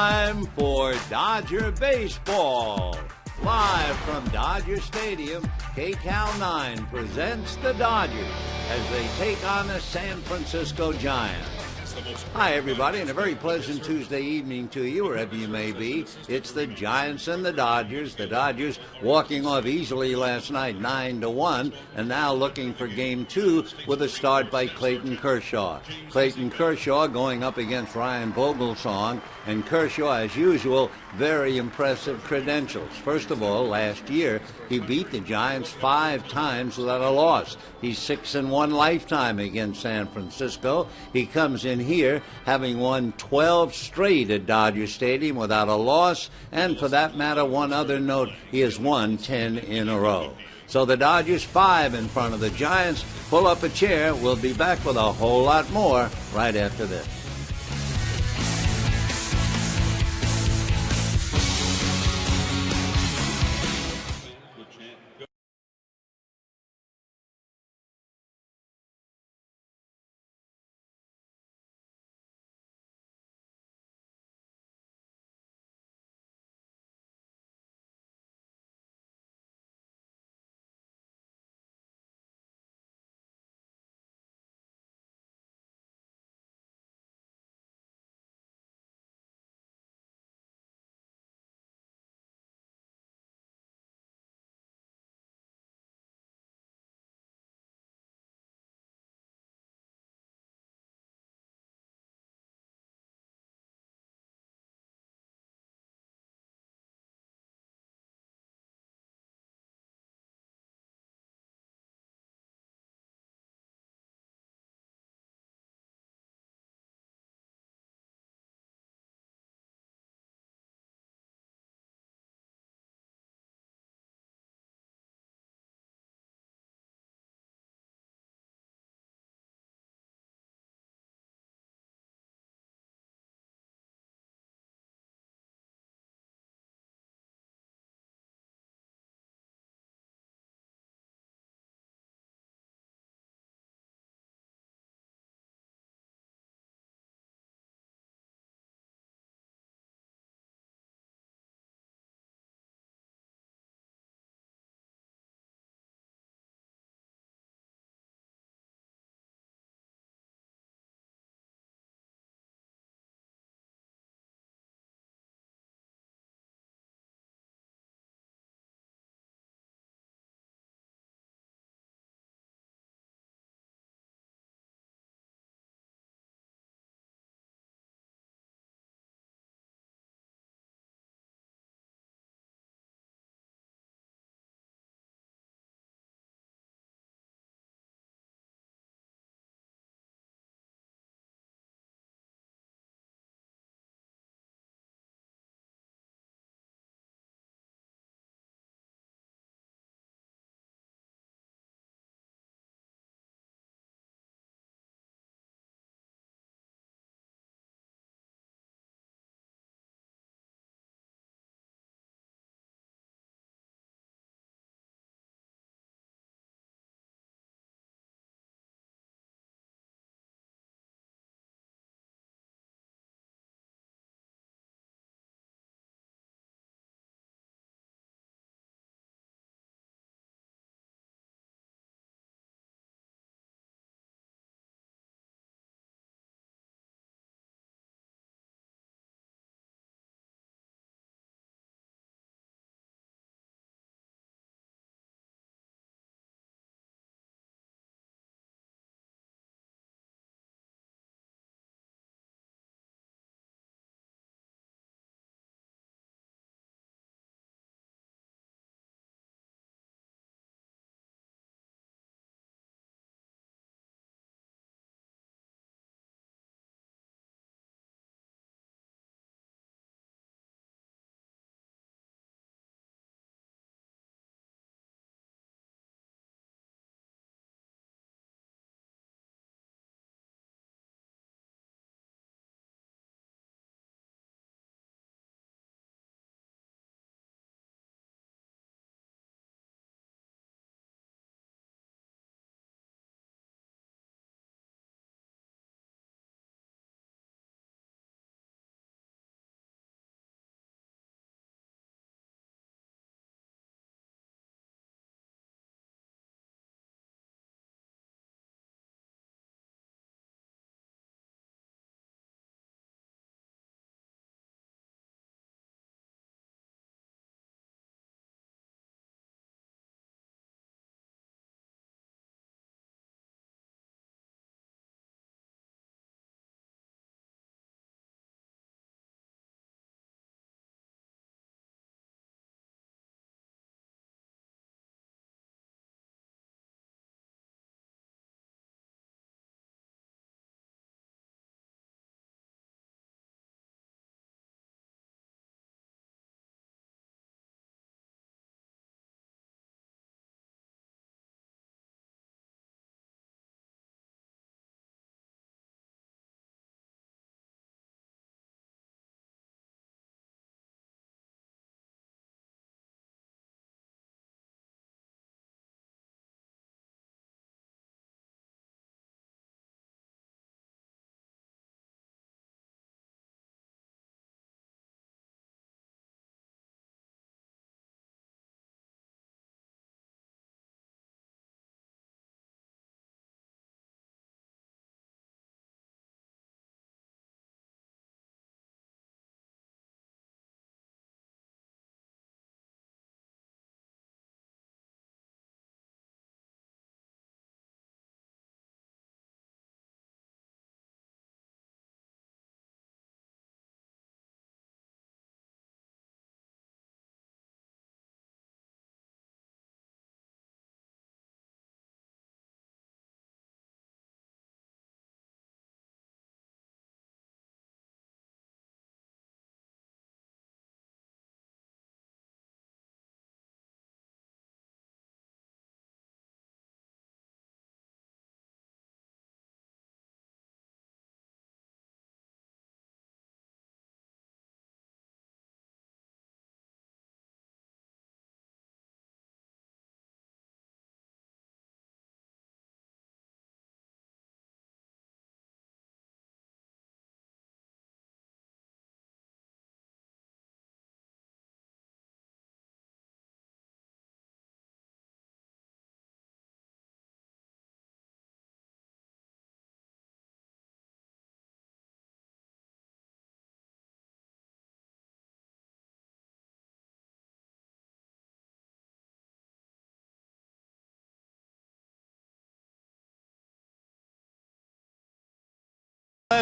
time for Dodger Baseball. Live from Dodger Stadium, KCAL 9 presents the Dodgers as they take on the San Francisco Giants. Hi, everybody, and a very pleasant Tuesday evening to you, wherever you may be. It's the Giants and the Dodgers. The Dodgers walking off easily last night, 9-1, and now looking for Game 2 with a start by Clayton Kershaw. Clayton Kershaw going up against Ryan Vogelsong, and Kershaw, as usual, very impressive credentials. First of all, last year, he beat the Giants 5 times without a loss. He's 6-1 lifetime against San Francisco. He comes in here having won 12 straight at Dodger Stadium without a loss, and for that matter, one other note, he has won 10 in a row. So the Dodgers 5 in front of the Giants. Pull up a chair. We'll be back with a whole lot more right after this.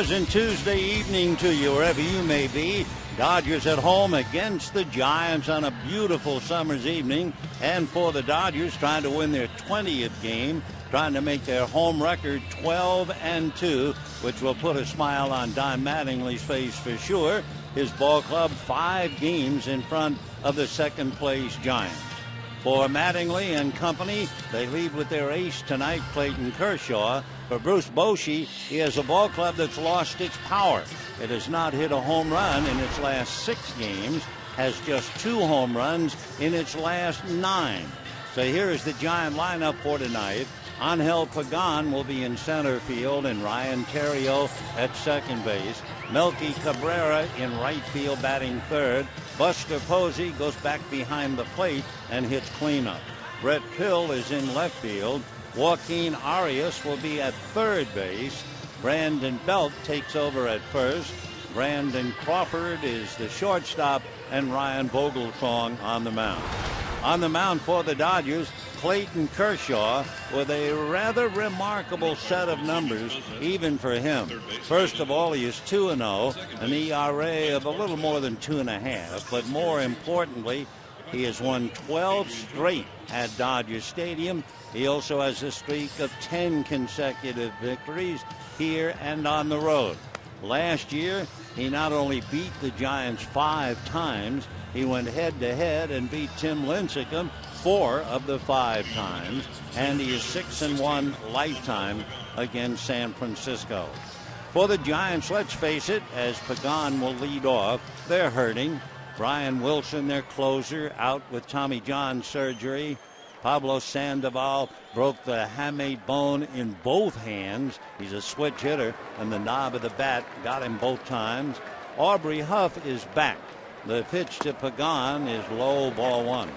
pleasant Tuesday evening to you, wherever you may be. Dodgers at home against the Giants on a beautiful summer's evening. And for the Dodgers, trying to win their 20th game, trying to make their home record 12-2, which will put a smile on Don Mattingly's face for sure. His ball club 5 games in front of the second-place Giants. For Mattingly and company, they lead with their ace tonight, Clayton Kershaw. For Bruce Bochy, he has a ball club that's lost its power. It has not hit a home run in its last 6 games, has just 2 home runs in its last 9. So here is the Giant lineup for tonight. Angel Pagan will be in center field and Ryan Theriot at second base. Melky Cabrera in right field batting third. Buster Posey goes back behind the plate and hits cleanup. Brett Pill is in left field. Joaquin Arias will be at third base. Brandon Belt takes over at first. Brandon Crawford is the shortstop, and Ryan Vogelsong on the mound. On the mound for the Dodgers, Clayton Kershaw with a rather remarkable set of numbers, even for him. First of all, he is 2-0, an ERA of a little more than 2.5. But more importantly, he has won 12 straight at Dodger Stadium. He also has a streak of 10 consecutive victories here and on the road. Last year, he not only beat the Giants 5 times, he went head-to-head and beat Tim Lincecum 4 of the 5 times, and he is 6-1 lifetime against San Francisco. For the Giants, let's face it, as Pagan will lead off, they're hurting. Brian Wilson, their closer, out with Tommy John surgery. Pablo Sandoval broke the hamate bone in both hands. He's a switch hitter, and the knob of the bat got him both times. Aubrey Huff is back. The pitch to Pagan is low, ball 1.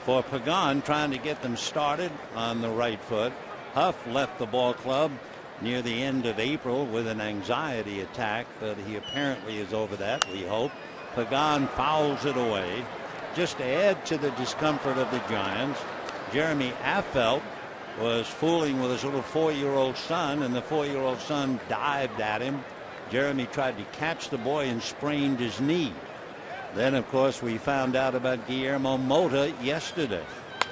For Pagan, trying to get them started on the right foot. Huff left the ball club near the end of April with an anxiety attack, but he apparently is over that, we hope. Pagan fouls it away. Just to add to the discomfort of the Giants, Jeremy Affeldt was fooling with his little 4-year-old son, and the 4-year-old son dived at him. Jeremy tried to catch the boy and sprained his knee. Then, of course, we found out about Guillermo Mota yesterday.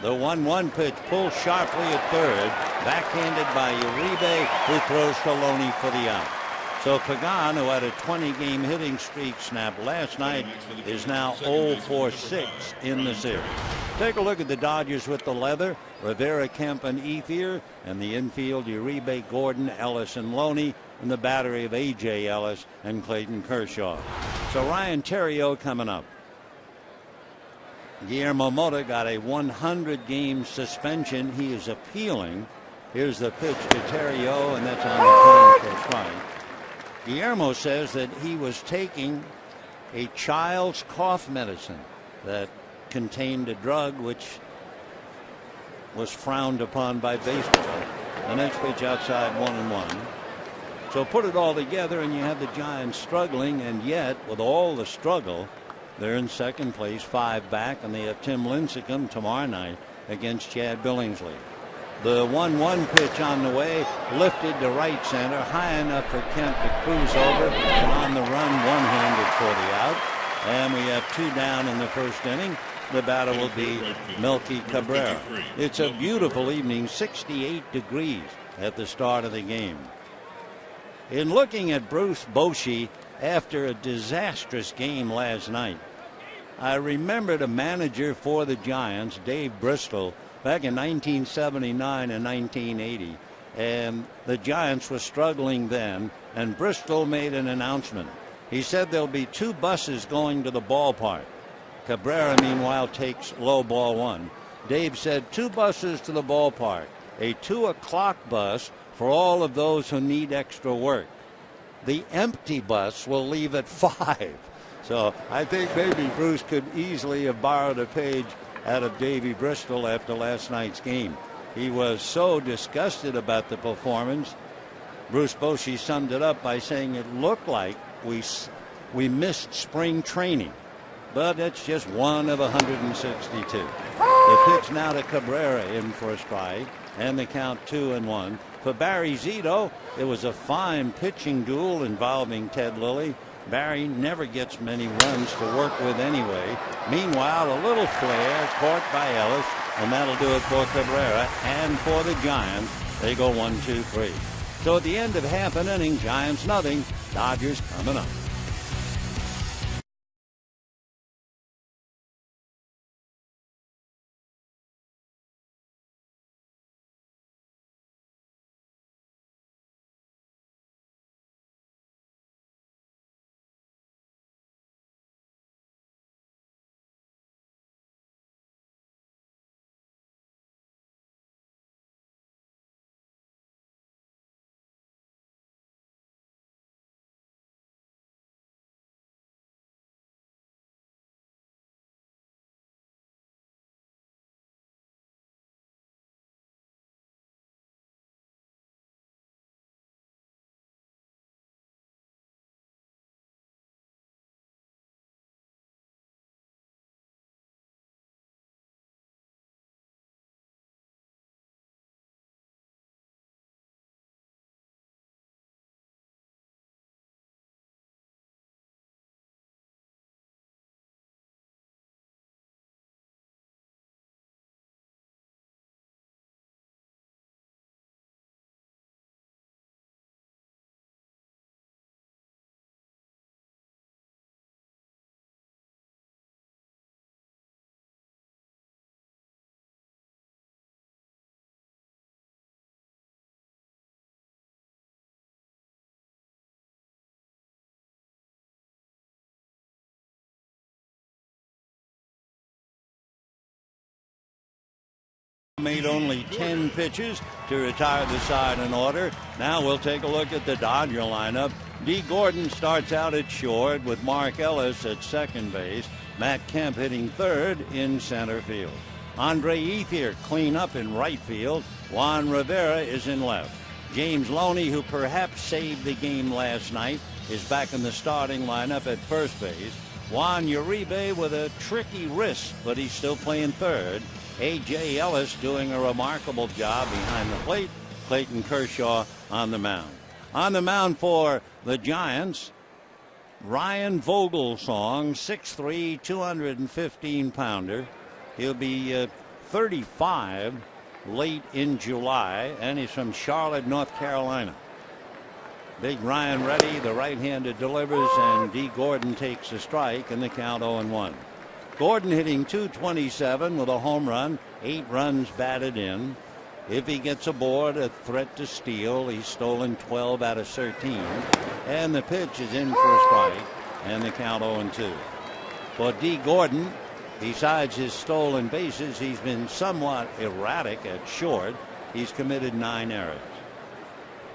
The 1-1 pitch pulled sharply at third, backhanded by Uribe, who throws to Loney for the out. So Pagan, who had a 20-game hitting streak snapped last night, is now 0-for-6 in the series. Take a look at the Dodgers with the leather. Rivera, Kemp, and Ethier, and the infield, Uribe, Gordon, Ellis, and Loney, and the battery of A.J. Ellis and Clayton Kershaw. So Ryan Theriot coming up. Guillermo Mota got a 100-game suspension. He is appealing. Here's the pitch to Theriot, and that's on the plane for a strike. Guillermo says that he was taking a child's cough medicine that contained a drug which was frowned upon by baseball. The next pitch outside, 1-1. So put it all together and you have the Giants struggling, and yet with all the struggle, they're in second place, 5 back, and they have Tim Lincecum tomorrow night against Chad Billingsley. The 1-1 pitch on the way, lifted to right center, high enough for Kemp to cruise over, and on the run, one-handed for the out. And we have 2 down in the first inning. The batter will be Melky Cabrera. It's a beautiful evening, 68 degrees at the start of the game. In looking at Bruce Bochy after a disastrous game last night, I remembered a manager for the Giants, Dave Bristol, back in 1979 and 1980. And the Giants were struggling then, and Bristol made an announcement. He said there'll be 2 buses going to the ballpark. Cabrera, meanwhile, takes low, ball 1. Dave said 2 buses to the ballpark, a 2 o'clock bus for all of those who need extra work. The empty bus will leave at 5. So I think maybe Bruce could easily have borrowed a page out of Davey Bristol after last night's game. He was so disgusted about the performance. Bruce Bochy summed it up by saying it looked like we missed spring training. But it's just one of 162. The pitch now to Cabrera, in for a strike, and the count 2-1. For Barry Zito, it was a fine pitching duel involving Ted Lilly. Barry never gets many runs to work with anyway. Meanwhile, a little flare caught by Ellis, and that'll do it for Cabrera. And for the Giants, they go 1-2-3. So at the end of half an inning, Giants nothing, Dodgers coming up. Made only 10 pitches to retire the side in order. Now we'll take a look at the Dodger lineup. Dee Gordon starts out at short with Mark Ellis at second base. Matt Kemp hitting third in center field. Andre Ethier clean up in right field. Juan Rivera is in left. James Loney, who perhaps saved the game last night, is back in the starting lineup at first base. Juan Uribe with a tricky wrist, but he's still playing third. A.J. Ellis doing a remarkable job behind the plate. Clayton Kershaw on the mound. On the mound for the Giants, Ryan Vogelsong, 6'3", 215-pounder. He'll be 35 late in July, and he's from Charlotte, North Carolina. Big Ryan ready. The right-handed delivers, and Dee Gordon takes a strike, and the count 0-1. Gordon hitting .227 with a home run, 8 runs batted in. If he gets aboard a threat to steal, he's stolen 12 out of 13. And the pitch is in for a strike, and the count 0-2. For Dee Gordon, besides his stolen bases, he's been somewhat erratic at short. He's committed 9 errors.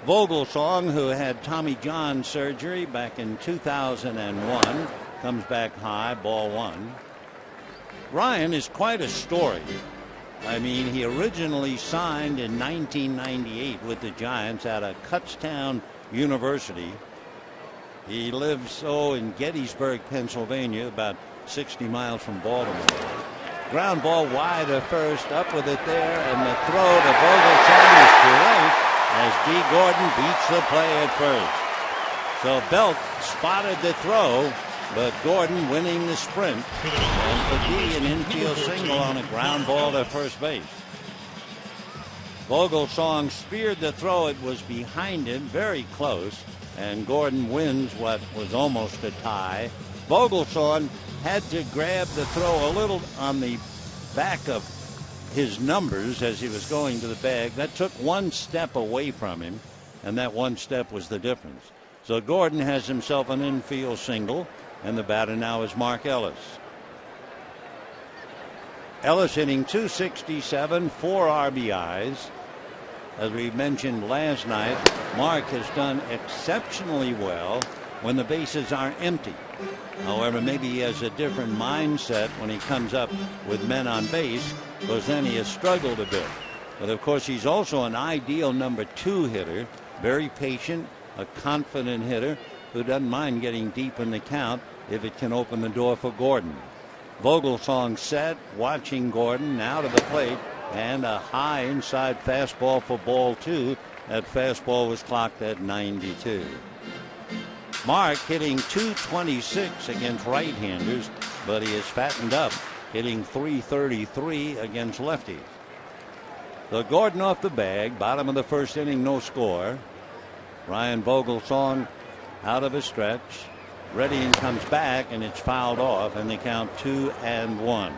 Vogelsong, who had Tommy John surgery back in 2001, comes back high, ball 1. Ryan is quite a story. I mean, he originally signed in 1998 with the Giants out of Kutztown University. He lives in Gettysburg, Pennsylvania, about 60 miles from Baltimore. Ground ball wide of first, up with it there, and the throw to Vogelsong is too late as Dee Gordon beats the play at first. So Belk spotted the throw, but Gordon winning the sprint, and for Dee an infield single on a ground ball to first base. Vogelsong speared the throw. It was behind him, very close, and Gordon wins what was almost a tie. Vogelsong had to grab the throw a little on the back of his numbers as he was going to the bag. That took one step away from him, and that one step was the difference. So Gordon has himself an infield single, and the batter now is Mark Ellis. Ellis hitting .267, 4 RBIs. As we mentioned last night, Mark has done exceptionally well when the bases are empty. However, maybe he has a different mindset when he comes up with men on base, because then he has struggled a bit. But of course, he's also an ideal number 2 hitter, very patient, a confident hitter who doesn't mind getting deep in the count if it can open the door for Gordon. Vogelsong set, watching Gordon, now to the plate, and a high inside fastball for ball 2. That fastball was clocked at 92. Mark hitting .226 against right-handers, but he has fattened up, hitting .333 against lefties. So Gordon off the bag, bottom of the first inning, no score. Ryan Vogelsong out of a stretch. Redding comes back, and it's fouled off, and they count 2-1.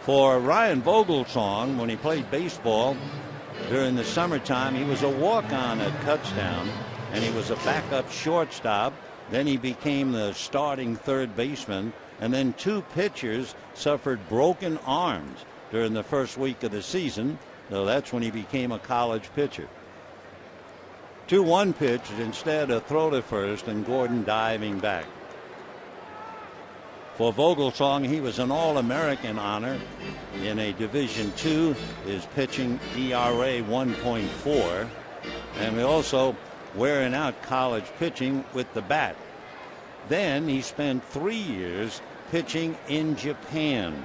For Ryan Vogelsong, when he played baseball during the summertime, he was a walk-on at Kutztown, and he was a backup shortstop. Then he became the starting third baseman, and then two pitchers suffered broken arms during the first week of the season, so that's when he became a college pitcher. 2-1 pitch, instead a throw to first, and Gordon diving back. For Vogelsong, he was an All-American honor in a Division II. His pitching ERA 1.4, and we also wearing out college pitching with the bat. Then he spent 3 years pitching in Japan.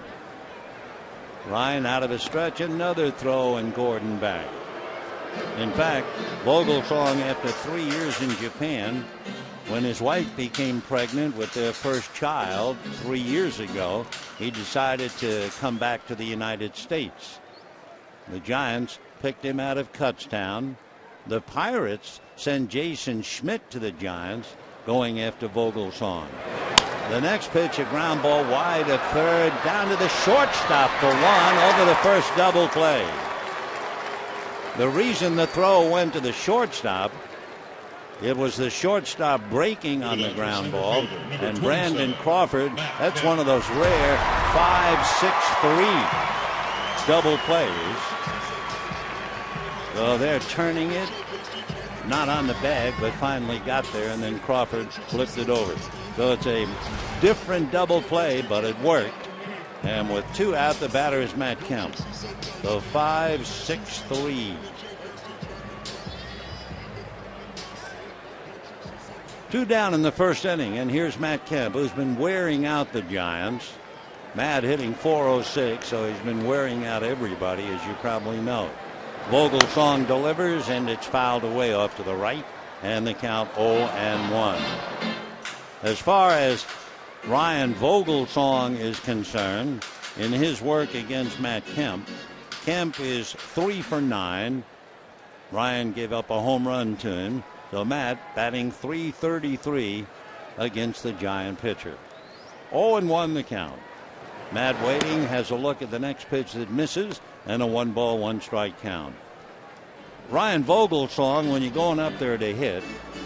Ryan out of a stretch, another throw, and Gordon back. In fact, Vogelsong, after 3 years in Japan, when his wife became pregnant with their first child 3 years ago, he decided to come back to the United States. The Giants picked him out of Kutztown. The Pirates send Jason Schmidt to the Giants, going after Vogelsong. The next pitch, a ground ball wide of third, down to the shortstop for one, over the first double play. The reason the throw went to the shortstop, it was the shortstop breaking on the ground ball, and Brandon Crawford, that's one of those rare 5-6-3 double plays. So they're turning it, not on the bag, but finally got there, and then Crawford flipped it over. So it's a different double play, but it worked. And with two out, the batter is Matt Kemp. So 5-6-3. 2 down in the first inning, and here's Matt Kemp, who's been wearing out the Giants. Matt hitting .406, so he's been wearing out everybody, as you probably know. Vogelsong delivers, and it's fouled away off to the right, and the count 0-1. As far as Ryan Vogelsong is concerned, in his work against Matt Kemp, Kemp is 3 for 9. Ryan gave up a home run to him. So Matt batting .333 against the Giant pitcher. 0-1 the count. Matt waiting, has a look at the next pitch that misses, and a 1-ball, 1-strike count. Ryan Vogelsong, when you're going up there to hit,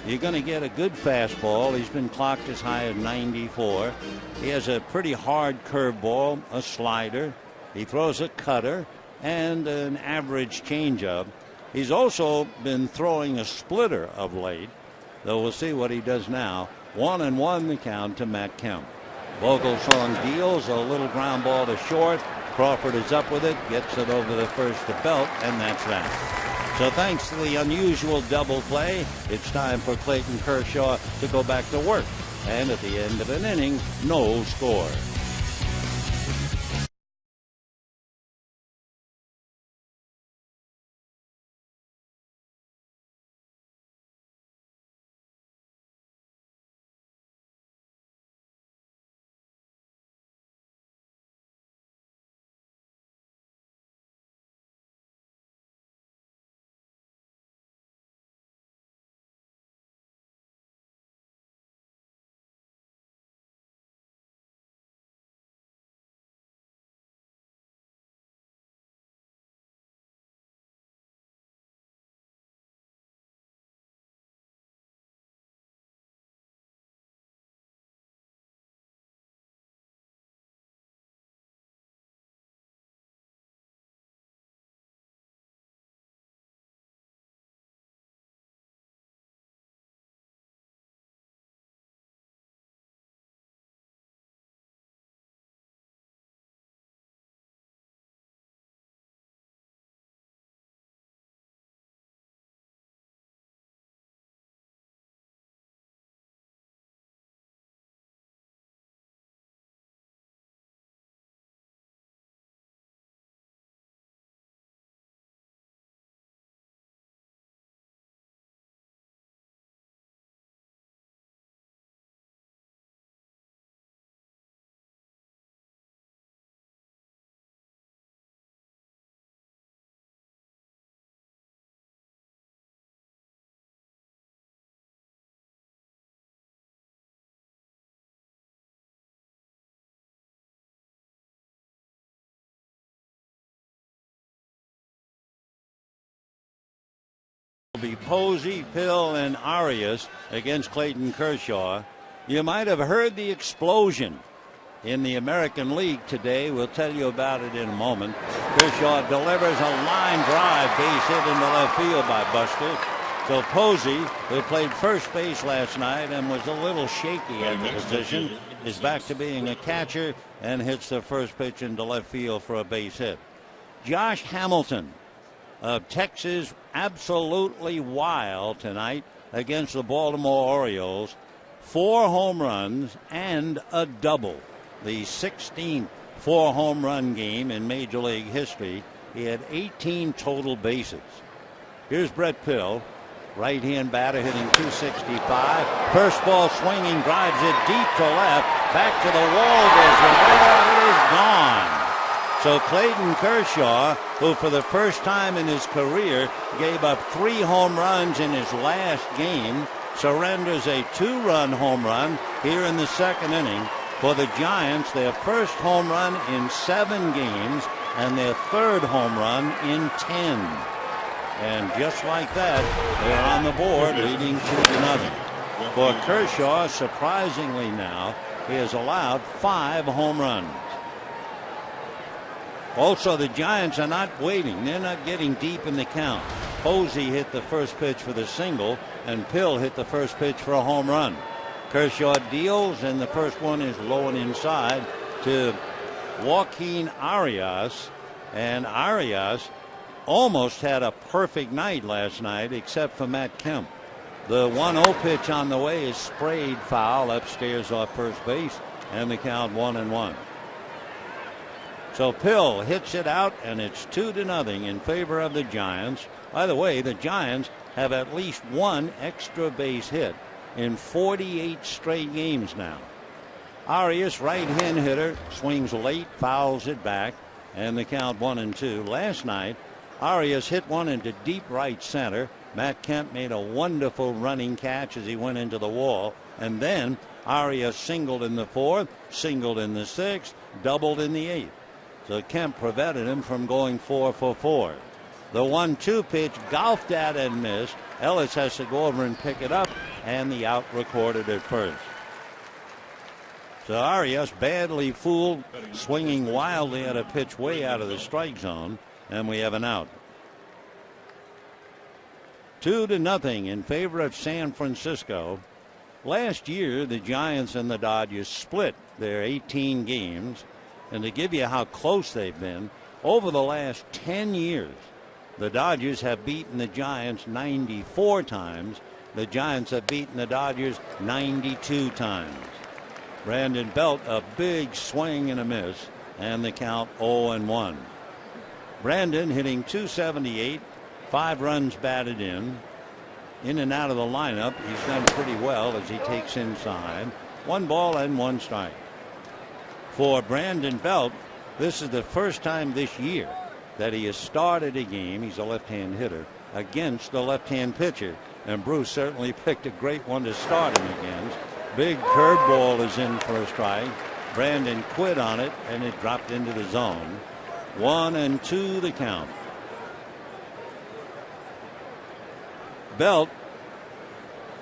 you're going to get a good fastball. He's been clocked as high as 94. He has a pretty hard curveball, a slider. He throws a cutter and an average changeup. He's also been throwing a splitter of late, though we'll see what he does now. 1-1 the count to Matt Kemp. Vogelsong deals a little ground ball to short. Crawford is up with it, gets it over the first to Belt, and that's that. So thanks to the unusual double play, it's time for Clayton Kershaw to go back to work. And at the end of an inning, no score. Be Posey, Pill, and Arias against Clayton Kershaw. You might have heard the explosion in the American League today. We'll tell you about it in a moment. Kershaw delivers a line drive, base hit into left field by Buster. So Posey, who played first base last night and was a little shaky at the position, is back to being a catcher and hits the first pitch into left field for a base hit. Josh Hamilton of Texas, absolutely wild tonight against the Baltimore Orioles. 4 home runs and a double. The 16th 4-home run game in Major League history. He had 18 total bases. Here's Brett Pill, right-hand batter, hitting .265. First ball swinging, drives it deep to left. Back to the wall goes Rivera. It is gone. So Clayton Kershaw, who for the first time in his career gave up 3 home runs in his last game, surrenders a 2-run home run here in the second inning. For the Giants, their first home run in 7 games and their 3rd home run in 10. And just like that, they're on the board, leading 2-0. For Kershaw, surprisingly now, he has allowed 5 home runs. Also, the Giants are not waiting. They're not getting deep in the count. Posey hit the first pitch for the single, and Pill hit the first pitch for a home run. Kershaw deals, and the first one is low and inside to Joaquin Arias. And Arias almost had a perfect night last night, except for Matt Kemp. The 1-0 pitch on the way is sprayed foul upstairs off first base, and the count 1-1. So Pill hits it out, and it's 2-0 in favor of the Giants. By the way, the Giants have at least 1 extra base hit in 48 straight games now. Arias, right-hand hitter, swings late, fouls it back, and the count 1-2. Last night, Arias hit one into deep right center. Matt Kemp made a wonderful running catch as he went into the wall, and then Arias singled in the 4th, singled in the 6th, doubled in the 8th. So Kemp prevented him from going 4 for 4. The 1-2 pitch golfed at and missed. Ellis has to go over and pick it up, and the out recorded at first. So Arias badly fooled, swinging wildly at a pitch way out of the strike zone, and we have an out. 2-0 in favor of San Francisco. Last year, the Giants and the Dodgers split their 18 games, and to give you how close they've been, over the last 10 years, the Dodgers have beaten the Giants 94 times. The Giants have beaten the Dodgers 92 times. Brandon Belt, a big swing and a miss, and the count 0-1. Brandon hitting .278, 5 runs batted in and out of the lineup. He's done pretty well as he takes inside. 1 ball and 1 strike. For Brandon Belt, this is the first time this year that he has started a game, he's a left-hand hitter, against a left-hand pitcher. And Bruce certainly picked a great one to start him against. Big curveball is in for a strike. Brandon quit on it, and it dropped into the zone. 1-2 the count. Belt,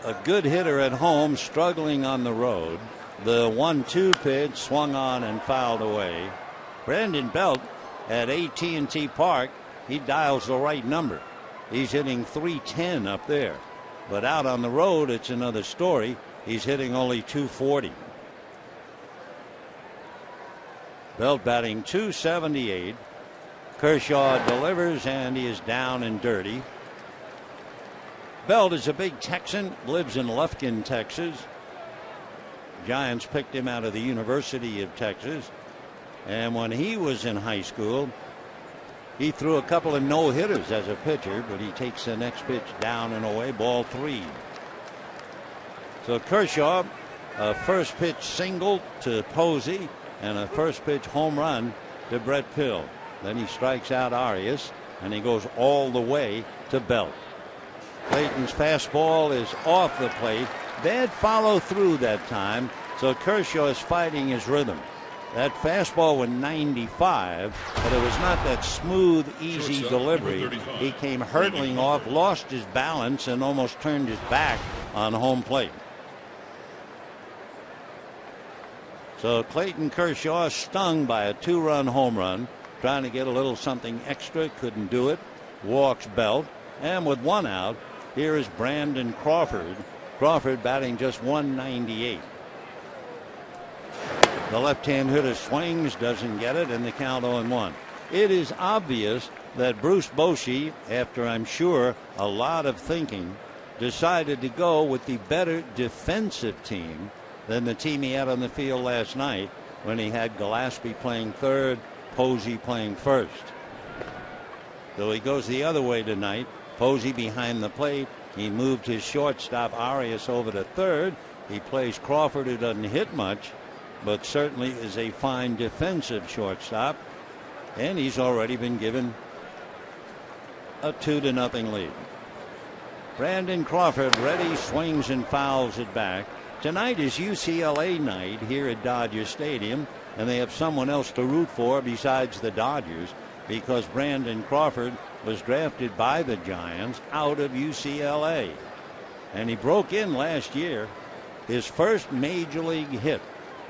a good hitter at home, struggling on the road. The 1-2 pitch swung on and fouled away. Brandon Belt at AT&T Park, he dials the right number. He's hitting .310 up there. But out on the road, it's another story. He's hitting only .240. Belt batting .278. Kershaw delivers, and he is down and dirty. Belt is a big Texan, lives in Lufkin, Texas. Giants picked him out of the University of Texas. And when he was in high school, he threw a couple of no-hitters as a pitcher, but he takes the next pitch down and away, ball 3. So Kershaw, a first pitch single to Posey and a first pitch home run to Brett Pill. Then he strikes out Arias, and he goes all the way to Belt. Clayton's fastball is off the plate. Bad follow through that time, so Kershaw is fighting his rhythm. That fastball was 95, but it was not that smooth, easy delivery. He came hurtling off, lost his balance, and almost turned his back on home plate. So Clayton Kershaw stung by a 2-run home run, trying to get a little something extra, couldn't do it. Walks Belt, and with 1 out, here is Brandon Crawford. Crawford batting just 198. The left-hand hitter swings, doesn't get it, and the count 0-1. It is obvious that Bruce Bochy, after I'm sure a lot of thinking, decided to go with the better defensive team than the team he had on the field last night when he had Gillespie playing third, Posey playing first. So he goes the other way tonight. Posey behind the plate. He moved his shortstop Arias over to third. He plays Crawford, who doesn't hit much, but certainly is a fine defensive shortstop. And he's already been given a 2-0 lead. Brandon Crawford ready, swings and fouls it back. Tonight is UCLA night here at Dodger Stadium, and they have someone else to root for besides the Dodgers, because Brandon Crawford was drafted by the Giants out of UCLA. And he broke in last year. His first major league hit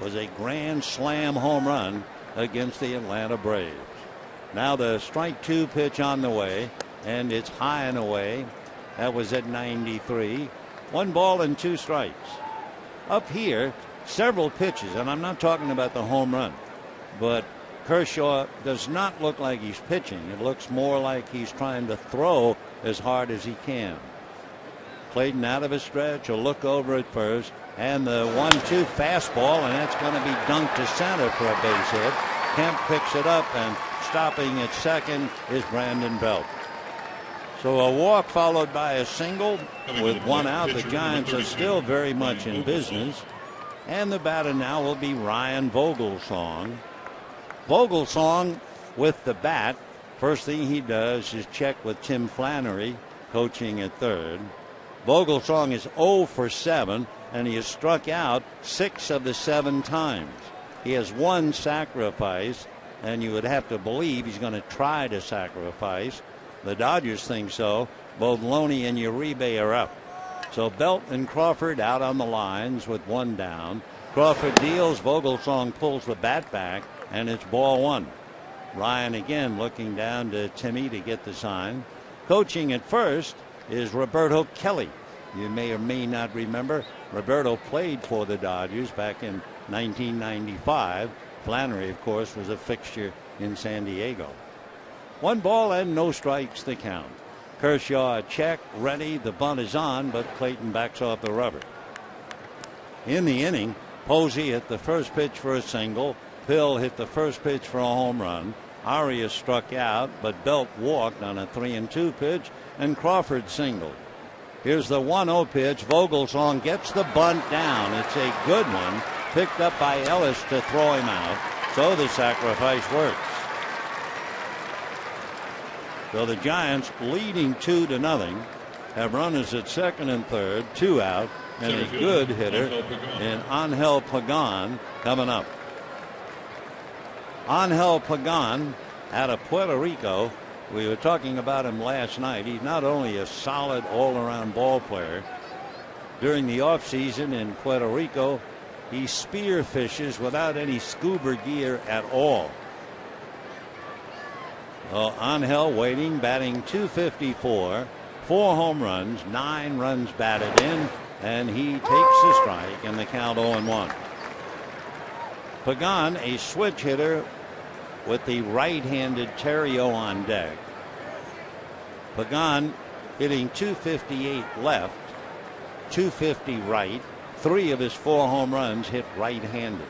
was a grand slam home run against the Atlanta Braves. Now the strike 2 pitch on the way, and it's high and away. That was at 93. 1 ball and 2 strikes. Up here, several pitches, and I'm not talking about the home run, but Kershaw does not look like he's pitching. It looks more like he's trying to throw as hard as he can. Clayton out of a stretch, a look over at first, and the 1-2 fastball, and that's going to be dunked to center for a base hit. Kemp picks it up, and stopping at second is Brandon Belt. So a walk followed by a single. With 1 out, the Giants are still very much in business. And the batter now will be Ryan Vogelsong. Vogelsong with the bat. First thing he does is check with Tim Flannery, coaching at third. Vogelsong is 0 for 7, and he has struck out 6 of the 7 times. He has 1 sacrifice, and you would have to believe he's going to try to sacrifice. The Dodgers think so. Both Loney and Uribe are up. So Belt and Crawford out on the lines with 1 down. Crawford deals. Vogelsong pulls the bat back, and it's ball 1. Ryan again looking down to Timmy to get the sign. Coaching at first is Roberto Kelly. You may or may not remember, Roberto played for the Dodgers back in 1995. Flannery, of course, was a fixture in San Diego. 1 ball and no strikes the count. Kershaw check, ready, the bunt is on, but Clayton backs off the rubber. In the inning, Posey hit the first pitch for a single. Hill hit the first pitch for a home run. Arias struck out, but Belt walked on a 3-2 pitch, and Crawford singled. Here's the 1-0 pitch. Vogelsong gets the bunt down. It's a good one, picked up by Ellis to throw him out. So the sacrifice works. So the Giants, leading 2-0, have runners at second and third, 2 out, and a good hitter in Angel Pagan coming up. Angel Pagan out of Puerto Rico. We were talking about him last night. He's not only a solid all-around ball player. During the offseason in Puerto Rico, he spear fishes without any scuba gear at all. Angel waiting, batting .254, 4 home runs, 9 runs batted in, and he takes the strike, and the count 0-1. Pagan, a switch hitter with the right-handed Terrio on deck. Pagan hitting .258 left, .250 right. 3 of his 4 home runs hit right-handed.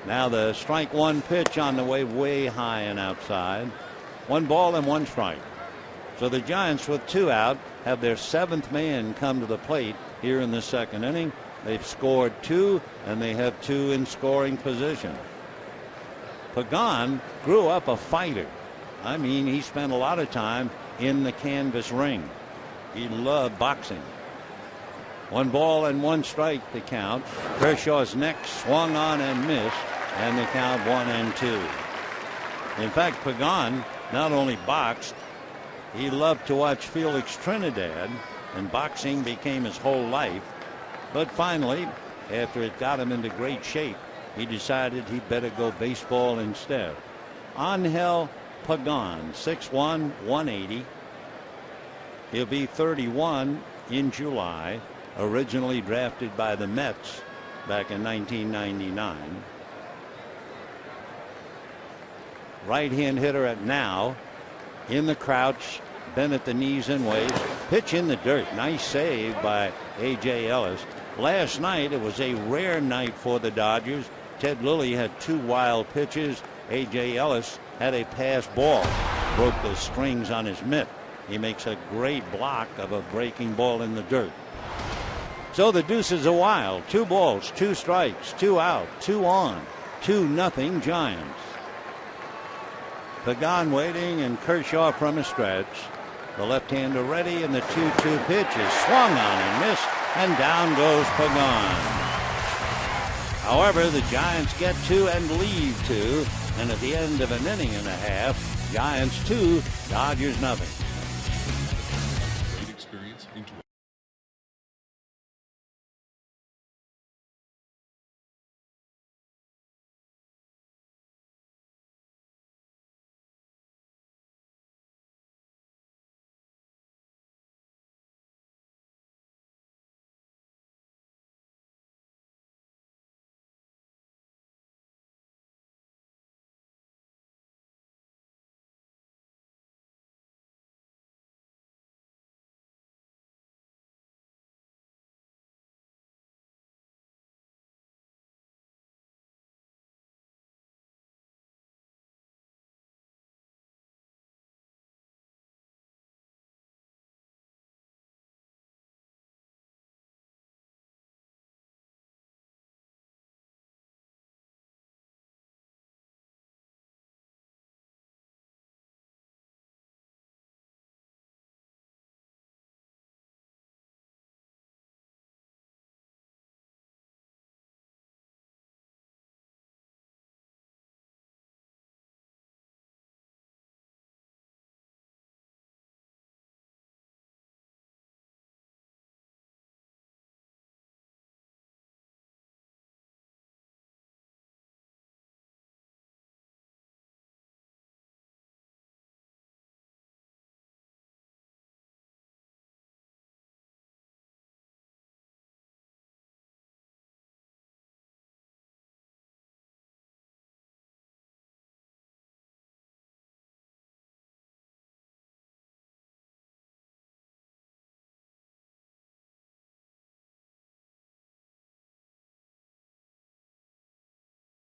Now the strike 1 pitch on the way high and outside. 1 ball and 1 strike. So the Giants, with 2 out, have their 7th man come to the plate here in the second inning. They've scored 2, and they have 2 in scoring position. Pagan grew up a fighter. I mean, he spent a lot of time in the canvas ring. He loved boxing. 1 ball and 1 strike to count. Kershaw's neck swung on and missed, and the count 1-2. In fact, Pagan not only boxed, he loved to watch Felix Trinidad, and boxing became his whole life. But finally, after it got him into great shape, he decided he'd better go baseball instead. Angel Pagan, 6'1", 180. He'll be 31 in July, originally drafted by the Mets back in 1999. Right-hand hitter at now. In the crouch, bent at the knees and waist. Pitch in the dirt. Nice save by A.J. Ellis. Last night, it was a rare night for the Dodgers. Ted Lilly had 2 wild pitches. A.J. Ellis had a pass ball. Broke the strings on his mitt. He makes a great block of a breaking ball in the dirt. So the deuces are wild. 2 balls, 2 strikes, 2 out, 2 on. 2-0 Giants. Pagan waiting, and Kershaw from a stretch. The left-hander ready, and the 2-2 pitch is swung on and missed, and down goes Pagan. However, the Giants get 2 and lead 2, and at the end of an inning and a half, Giants 2, Dodgers 0. Great experience into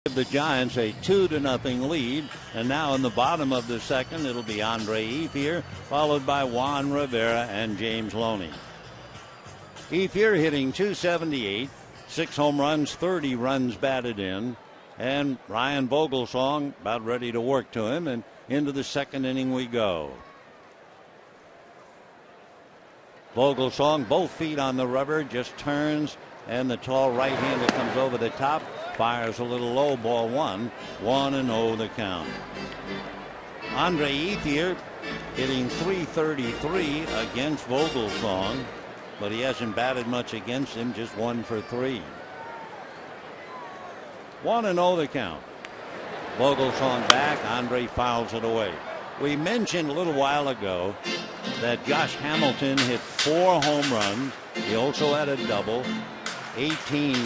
The Giants a 2-0 lead, and now in the bottom of the second, it'll be Andre Ethier, followed by Juan Rivera and James Loney. Ethier hitting .278, 6 home runs, 30 runs batted in, and Ryan Vogelsong about ready to work to him, and into the second inning we go. Vogelsong, both feet on the rubber, just turns, and the tall right-hander comes over the top. Fires a little low, ball 1. 1-0 the count. Andre Ethier hitting .333 against Vogelsong, but he hasn't batted much against him, just 1 for 3. 1-0 the count. Vogelsong back. Andre fouls it away. We mentioned a little while ago that Josh Hamilton hit 4 home runs. He also had a double. 18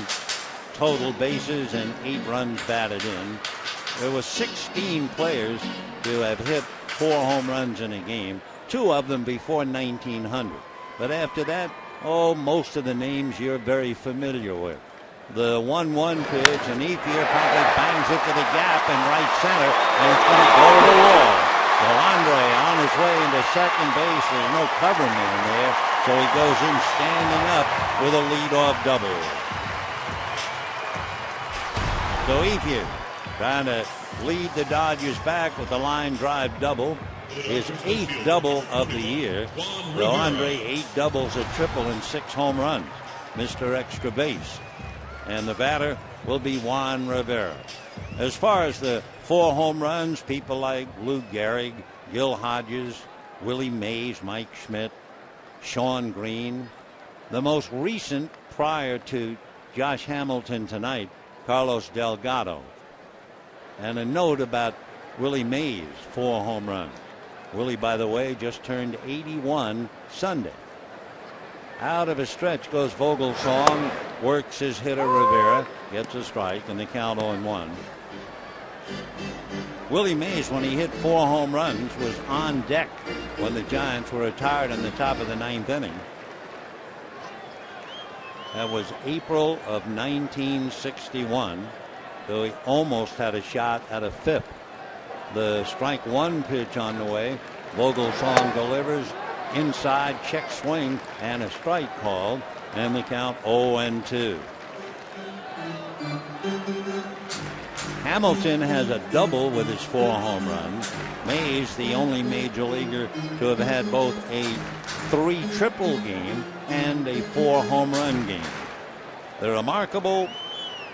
total bases and 8 runs batted in. There were 16 players who have hit 4 home runs in a game, 2 of them before 1900. But after that, most of the names you're very familiar with. The 1-1 pitch, and Ethier probably bangs it to the gap in right center, and it's going to go to the wall. Well, Andre on his way into second base. There's no cover man there, so he goes in standing up with a leadoff double. So Ethier trying to lead the Dodgers back with a line drive double. His 8th double of the year. So Andre, 8 doubles, a triple, and 6 home runs. Mr. Extra Base. And the batter, will be Juan Rivera. As far as the 4 home runs, people like Lou Gehrig, Gil Hodges, Willie Mays, Mike Schmidt, Shawn Green. The most recent prior to Josh Hamilton tonight, Carlos Delgado. And a note about Willie Mays, 4 home runs. Willie, by the way, just turned 81 Sunday. Out of a stretch goes Vogelsong, works his hitter Rivera, gets a strike, and the count 0-1. Willie Mays, when he hit 4 home runs, was on deck when the Giants were retired in the top of the 9th inning. That was April of 1961, though he almost had a shot at a 5th. The strike 1 pitch on the way. Vogelsong delivers inside, check swing, and a strike called, and the count 0-2. Hamilton has a double with his 4 home runs. Mays, the only major leaguer to have had both a 3 triple game and a 4 home run game. The remarkable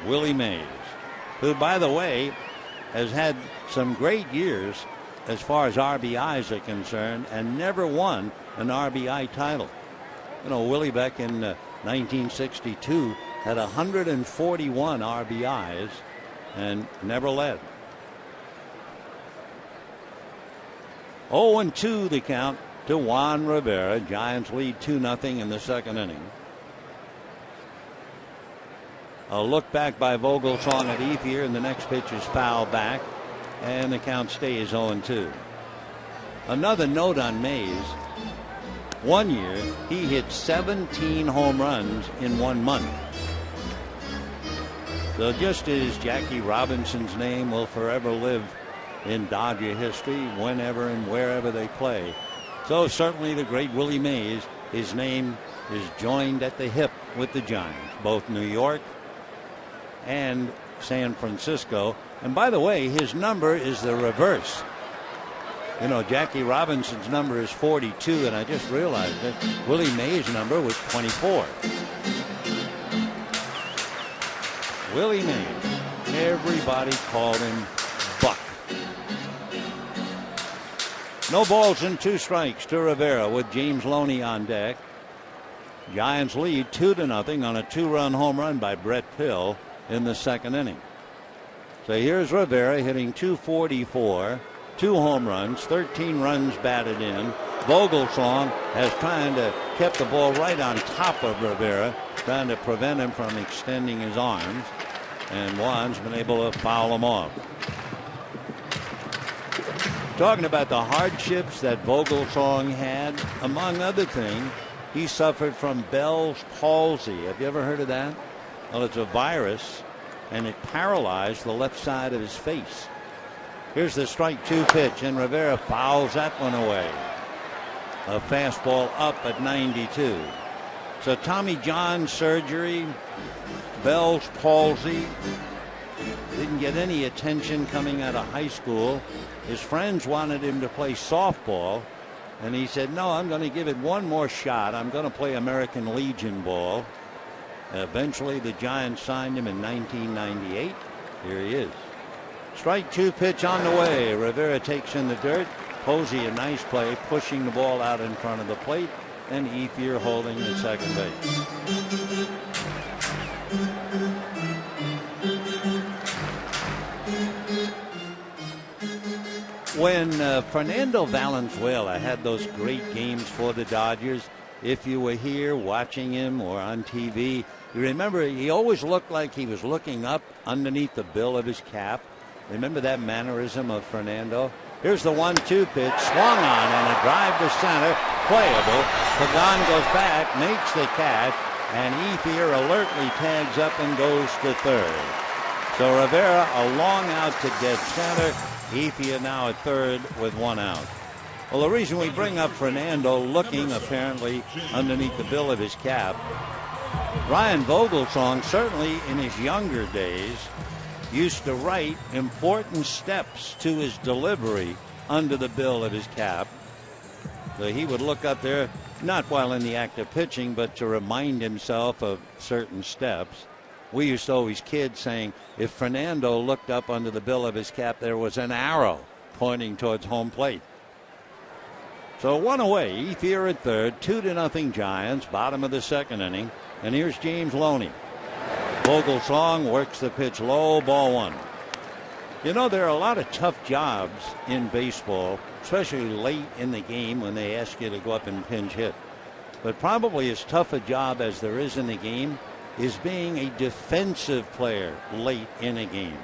Willie Mays, who, by the way, has had some great years as far as RBIs are concerned and never won an RBI title. You know, Willie back in 1962 had 141 RBIs and never led. 0-2 the count to Juan Rivera. Giants lead 2-0 in the 2nd inning. A look back by Vogelsong at Ethier, and the next pitch is foul back, and the count stays 0-2. Another note on Mays. One year he hit 17 home runs in 1 month. So just as Jackie Robinson's name will forever live in Dodger history whenever and wherever they play, so certainly the great Willie Mays, his name is joined at the hip with the Giants, both New York and San Francisco. And by the way, his number is the reverse. You know, Jackie Robinson's number is 42, and I just realized that Willie Mays' number was 24. Willie Mays, everybody called him Buck. No balls and 2 strikes to Rivera with James Loney on deck. Giants lead 2-0 on a 2-run home run by Brett Pill in the 2nd inning. So here's Rivera hitting .244, 2 home runs, 13 runs batted in. Vogelsong has trying to kept the ball right on top of Rivera, trying to prevent him from extending his arms, and Juan's been able to foul him off. Talking about the hardships that Vogelsong had, among other things, he suffered from Bell's palsy. Have you ever heard of that? Well, it's a virus, and it paralyzed the left side of his face. Here's the strike 2 pitch, and Rivera fouls that one away. A fastball up at 92. So Tommy John surgery, Bell's palsy, didn't get any attention coming out of high school. His friends wanted him to play softball, and he said, no, I'm going to give it one more shot. I'm going to play American Legion ball. Eventually, the Giants signed him in 1998. Here he is. Strike 2 pitch on the way. Rivera takes in the dirt. Posey, a nice play, pushing the ball out in front of the plate, and Ethier holding at second base. When Fernando Valenzuela had those great games for the Dodgers, if you were here watching him or on TV, you remember he always looked like he was looking up underneath the bill of his cap. Remember that mannerism of Fernando? Here's the 1-2 pitch, swung on, and a drive to center, playable. Pagan goes back, makes the catch, and Ethier alertly tags up and goes to third. So Rivera a long out to dead center. Ethier now at third with 1 out. Well, the reason we bring up Fernando looking apparently underneath the bill of his cap, Ryan Vogelsong certainly in his younger days used to write important steps to his delivery under the bill of his cap. So he would look up there, not while in the act of pitching, but to remind himself of certain steps. We used to always kid saying if Fernando looked up under the bill of his cap, there was an arrow pointing towards home plate. So one away, Ethier at third, 2-0 Giants, bottom of the second inning. And here's James Loney. Vogelsong works the pitch low, ball one. You know, there are a lot of tough jobs in baseball, especially late in the game when they ask you to go up and pinch hit. But probably as tough a job as there is in the game is being a defensive player late in a game.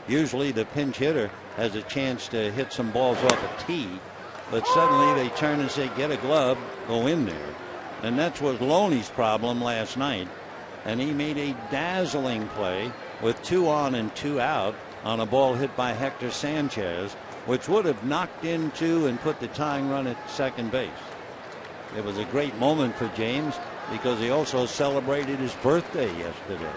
Usually the pinch hitter has a chance to hit some balls off a tee, but suddenly they turn and say, get a glove, go in there. And that's what Loney's problem last night. And he made a dazzling play with 2 on and 2 out on a ball hit by Hector Sanchez, which would have knocked into and put the tying run at second base. It was a great moment for James because he also celebrated his birthday yesterday.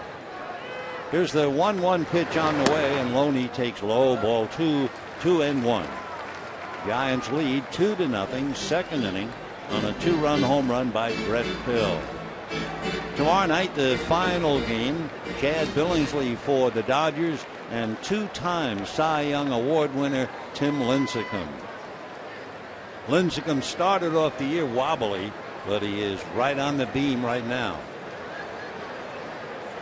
Here's the 1-1 pitch on the way, and Loney takes low, ball 2, 2-1. Giants lead 2-0, second inning, on a 2-run home run by Brett Pill. Tomorrow night, the final game, Chad Billingsley for the Dodgers and 2-time Cy Young Award winner Tim Lincecum. Lincecum started off the year wobbly, but he is right on the beam right now.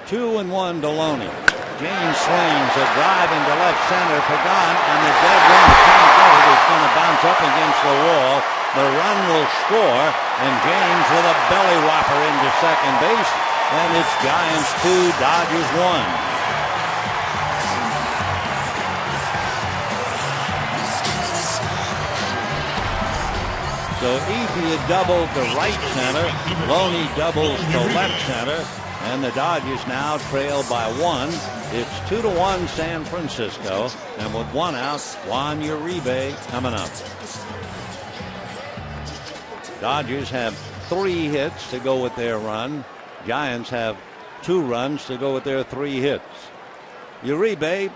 2-1 to Loney. James swings a drive into left center. Pagan on the dead run can't get it. It's going to bounce up against the wall. The run will score, and James with a belly whopper into second base, and it's Giants 2, Dodgers 1. So Ethier doubled to right center, Loney doubles to left center, and the Dodgers now trail by 1. It's 2-1 San Francisco, and with 1 out, Juan Uribe coming up. Dodgers have 3 hits to go with their run. Giants have 2 runs to go with their 3 hits. Uribe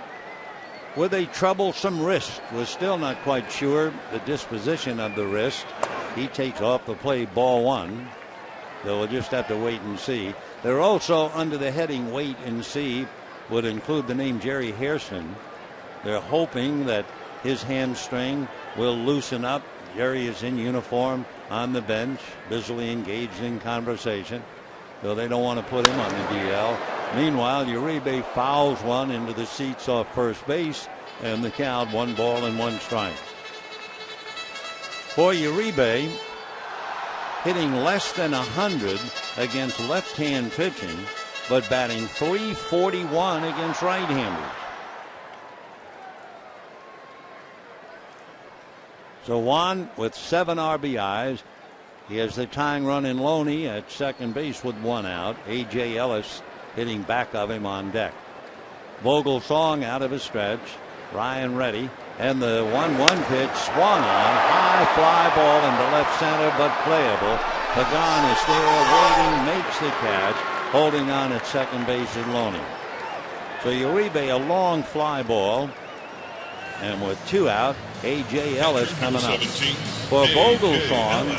with a troublesome wrist. We're still not quite sure the disposition of the wrist. He takes off the play, ball 1. So we'll just have to wait and see. They're also under the heading wait and see would include the name Jerry Hairston. They're hoping that his hamstring will loosen up. Jerry is in uniform on the bench, busily engaged in conversation, so they don't want to put him on the DL. Meanwhile, Uribe fouls one into the seats off first base, and the count 1 ball and 1 strike. For Uribe, hitting less than 100 against left-hand pitching, but batting .341 against right-handers. So Juan with 7 RBIs. He has the tying run in Loney at second base with 1 out. A.J. Ellis hitting back of him on deck. Vogelsong out of a stretch. Ryan ready. And the 1-1 pitch swung on. High fly ball into left center, but playable. Pagan is there waiting, makes the catch, holding on at second base in Loney. So Uribe a long fly ball. And with 2 out, A.J. Ellis coming up. For Vogelsong,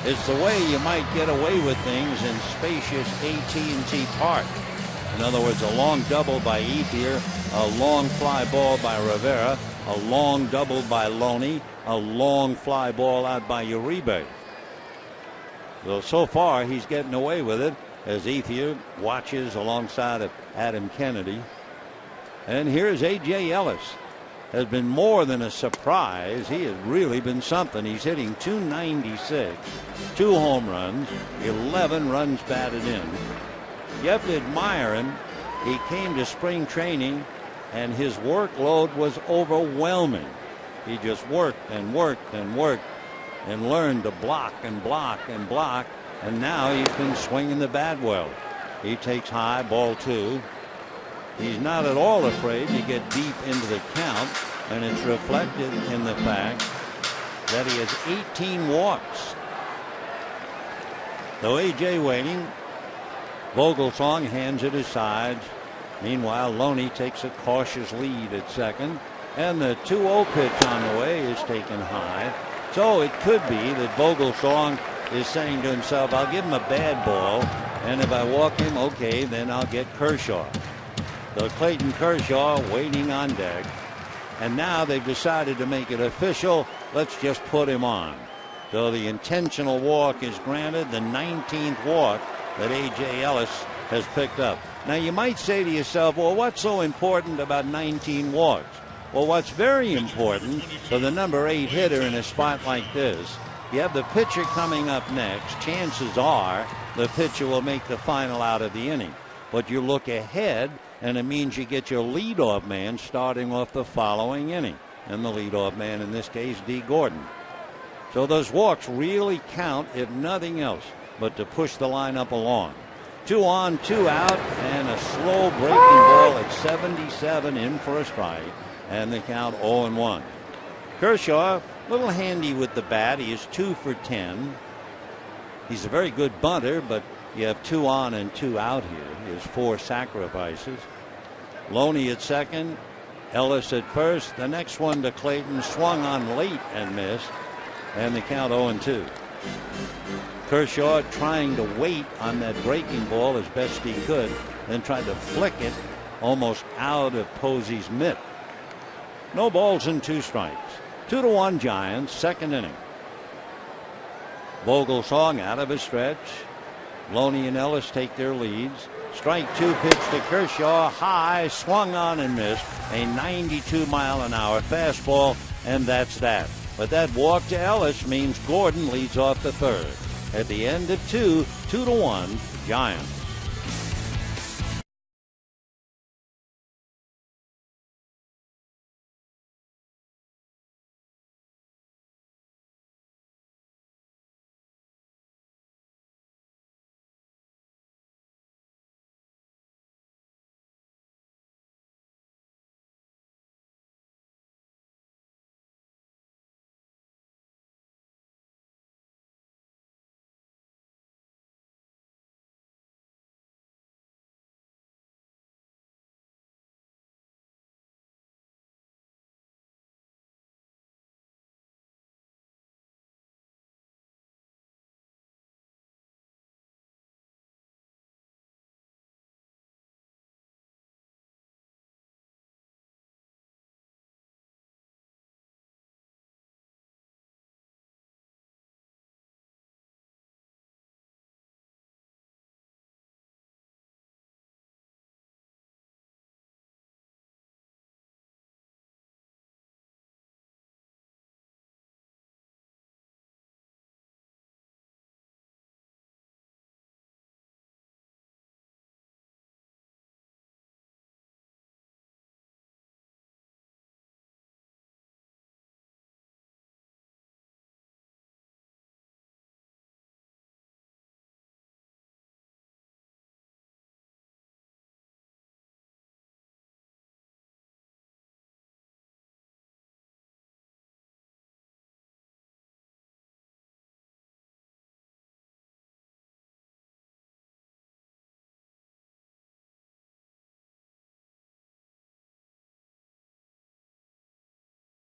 it's the way you might get away with things in spacious AT&T Park. In other words, a long double by Ethier, a long fly ball by Rivera, a long double by Loney, a long fly ball out by Uribe. So far, he's getting away with it as Ethier watches alongside of Adam Kennedy. And here's A.J. Ellis. Has been more than a surprise. He has really been something. He's hitting .296, 2 home runs, 11 runs batted in. You have to admire him. He came to spring training and his workload was overwhelming. He just worked and worked and worked and learned to block and block and block, and now he's been swinging the bat well. He takes high, ball 2. He's not at all afraid to get deep into the count, and it's reflected in the fact that he has 18 walks. So A.J. waiting. Vogelsong hands it his sides. Meanwhile, Loney takes a cautious lead at second, and the 2-0 pitch on the way is taken high. So it could be that Vogelsong is saying to himself, I'll give him a bad ball, and if I walk him, okay, then I'll get Kershaw. So Clayton Kershaw waiting on deck. And now they've decided to make it official. Let's just put him on. So the intentional walk is granted, the 19th walk that A.J. Ellis has picked up. Now you might say to yourself, well, what's so important about 19 walks? Well, what's very important for the number 8 hitter in a spot like this, you have the pitcher coming up next. Chances are the pitcher will make the final out of the inning. But you look ahead, and it means you get your leadoff man starting off the following inning. And the leadoff man in this case, D. Gordon. So those walks really count, if nothing else, but to push the lineup along. 2 on, 2 out, and a slow breaking ball at 77 in for a strike. And the count 0-1. Kershaw, a little handy with the bat. He is 2 for 10. He's a very good bunter, but you have 2 on and 2 out here. He has 4 sacrifices. Loney at second. Ellis at first. The next one to Clayton, swung on late and missed. And the count 0-2. Kershaw trying to wait on that breaking ball as best he could, then tried to flick it almost out of Posey's mitt. No balls and 2 strikes. 2-1 Giants, second inning. Vogelsong out of his stretch. Loney and Ellis take their leads. Strike 2 pitch to Kershaw, high, swung on and missed. A 92-mile-an-hour fastball, and that's that. But that walk to Ellis means Gordon leads off the third. At the end of 2-1 Giants.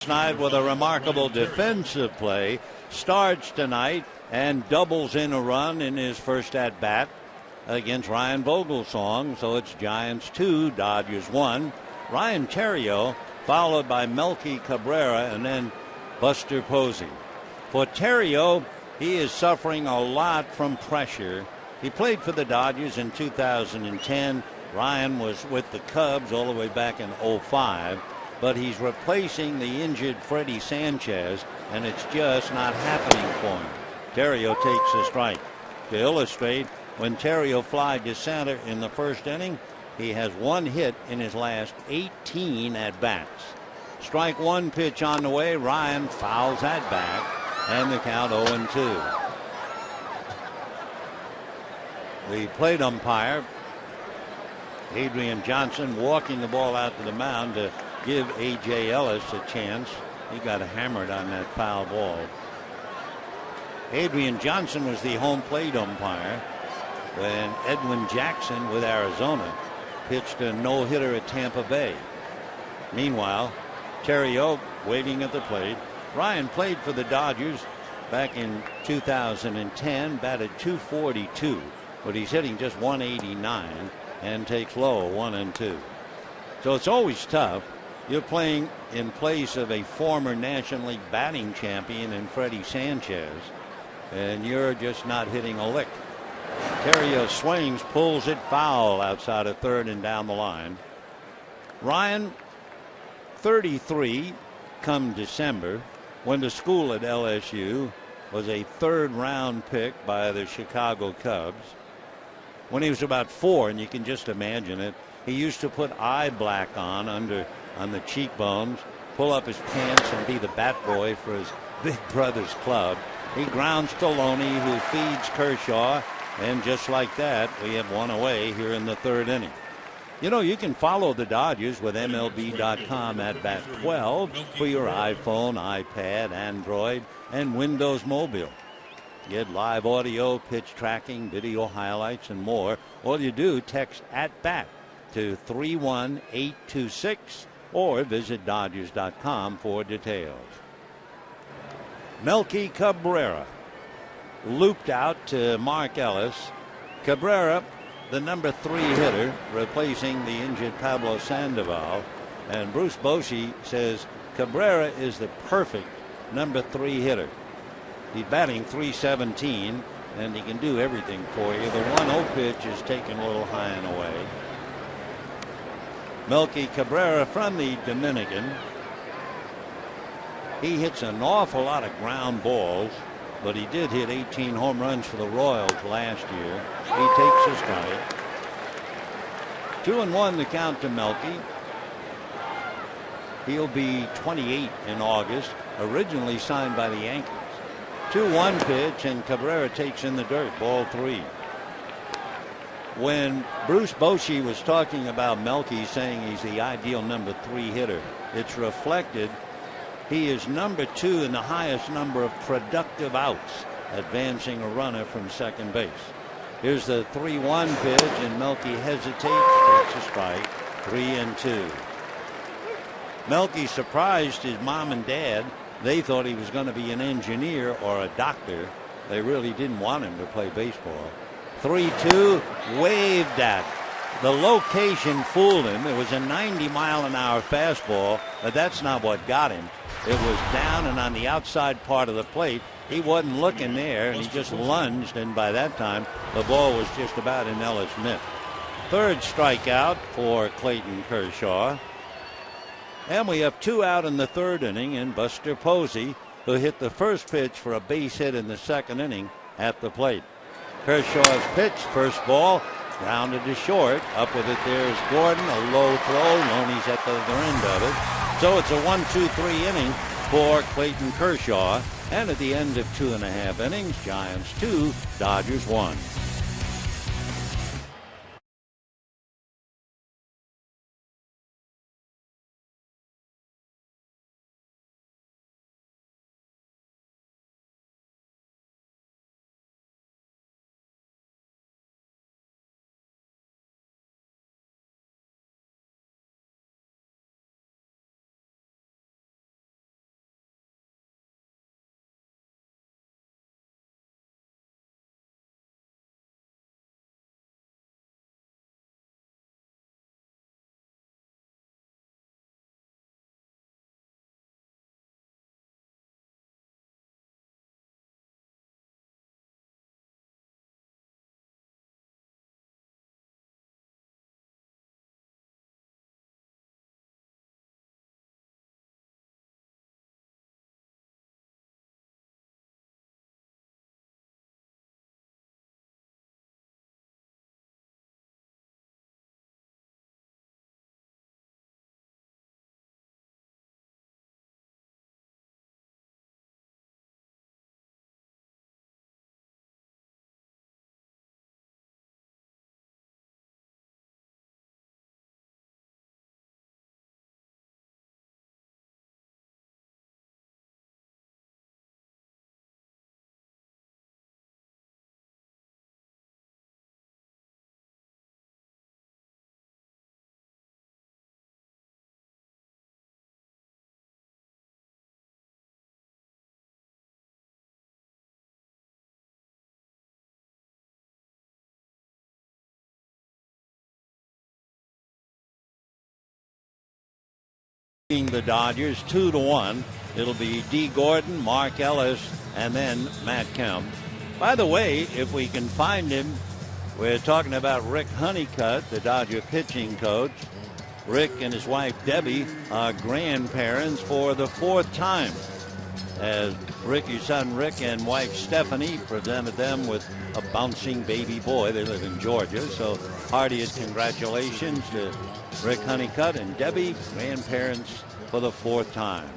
Night with a remarkable defensive play, starts tonight and doubles in a run in his first at bat against Ryan Vogelsong. So it's Giants 2, Dodgers 1. Ryan Theriot followed by Melky Cabrera and then Buster Posey. For Theriot, he is suffering a lot from pressure. He played for the Dodgers in 2010. Ryan was with the Cubs all the way back in 2005. But he's replacing the injured Freddie Sanchez, and it's just not happening for him. Theriot takes a strike. To illustrate, when Theriot flied to center in the first inning, he has 1 hit in his last 18 at-bats. Strike 1 pitch on the way. Ryan fouls that back, and the count 0-2. The plate umpire, Adrian Johnson, walking the ball out to the mound to give A.J. Ellis a chance. He got hammered on that foul ball. Adrian Johnson was the home plate umpire when Edwin Jackson with Arizona pitched a no-hitter at Tampa Bay. Meanwhile, Theriot waiting at the plate. Ryan played for the Dodgers back in 2010, batted .242, but he's hitting just .189 and takes low 1-2. So it's always tough. You're playing in place of a former National League batting champion in Freddie Sanchez, and you're just not hitting a lick. Terrio swings, pulls it foul outside of third and down the line. Ryan, 33, come December, went to school at LSU, was a third-round pick by the Chicago Cubs. When he was about 4, and you can just imagine it, he used to put eye black on the cheekbones, pull up his pants, and be the bat boy for his big brother's club. He grounds to Loney, who feeds Kershaw, and just like that, we have one away here in the third inning. You know, you can follow the Dodgers with MLB.com at Bat 12 for your iPhone, iPad, Android, and Windows Mobile. Get live audio, pitch tracking, video highlights, and more. All you do, text at bat to 31826 or visit Dodgers.com for details. Melky Cabrera looped out to Mark Ellis. Cabrera, the number 3 hitter, replacing the injured Pablo Sandoval. And Bruce Bochy says Cabrera is the perfect number 3 hitter. He's batting .317, and he can do everything for you. The 1-0 pitch is taken a little high and away. Melky Cabrera from the Dominican. He hits an awful lot of ground balls, but he did hit 18 home runs for the Royals last year. He takes his strike. 2-1 the count to Melky. He'll be 28 in August, originally signed by the Yankees. 2-1 pitch, and Cabrera takes in the dirt, ball 3. When Bruce Bochy was talking about Melky, saying he's the ideal number 3 hitter, it's reflected. He is number 2 in the highest number of productive outs, advancing a runner from second base. Here's the 3-1 pitch, and Melky hesitates, takes a strike, 3-2. Melky surprised his mom and dad. They thought he was going to be an engineer or a doctor. They really didn't want him to play baseball. 3-2, waved at. The location fooled him. It was a 90-mile-an-hour fastball, but that's not what got him. It was down and on the outside part of the plate. He wasn't looking there, and he just lunged, and by that time, the ball was just about in Ellis' mitt. Third strikeout for Clayton Kershaw. And we have 2 out in the third inning, and Buster Posey, who hit the first pitch for a base hit in the second inning, at the plate. Kershaw's pitch, first ball, grounded to short. Up with it there is Gordon, a low throw. Loney's at the other end of it. So it's a 1-2-3 inning for Clayton Kershaw. And at the end of 2.5 innings, Giants 2, Dodgers 1. The Dodgers 2-1. It'll be D. Gordon, Mark Ellis, and then Matt Kemp. By the way, if we can find him, we're talking about Rick Honeycutt, the Dodger pitching coach. Rick and his wife Debbie are grandparents for the 4th time, as Ricky's son Rick and wife Stephanie presented them with a bouncing baby boy. They live in Georgia, so heartiest congratulations to Rick Honeycutt and Debbie, grandparents for the 4th time.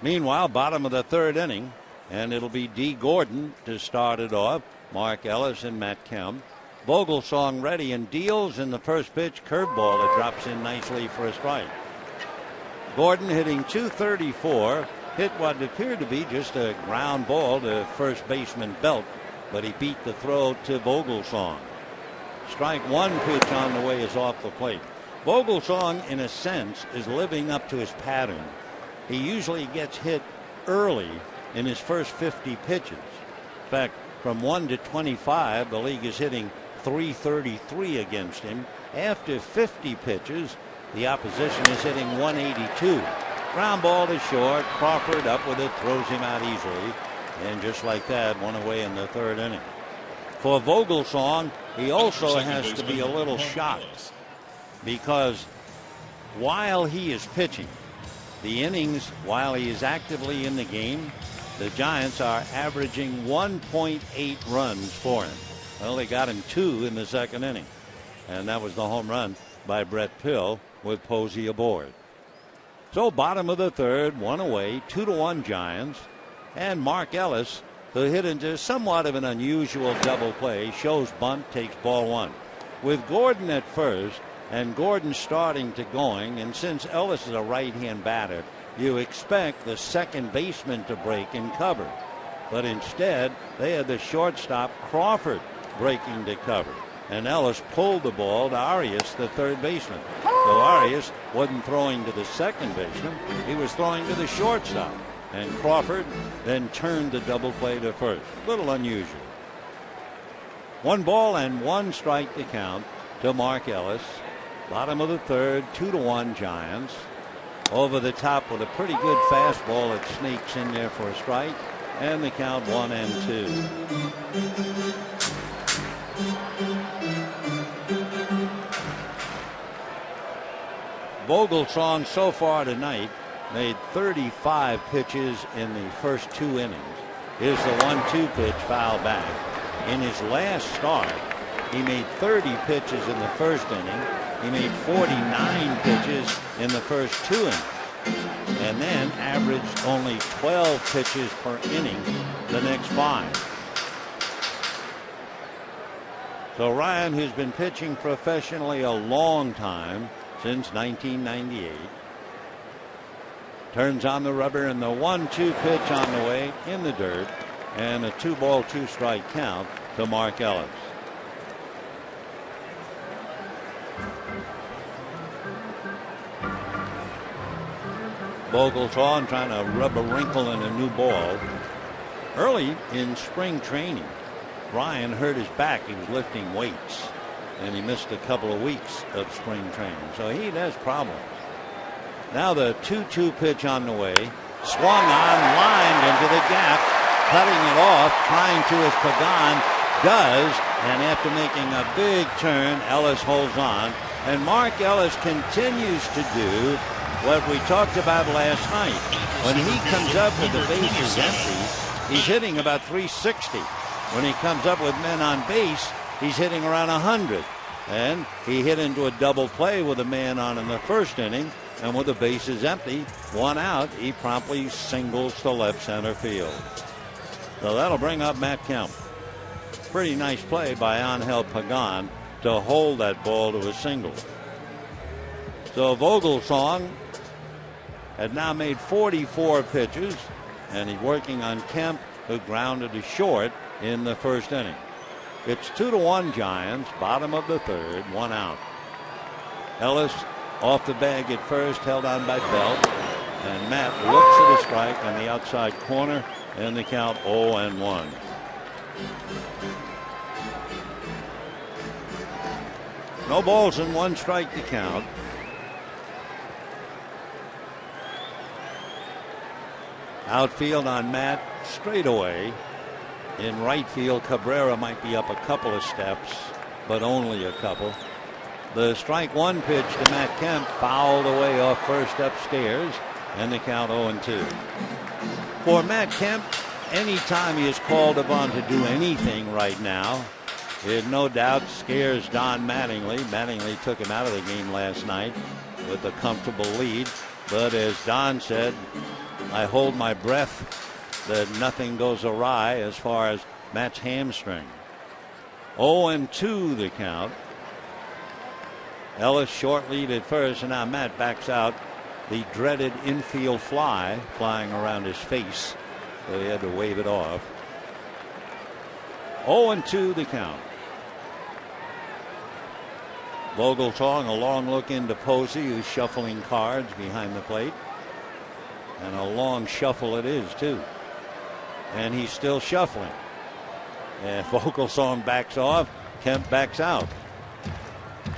Meanwhile, bottom of the 3rd inning, and it'll be D. Gordon to start it off. Mark Ellis and Matt Kemp. Vogelsong ready and deals in the first pitch. Curveball that drops in nicely for a strike. Gordon hitting .234. Hit what appeared to be just a ground ball to first baseman Belt, but he beat the throw to Vogelsong. Strike 1 pitch on the way is off the plate. Vogelsong, in a sense, is living up to his pattern. He usually gets hit early in his first 50 pitches. In fact, from 1 to 25, the league is hitting .333 against him. After 50 pitches, the opposition is hitting .182. Ground ball to short. Crawford up with it, throws him out easily. And just like that, one away in the 3rd inning. For Vogelsong, he also has to be a little shocked, because while he is pitching, the innings, while he is actively in the game, the Giants are averaging 1.8 runs for him. Well, they got him 2 in the 2nd inning, and that was the home run by Brett Pill with Posey aboard. So bottom of the 3rd, 1 away, 2-1 Giants, and Mark Ellis, who hit into somewhat of an unusual double play, shows bunt, takes ball 1. With Gordon at first, and Gordon starting to going, and since Ellis is a right-hand batter, you expect the second baseman to break and cover. But instead, they had the shortstop Crawford breaking to cover, and Ellis pulled the ball to Arias, the 3rd baseman. So Arias wasn't throwing to the second baseman, he was throwing to the shortstop, and Crawford then turned the double play to first. A little unusual. 1 ball and 1 strike to count to Mark Ellis. Bottom of the 3rd, 2-1 Giants. Over the top with a pretty good fastball that sneaks in there for a strike, and the count 1-2. Vogelsong so far tonight made 35 pitches in the first 2 innings. Here's the 1-2 pitch, foul back. In his last start, he made 30 pitches in the first inning. He made 49 pitches in the first 2 innings, and then averaged only 12 pitches per inning the next 5. So Ryan, who's been pitching professionally a long time, since 1998, turns on the rubber, and the 1-2 pitch on the way in the dirt, and a 2-ball 2-strike count to Mark Ellis. Vogelsong trying to rub a wrinkle in a new ball. Early in spring training, Ryan hurt his back. He was lifting weights, and he missed a couple of weeks of spring training. So he has problems. Now the 2-2 pitch on the way. Swung on, lined into the gap, cutting it off, trying to as Pagan does, and after making a big turn, Ellis holds on, and Mark Ellis continues to do what we talked about last night. When he comes up with the bases empty, he's hitting about .360. When he comes up with men on base, he's hitting around 100. And he hit into a double play with a man on in the first inning, and with the bases empty, 1 out, he promptly singles to left center field. So that'll bring up Matt Kemp. Pretty nice play by Angel Pagan to hold that ball to a single. So Vogelsong had now made 44 pitches, and he's working on Kemp, who grounded to short in the first inning. It's 2-1 Giants, bottom of the 3rd, 1 out. Ellis off the bag at first, held on by Belt, and Matt looks at a strike on the outside corner, and the count 0-1. No balls and 1 strike to count. Outfield on Matt straight away. In right field, Cabrera might be up a couple of steps, but only a couple. The strike one pitch to Matt Kemp fouled away off first upstairs, and the count 0-2. For Matt Kemp, anytime he is called upon to do anything right now, it no doubt scares Don Mattingly. Mattingly took him out of the game last night with a comfortable lead. But as Don said, I hold my breath that nothing goes awry as far as Matt's hamstring. 0-2 the count. Ellis short lead at first, and now Matt backs out. The dreaded infield fly flying around his face, so he had to wave it off. 0-2 the count. Vogelsong, a long look into Posey, who's shuffling cards behind the plate. And a long shuffle it is, too. And he's still shuffling. And Vogelsong backs off. Kemp backs out.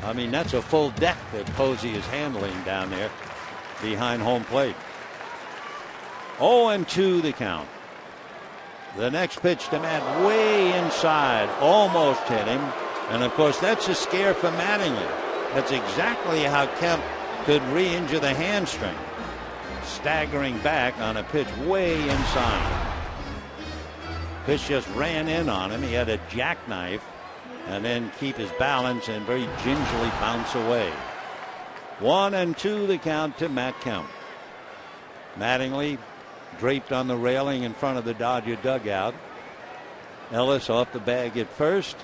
I mean, that's a full deck that Posey is handling down there behind home plate. 0-2 the count. The next pitch to Matt way inside. Almost hit him. And, of course, that's a scare for Mattingly. That's exactly how Kemp could re-injure the hamstring. Staggering back on a pitch way inside. Pitch just ran in on him. He had a jackknife and then keep his balance and very gingerly bounce away. 1-2 the count to Matt Kemp. Mattingly draped on the railing in front of the Dodger dugout. Ellis off the bag at first.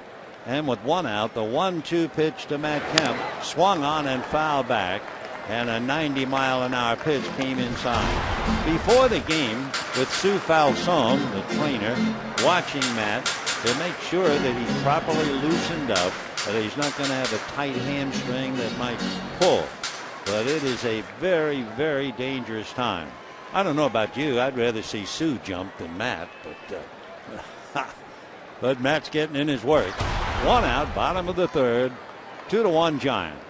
And with one out, the 1-2 pitch to Matt Kemp swung on and fouled back. And a 90-mile-an-hour pitch came inside. Before the game, with Sue Falsone, the trainer, watching Matt to make sure that he's properly loosened up, that he's not going to have a tight hamstring that might pull. But it is a very, very dangerous time. I don't know about you. I'd rather see Sue jump than Matt. But Matt's getting in his work. One out, bottom of the third. 2-1 Giants.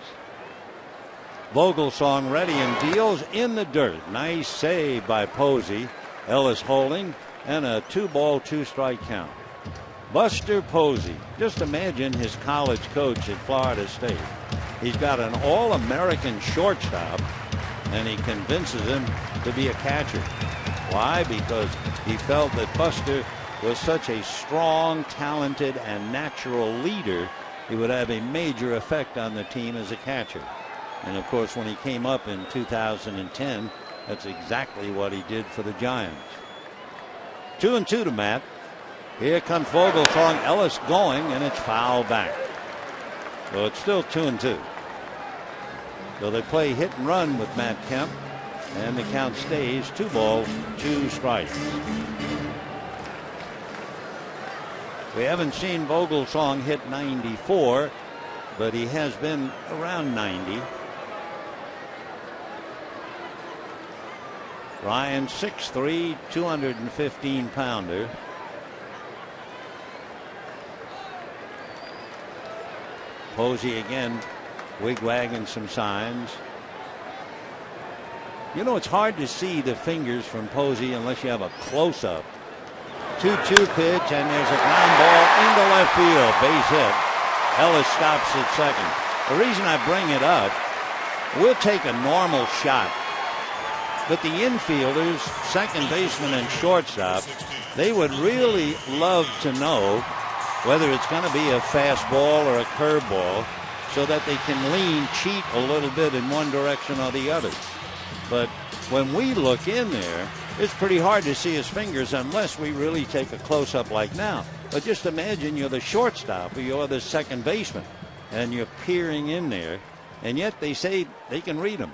Vogelsong ready and deals in the dirt. Nice save by Posey. Ellis holding, and a 2-ball, 2-strike count. Buster Posey. Just imagine his college coach at Florida State. He's got an All-American shortstop, and he convinces him to be a catcher. Why? Because he felt that Buster was such a strong, talented, and natural leader, he would have a major effect on the team as a catcher. And of course, when he came up in 2010, that's exactly what he did for the Giants. 2-2 to Matt. Here comes Vogelsong. Ellis going, and it's fouled back. So it's still 2-2. So they play hit and run with Matt Kemp, and the count stays 2 balls, 2 strikes. We haven't seen Vogelsong hit 94, but he has been around 90. Ryan, 6'3", 215-pounder. Posey again wigwagging some signs. You know, it's hard to see the fingers from Posey unless you have a close-up. 2-2 pitch, and there's a ground ball into left field. Base hit. Ellis stops at second. The reason I bring it up, we'll take a normal shot, but the infielders, second baseman and shortstop, they would really love to know whether it's going to be a fastball or a curveball so that they can lean, cheat a little bit in one direction or the other. But when we look in there, it's pretty hard to see his fingers unless we really take a close-up like now. But just imagine you're the shortstop or you're the second baseman and you're peering in there, and yet they say they can read them.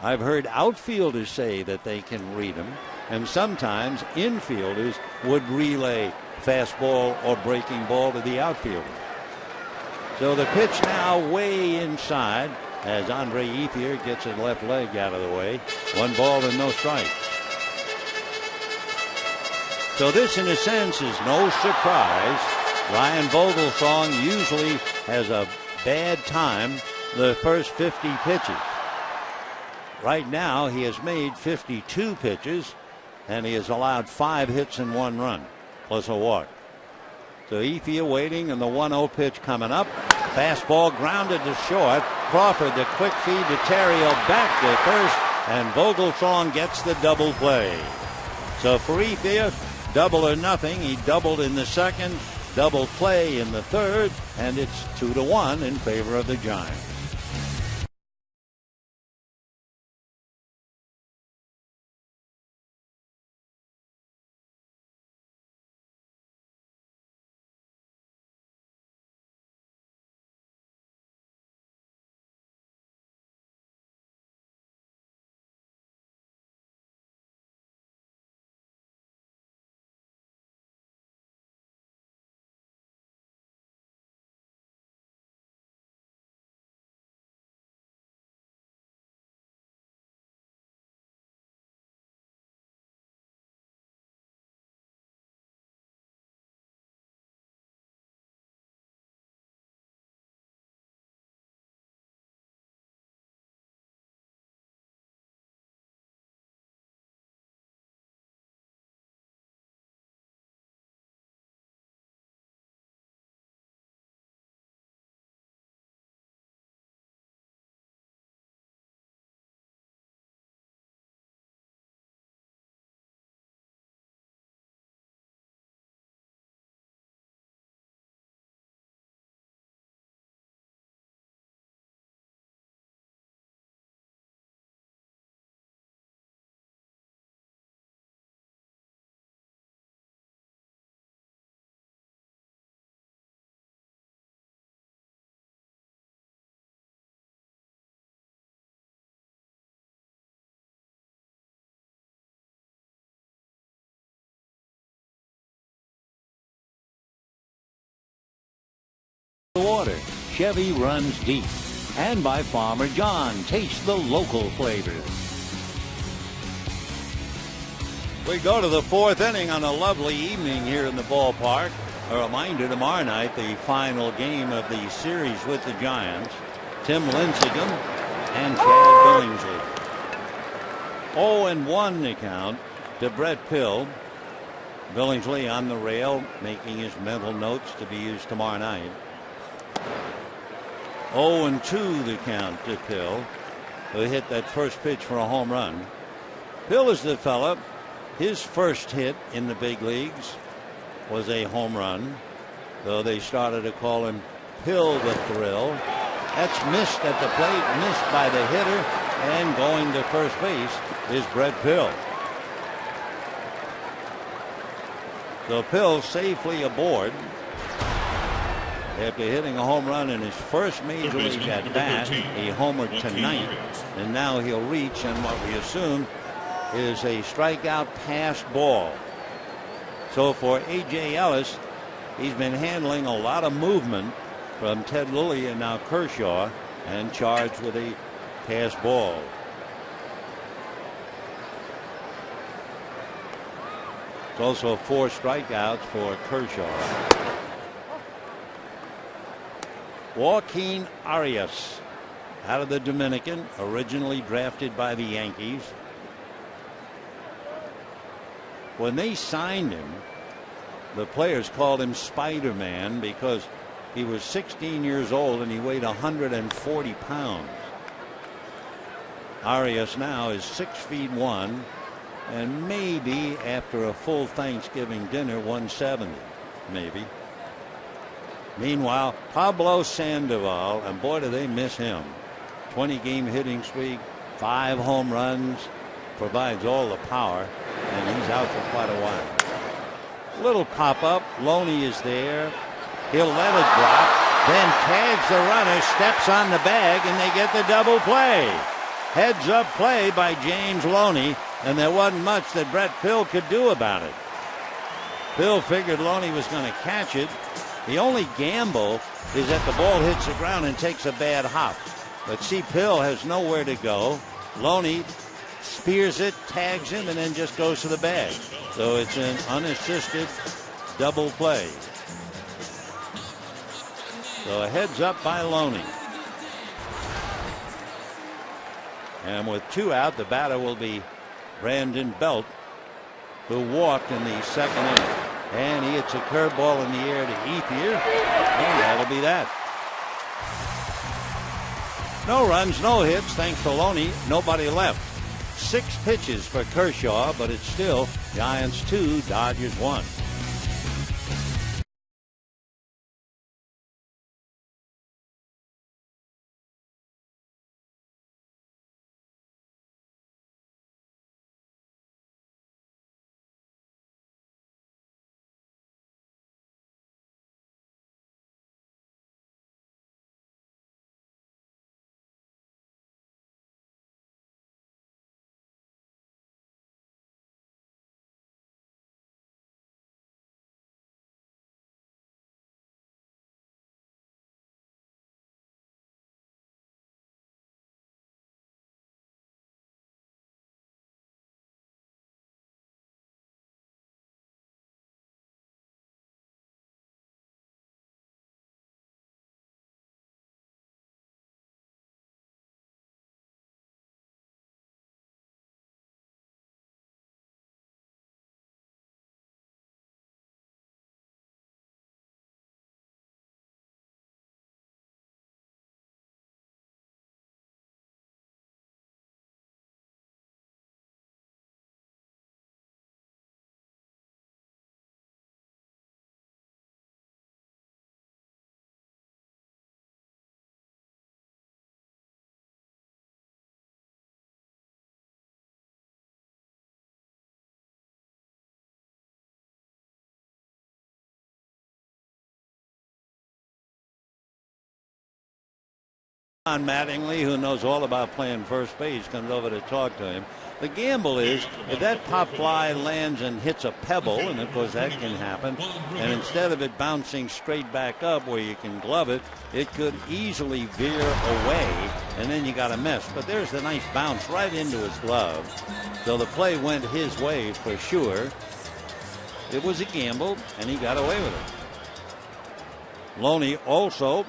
I've heard outfielders say that they can read them, and sometimes infielders would relay fastball or breaking ball to the outfielder. So the pitch now way inside as Andre Ethier gets his left leg out of the way. 1 ball and no strikes. So this, in a sense, is no surprise. Ryan Vogelsong usually has a bad time the first 50 pitches. Right now, he has made 52 pitches, and he has allowed 5 hits and 1 run, plus a walk. So Efe waiting, and the 1-0 pitch coming up. Fastball grounded to short. Crawford, the quick feed to Terrio, back to first, and Vogelthorn gets the double play. So for Efe, double or nothing. He doubled in the second, double play in the third, and it's 2-1 in favor of the Giants. Water. Chevy runs deep. And by Farmer John. Taste the local flavors. We go to the 4th inning on a lovely evening here in the ballpark. A reminder, tomorrow night, the final game of the series with the Giants. Tim Lincecum and Chad Billingsley. 0-1 the count to Brett Pill. Billingsley on the rail, making his mental notes to be used tomorrow night. 0-2 the count to Pill, who hit that first pitch for a home run. Pill is the fella. His first hit in the big leagues was a home run, though they started to call him Pill the Thrill. That's missed at the plate, missed by the hitter, and going to first base is Brett Pill. So Pill safely aboard after hitting a home run in his first major league at bat, a homer tonight, and now he'll reach on what we assume is a strikeout passed ball. So for A.J. Ellis, he's been handling a lot of movement from Ted Lilly and now Kershaw, and charged with a passed ball. It's also 4 strikeouts for Kershaw. Joaquin Arias, out of the Dominican, originally drafted by the Yankees. When they signed him, the players called him Spider-Man because he was 16 years old and he weighed 140 pounds. Arias now is 6'1" and maybe after a full Thanksgiving dinner 170, maybe. Meanwhile, Pablo Sandoval, and boy do they miss him. 20-game hitting streak, 5 home runs, provides all the power, and he's out for quite a while. Little pop-up, Loney is there. He'll let it drop, then tags the runner, steps on the bag, and they get the double play. Heads-up play by James Loney, and there wasn't much that Brett Pill could do about it. Pill figured Loney was going to catch it. The only gamble is that the ball hits the ground and takes a bad hop. But see, Pill has nowhere to go. Loney spears it, tags him, and then just goes to the bag. So it's an unassisted double play. So a heads up by Loney. And with 2 out, the batter will be Brandon Belt, who walked in the second inning. And he hits a curveball in the air to Ethier, and that'll be that. No runs, no hits, thanks to Loney. Nobody left. 6 pitches for Kershaw, but it's still Giants 2, Dodgers 1. John Mattingly, who knows all about playing first base, comes over to talk to him. The gamble is if that pop fly lands and hits a pebble, and of course that can happen, and instead of it bouncing straight back up where you can glove it, it could easily veer away, and then you got a mess. But there's the nice bounce right into his glove. So the play went his way for sure. It was a gamble, and he got away with it. Loney also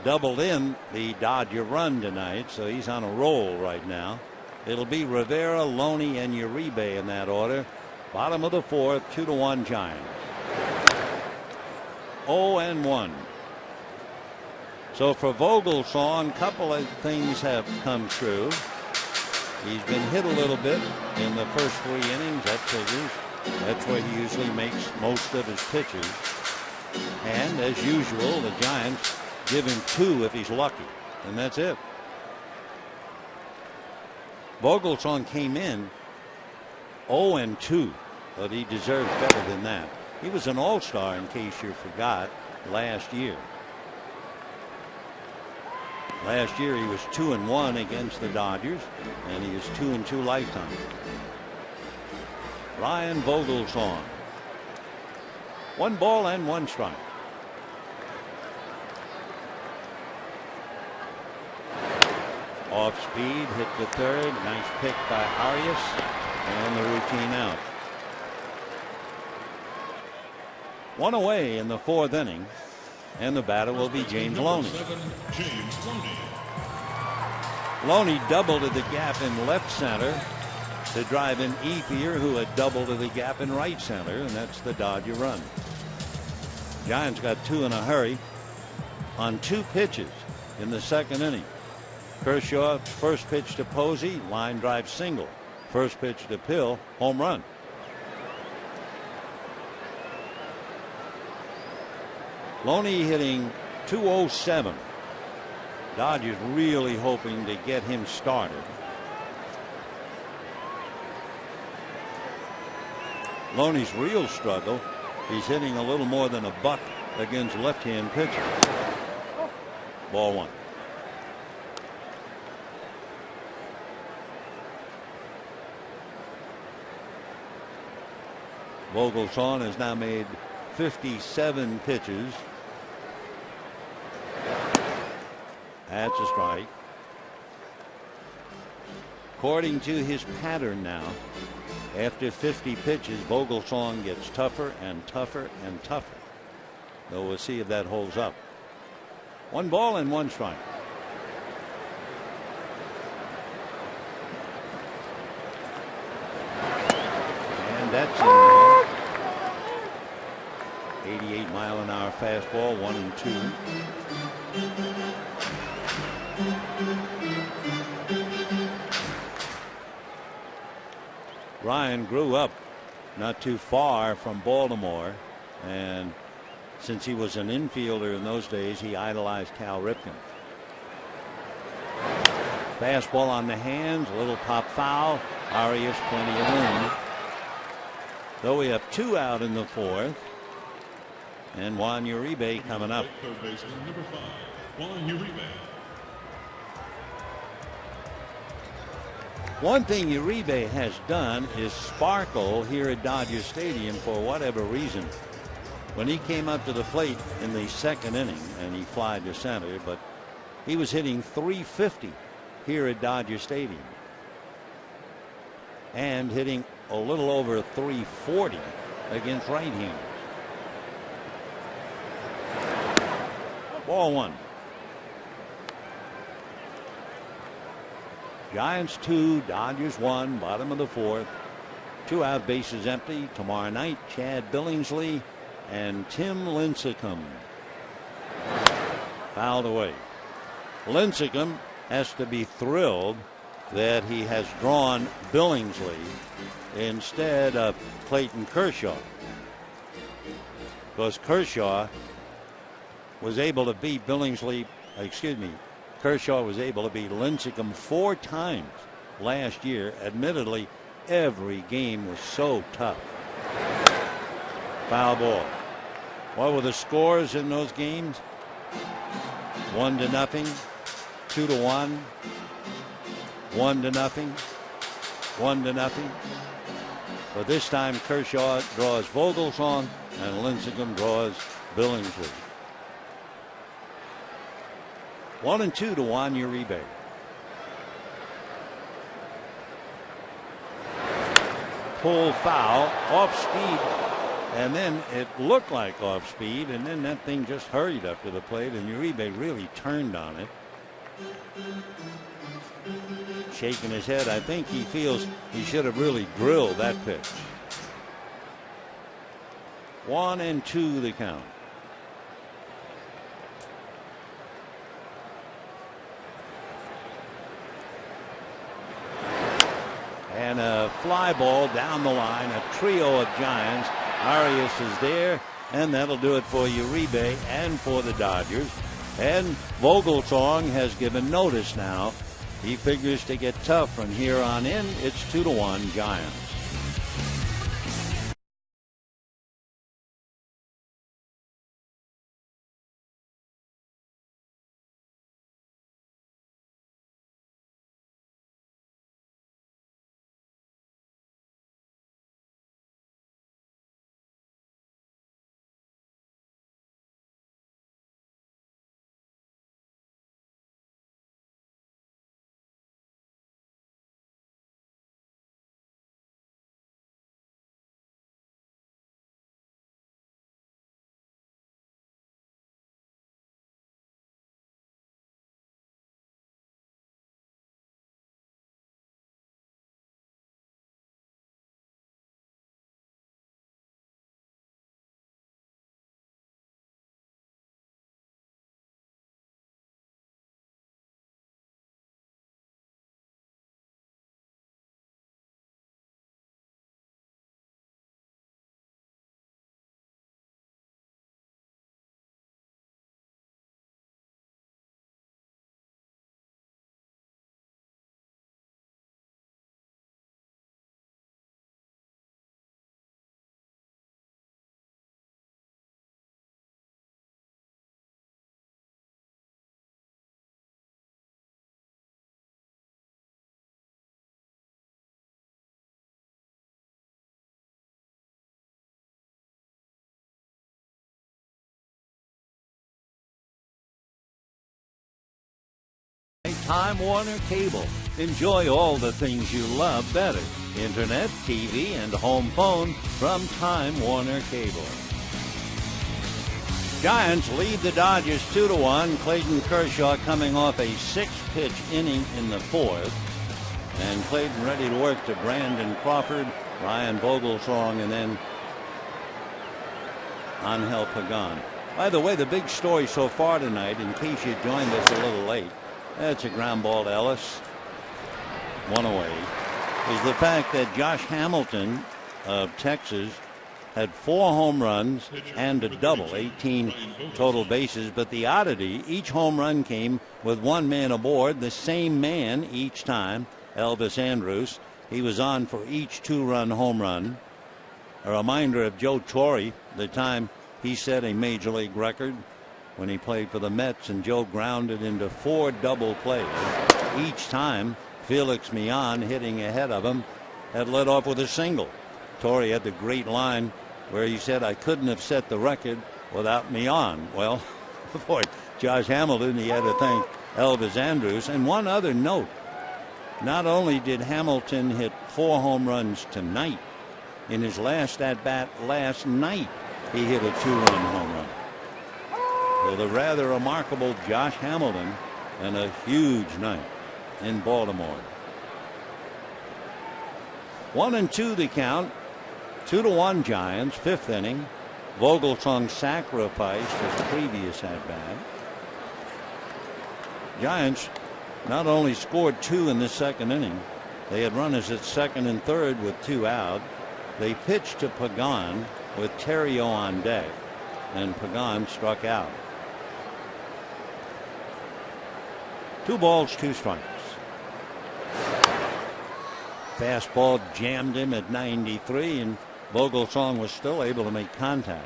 doubled in the Dodger run tonight, so he's on a roll right now. It'll be Rivera, Loney, and Uribe in that order. Bottom of the 4th, 2-1 Giants. 0-1. So for Vogelsong, a couple of things have come true. He's been hit a little bit in the first 3 innings. That figures. That's where he usually makes most of his pitches. And as usual, the Giants give him 2 if he's lucky, and that's it. Vogelsong came in 0-2, but he deserves better than that. He was an all-star, in case you forgot, last year. Last year he was 2-1 against the Dodgers, and he is 2-2 lifetime. Ryan Vogelsong. 1 ball and 1 strike. Off speed, hit the 3rd. Nice pick by Arias, and the routine out. 1 away in the 4th inning, and the batter will be James Loney. Loney doubled to the gap in left center to drive in Ethier, who had doubled to the gap in right center, and that's the Dodger run. Giants got 2 in a hurry on 2 pitches in the 2nd inning. Kershaw, first pitch to Posey, line drive single. First pitch to Pill, home run. Loney hitting .207. Dodgers really hoping to get him started. Loney's real struggle, he's hitting a little more than a buck against left-hand pitchers. Ball 1. Vogelsong has now made 57 pitches. That's a strike. According to his pattern now, after 50 pitches, Vogelsong gets tougher and tougher and tougher. So we'll see if that holds up. 1 ball and 1 strike. And that's in there. 88-mile-an-hour fastball, 1-2. Ryan grew up not too far from Baltimore, and since he was an infielder in those days, he idolized Cal Ripken. Fastball on the hands, a little pop foul. Arias plenty of room. Though we have 2 out in the 4th, and Juan Uribe coming up. Third baseman, number 5, Juan Uribe. One thing Uribe has done is sparkle here at Dodger Stadium for whatever reason. When he came up to the plate in the 2nd inning, and he flied to center, but he was hitting .350 here at Dodger Stadium and hitting a little over .340 against right-handers. Ball 1. Giants 2, Dodgers 1, bottom of the 4th. 2 out, bases empty. Tomorrow night, Chad Billingsley and Tim Lincecum. Fouled away. Lincecum has to be thrilled that he has drawn Billingsley instead of Clayton Kershaw, because Kershaw was able to beat Kershaw was able to beat Lincecum 4 times last year. Admittedly, every game was so tough. Foul ball. What were the scores in those games? 1-0, 2-1, 1-0, 1-0. But this time Kershaw draws Vogelsong and Lincecum draws Billingsley. 1-2 to Juan Uribe. Pull foul, off speed, and then it looked like off speed, and then that thing just hurried up to the plate, and Uribe really turned on it. Shaking his head. I think he feels he should have really drilled that pitch. 1-2 the count. And a fly ball down the line, a trio of Giants. Arias is there, and that'll do it for Uribe and for the Dodgers. And Vogelsong has given notice now. He figures to get tough from here on in. It's 2-1 Giants. Time Warner Cable. Enjoy all the things you love better. Internet, TV, and home phone from Time Warner Cable. Giants lead the Dodgers 2-1. Clayton Kershaw coming off a 6-pitch inning in the 4th. And Clayton ready to work to Brandon Crawford, Ryan Vogelsong, and then Angel Pagan. By the way, the big story so far tonight, in case you joined us a little late, that's a ground ball to Ellis, one away, is the fact that Josh Hamilton of Texas had 4 home runs and a double, 18 total bases. But the oddity, each home run came with 1 man aboard, the same man each time, Elvis Andrus. He was on for each 2-run home run. A reminder of Joe Torre, the time he set a major league record when he played for the Mets, and Joe grounded into 4 double plays. Each time Felix Millan, hitting ahead of him, had led off with a single. Torre had the great line where he said, "I couldn't have set the record without Millan." Well, boy, Josh Hamilton, he had to thank Elvis Andrus. And one other note, not only did Hamilton hit 4 home runs tonight, in his last at bat last night, he hit a 2-run home run. So the rather remarkable Josh Hamilton, and a huge night in Baltimore. 1-2 the count. 2-1 Giants, 5th inning. Vogelsong sacrificed his previous at bat. Giants not only scored 2 in the 2nd inning, they had runners at 2nd and 3rd with 2 out. They pitched to Pagan with Terrio on deck, and Pagan struck out. 2 balls, 2 strikes. Fastball jammed him at 93, and Vogelsong was still able to make contact.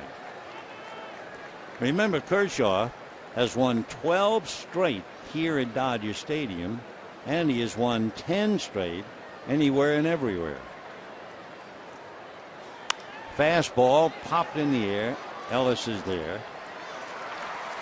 Remember, Kershaw has won 12 straight here at Dodger Stadium, and he has won 10 straight anywhere and everywhere. Fastball popped in the air. Ellis is there.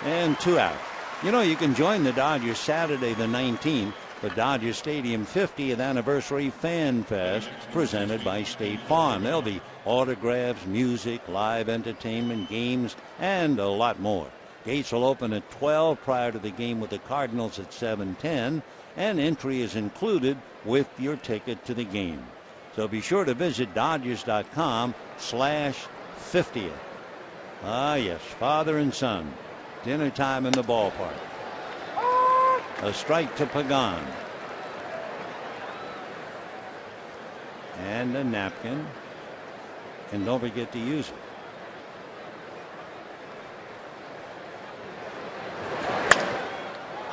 And 2 out. You know, you can join the Dodgers Saturday the 19th for Dodger Stadium 50th Anniversary Fan Fest, presented by State Farm. There'll be autographs, music, live entertainment, games, and a lot more. Gates will open at 12 prior to the game with the Cardinals at 7:10, and entry is included with your ticket to the game. So be sure to visit Dodgers.com/50th. Ah, yes, father and son. Dinner time in the ballpark. A strike to Pagan. And a napkin. And don't forget to use it.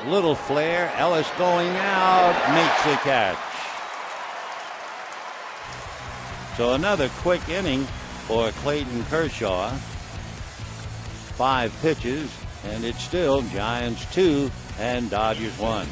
Little flare. Ellis going out. Makes the catch. So another quick inning for Clayton Kershaw. 5 pitches, and it's still Giants 2 and Dodgers 1.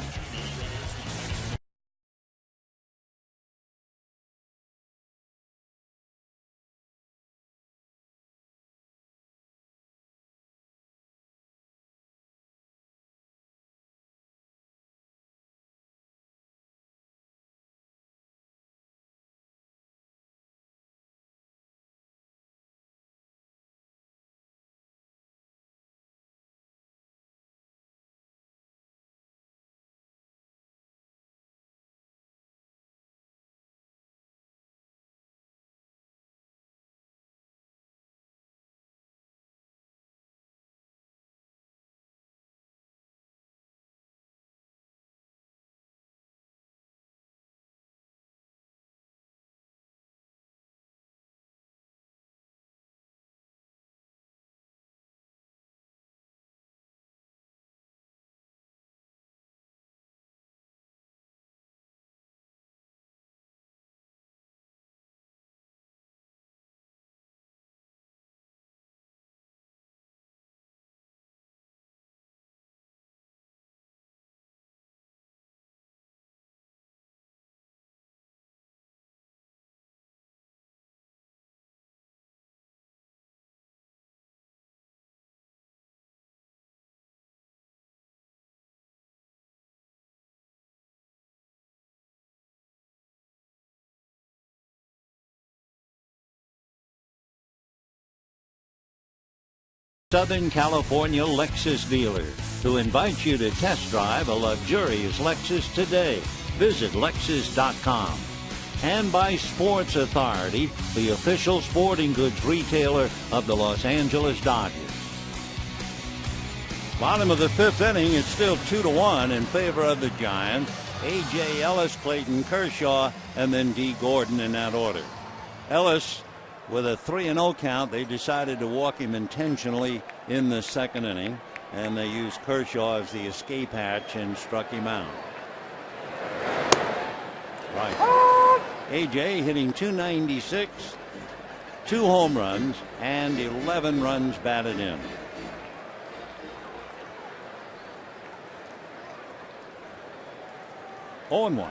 Southern California Lexus dealer, who invites you to test drive a luxurious Lexus today. Visit Lexus.com. And by Sports Authority, the official sporting goods retailer of the Los Angeles Dodgers. Bottom of the fifth inning, it's still 2-1 in favor of the Giants. A.J. Ellis, Clayton Kershaw, and then D. Gordon in that order. Ellis, with a 3-0 count, they decided to walk him intentionally in the second inning, and they used Kershaw as the escape hatch and struck him out. Right. A.J. hitting .296, 2 home runs, and 11 runs batted in. Oh, and 1.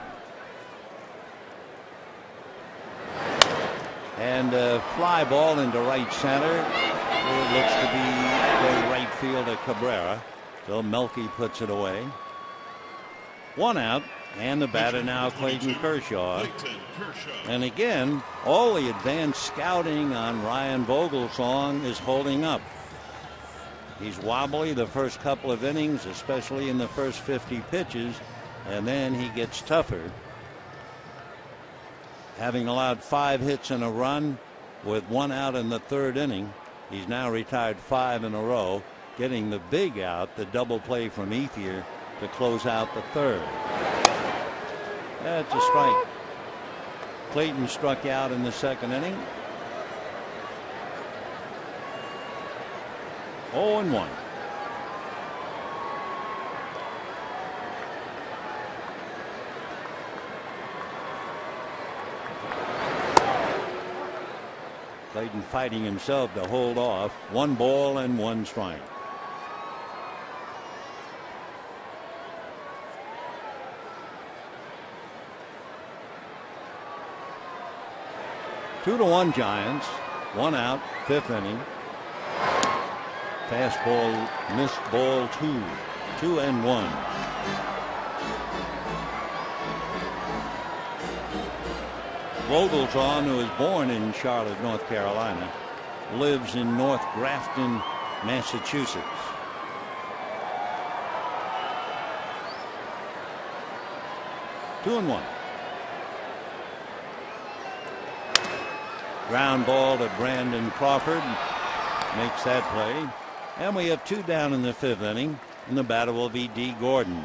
And a fly ball into right center. It looks to be the right fielder Cabrera. So Melky puts it away. 1 out. And the batter now, Clayton Kershaw. And again, all the advanced scouting on Ryan Vogelsong is holding up. He's wobbly the first couple of innings, especially in the first 50 pitches. And then he gets tougher. Having allowed 5 hits and a run with 1 out in the third inning, he's now retired 5 in a row, getting the big out, the double play from Ethier to close out the third. That's a strike. Clayton struck out in the second inning. 0-1. Clayton fighting himself to hold off. 1 ball and 1 strike. Two to 1 Giants. 1 out, 5th inning. Fastball, missed ball 2. 2-1. Vogelsong, who was born in Charlotte, North Carolina, lives in North Grafton, Massachusetts. Two and 1. Ground ball to Brandon Crawford. Makes that play. And we have 2 down in the 5th inning. And the batter will be D. Gordon.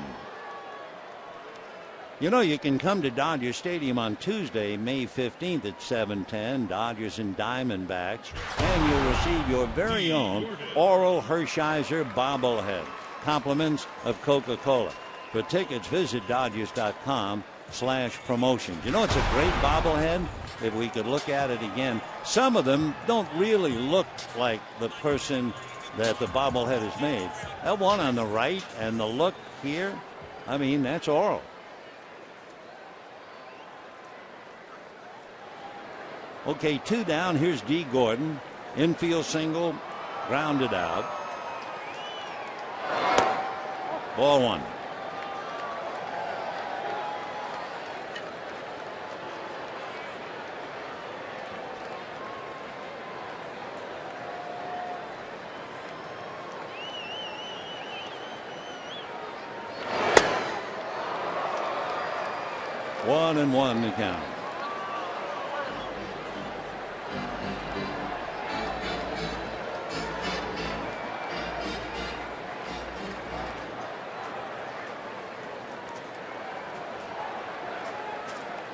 You know, you can come to Dodger Stadium on Tuesday, May 15th at 7:10, Dodgers and Diamondbacks, and you'll receive your very own Oral Hershiser bobblehead. Compliments of Coca-Cola. For tickets, visit Dodgers.com/promotions. You know, it's a great bobblehead. If we could look at it again, some of them don't really look like the person that the bobblehead is made. That one on the right and the look here, I mean, that's Oral. Okay, 2 down. Here's D. Gordon. Infield single, grounded out. Ball 1. One and 1 to count.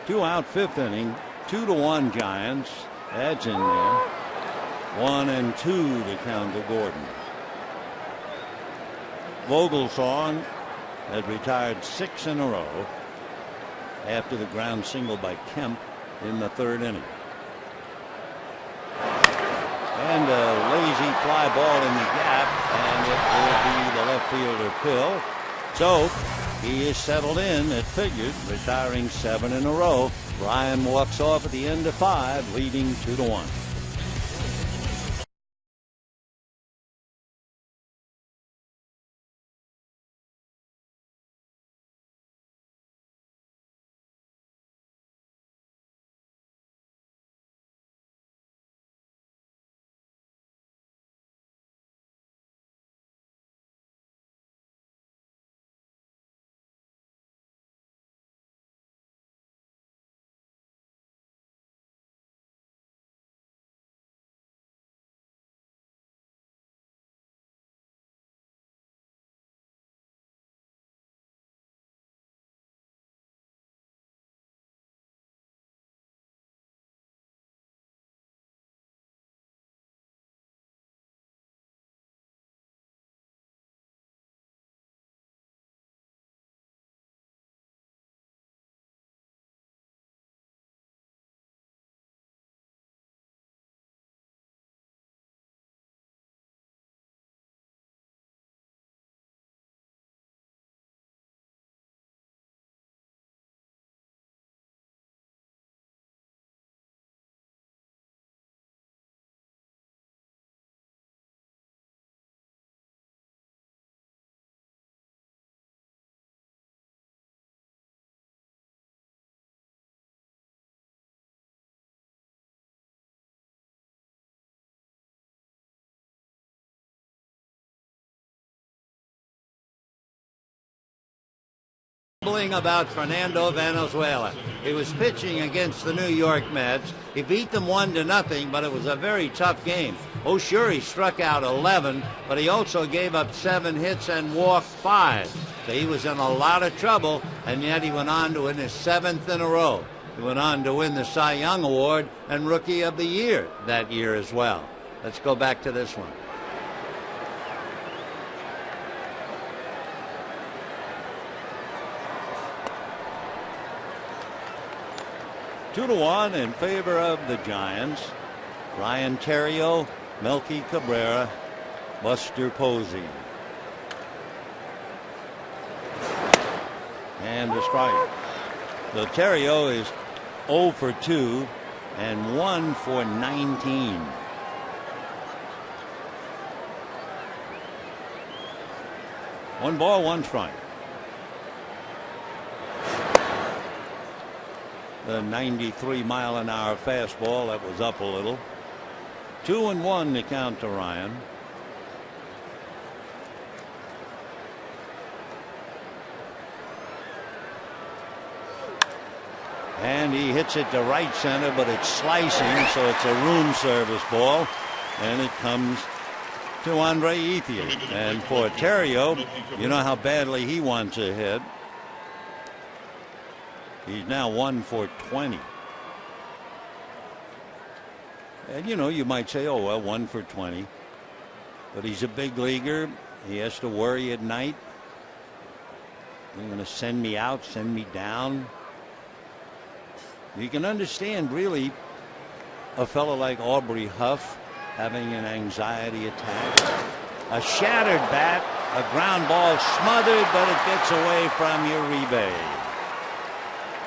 Two out, 5th inning. 2-1 Giants. That's in there. 1-2 to count to Gordon. Vogelsong has retired 6 in a row after the ground single by Kemp in the 3rd inning. And a lazy fly ball in the gap, and it will be the left fielder Pill. So he is settled in at figured, retiring 7 in a row. Ryan walks off at the end of 5, leading 2-1. babbling about Fernando Valenzuela. He was pitching against the New York Mets. He beat them 1-0, but it was a very tough game. Oh, sure, he struck out 11, but he also gave up 7 hits and walked 5. So he was in a lot of trouble, and yet he went on to win his 7th in a row. He went on to win the Cy Young Award and Rookie of the Year that year as well. Let's go back to this one. Two to one in favor of the Giants. Ryan Theriot, Melky Cabrera, Buster Posey. And a strike. So Theriot is 0 for 2 and 1 for 19. One ball, one strike. The 93-mile-an-hour fastball that was up a little. 2-1 to count to Ryan. And he hits it to right center, but it's slicing, so it's a room service ball, and it comes to Andre Ethier. And for Theriot, you know how badly he wants a hit. He's now 1 for 20. And you know, you might say, oh, well, 1 for 20. But he's a big leaguer. He has to worry at night. They're going to send me out, send me down. You can understand, really, a fellow like Aubrey Huff having an anxiety attack. A shattered bat, a ground ball smothered, but it gets away from Uribe.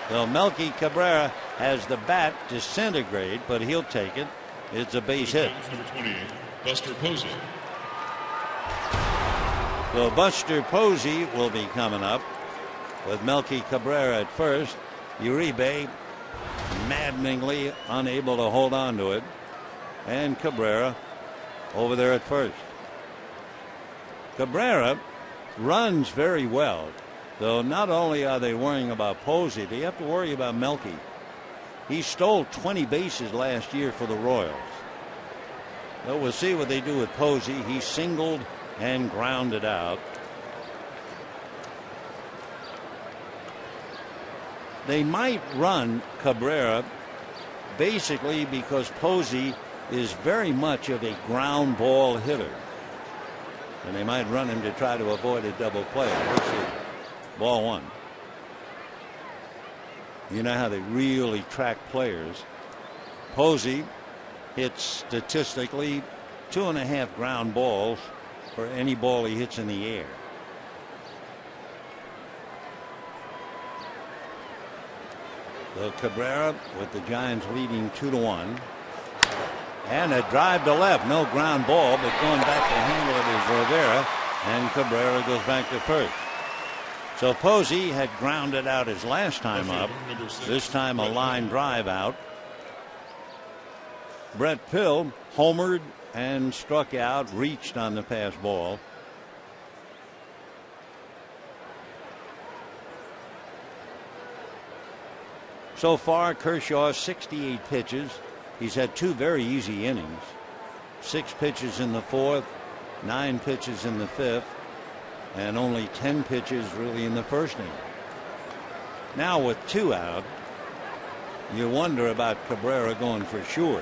So Melky Cabrera has the bat disintegrate, but he'll take it. It's a base hit. Number 28, Buster Posey. So Buster Posey will be coming up with Melky Cabrera at first. Uribe maddeningly unable to hold on to it. And Cabrera over there at first. Cabrera runs very well. Though not only are they worrying about Posey, they have to worry about Melky. He stole 20 bases last year for the Royals. So we'll see what they do with Posey. He singled and grounded out. They might run Cabrera basically because Posey is very much of a ground ball hitter. And they might run him to try to avoid a double play. We'll see. Ball one. You know how they really track players. Posey hits statistically 2.5 ground balls for any ball he hits in the air. So Cabrera with the Giants leading 2-1. And a drive to left. No ground ball, but going back to handle it is Rivera. And Cabrera goes back to first. So Posey had grounded out his last time up. This time a line drive out. Brett Pill homered and struck out, reached on the pass ball. So far, Kershaw 68 pitches. He's had 2 very easy innings. 6 pitches in the 4th, 9 pitches in the 5th. And only 10 pitches really in the first inning. Now with 2 out, you wonder about Cabrera going for sure.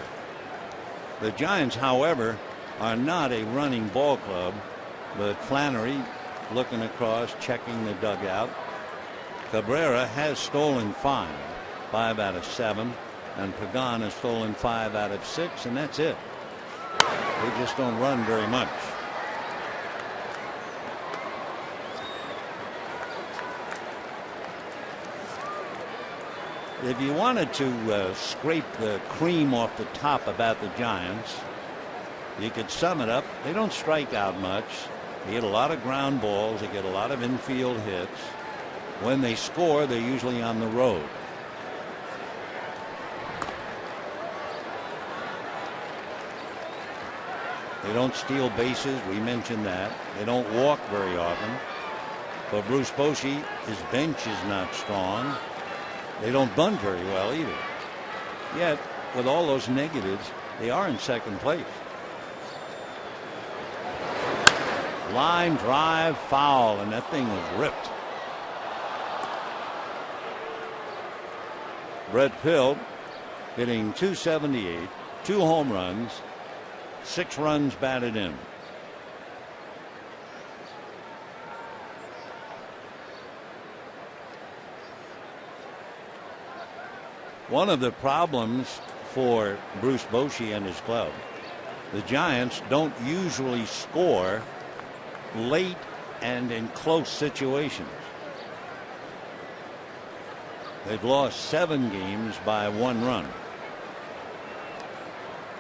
The Giants, however, are not a running ball club, but Flannery looking across, checking the dugout. Cabrera has stolen 5 out of 7, and Pagan has stolen 5 out of 6, and that's it. They just don't run very much. If you wanted to scrape the cream off the top about the Giants, you could sum it up. They don't strike out much. They get a lot of ground balls. They get a lot of infield hits. When they score, they're usually on the road. They don't steal bases. We mentioned that. They don't walk very often. For Bruce Bochy, his bench is not strong. They don't bunt very well either. Yet, with all those negatives, they are in second place. Line drive foul, and that thing was ripped. Brett Pill hitting .278, 2 home runs, 6 runs batted in. One of the problems for Bruce Bochy and his club, the Giants don't usually score late and in close situations. They've lost 7 games by 1 run.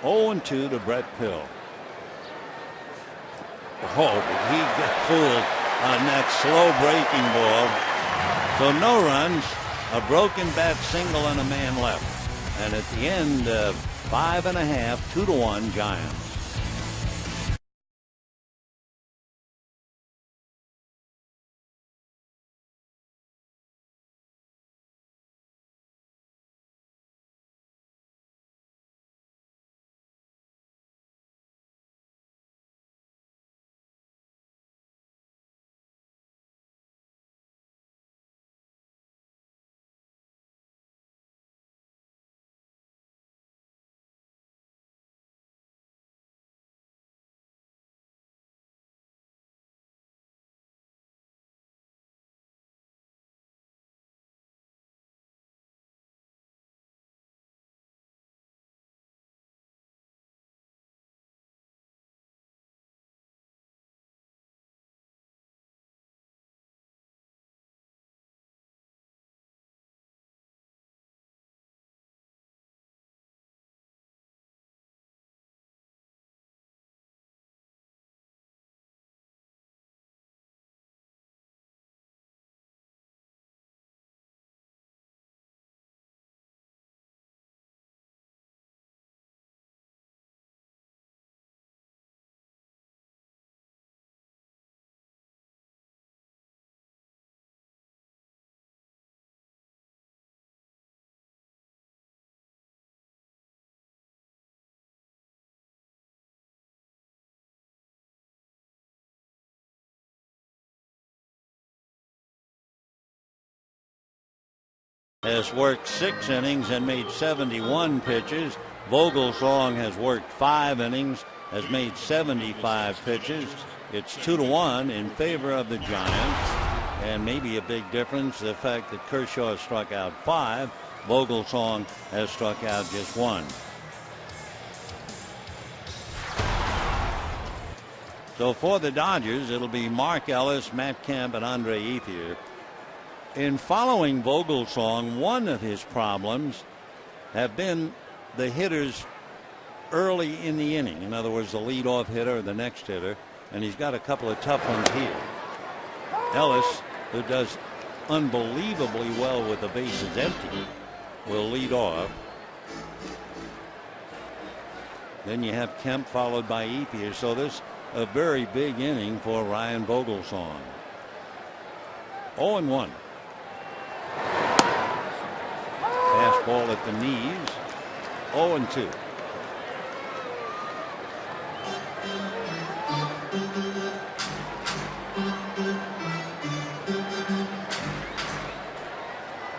0-2 to Brett Pill. Oh, did he get fooled on that slow breaking ball? So no runs, a broken bat single, and a man left. And at the end of 5 1/2, 2-1 Giants. Has worked 6 innings and made 71 pitches. Vogelsong has worked 5 innings, has made 75 pitches. It's 2-1 in favor of the Giants. And maybe a big difference, the fact that Kershaw struck out 5, Vogelsong has struck out just 1. So for the Dodgers, it'll be Mark Ellis, Matt Kemp, and Andre Ethier. In following Vogelsong, one of his problems have been the hitters early in the inning. In other words, the leadoff hitter or the next hitter, and he's got a couple of tough ones here. Ellis, who does unbelievably well with the bases empty, will lead off. Then you have Kemp followed by Ethier. So this a very big inning for Ryan Vogelsong. 0-1. Fastball at the knees. 0-2.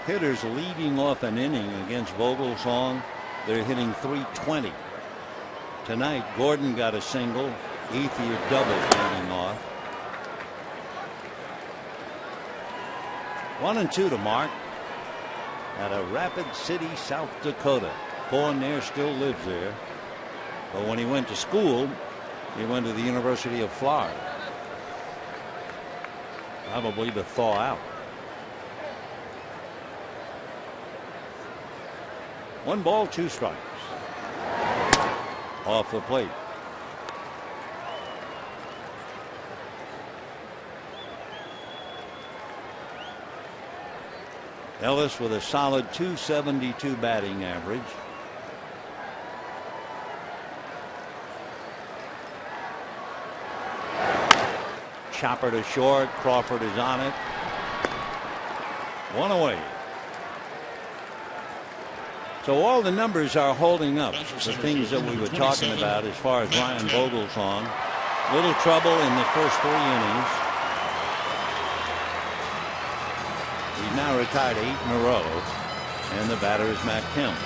Hitters leading off an inning against Vogelsong, they're hitting .320. Tonight, Gordon got a single. Ethier double leading off. 1-2 to Mark out of Rapid City, South Dakota. Born there, still lives there. But when he went to school, he went to the University of Florida. Probably to thaw out. 1 ball, 2 strikes. Off the plate. Ellis with a solid .272 batting average. chopper to short. Crawford is on it. One away. So all the numbers are holding up. The things that we were talking about as far as Ryan Vogelsong. Little trouble in the first 3 innings. He's now retired 8 in a row. And the batter is Matt Kemp.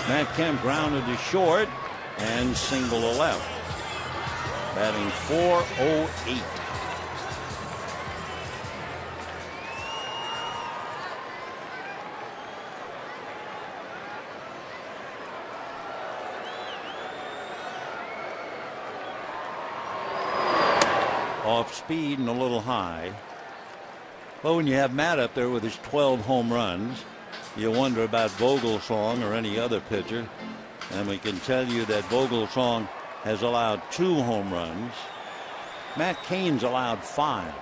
Matt Kemp grounded to short and single to left. Batting .408. Off speed and a little high. Well, when you have Matt up there with his 12 home runs, you wonder about Vogelsong or any other pitcher. And we can tell you that Vogelsong has allowed 2 home runs. Matt Cain's allowed 5.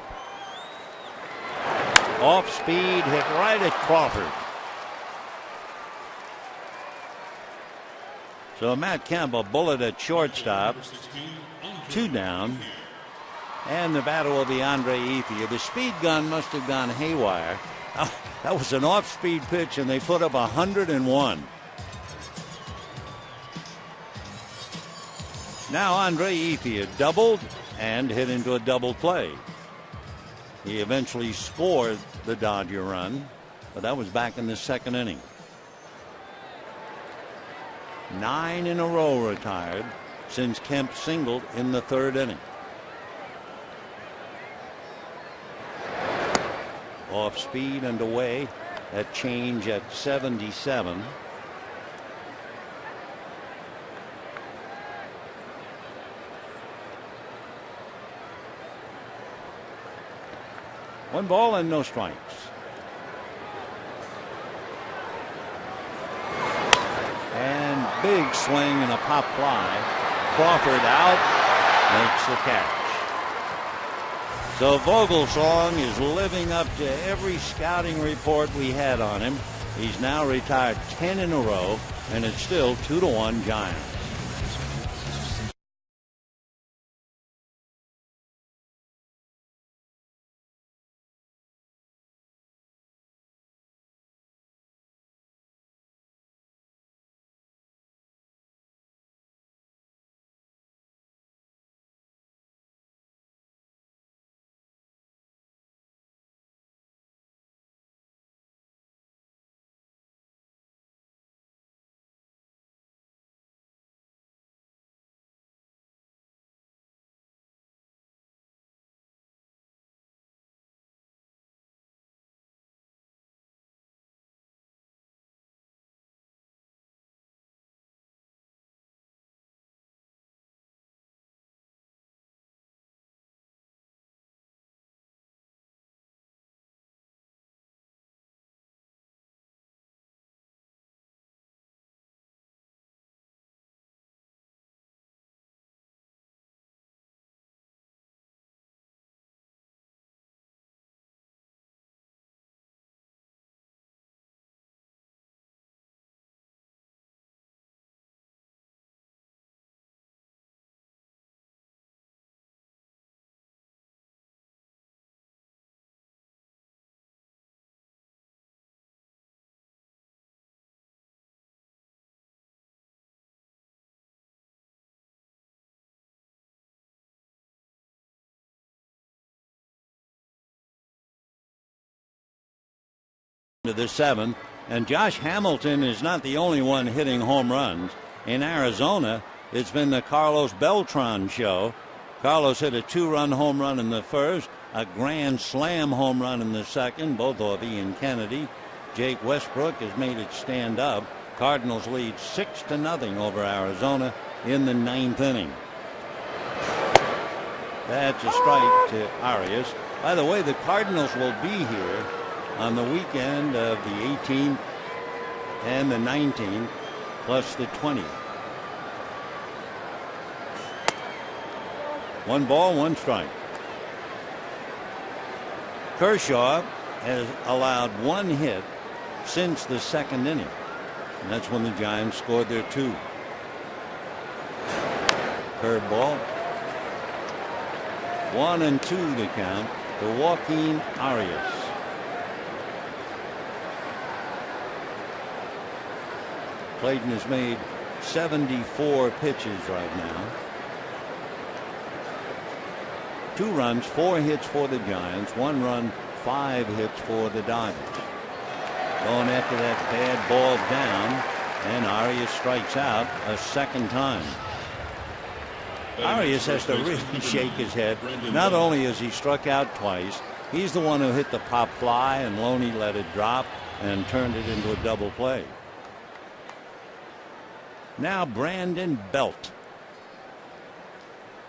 Off speed, hit right at Crawford. So Matt Kemp, a bullet at shortstop. 2 down. And the batter will be Andre Ethier. The speed gun must have gone haywire. Oh, that was an off-speed pitch, and they put up 101. Now Andre Ethier doubled and hit into a double play. He eventually scored the Dodger run, but that was back in the 2nd inning. 9 in a row retired since Kemp singled in the 3rd inning. Off speed and away. That change at 77. One ball and no strikes. And big swing and a pop fly. Crawford out, makes the catch. So Vogelsong is living up to every scouting report we had on him. He's now retired 10 in a row, and it's still 2-1 Giants. To the 7th, and Josh Hamilton is not the only one hitting home runs. In Arizona, it's been the Carlos Beltran show. Carlos hit a 2-run home run in the 1st, a grand slam home run in the 2nd, both of Ian Kennedy. Jake Westbrook has made it stand up. Cardinals lead 6-0 over Arizona in the 9th inning. That's a strike to Arias. By the way, the Cardinals will be here on the weekend of the 18th and the 19th, plus the 20th. 1 ball, 1 strike. Kershaw has allowed 1 hit since the 2nd inning, and that's when the Giants scored their 2. Curveball, 1-2 the count to Joaquin Arias. Clayton has made 74 pitches right now. 2 runs, 4 hits for the Giants, 1 run, 5 hits for the Dodgers. Going after that bad ball down, and Arias strikes out a second time. Arias has to really shake his head. Not only has he struck out twice, he's the one who hit the pop fly, and Loney let it drop and turned it into a double play. Now Brandon Belt,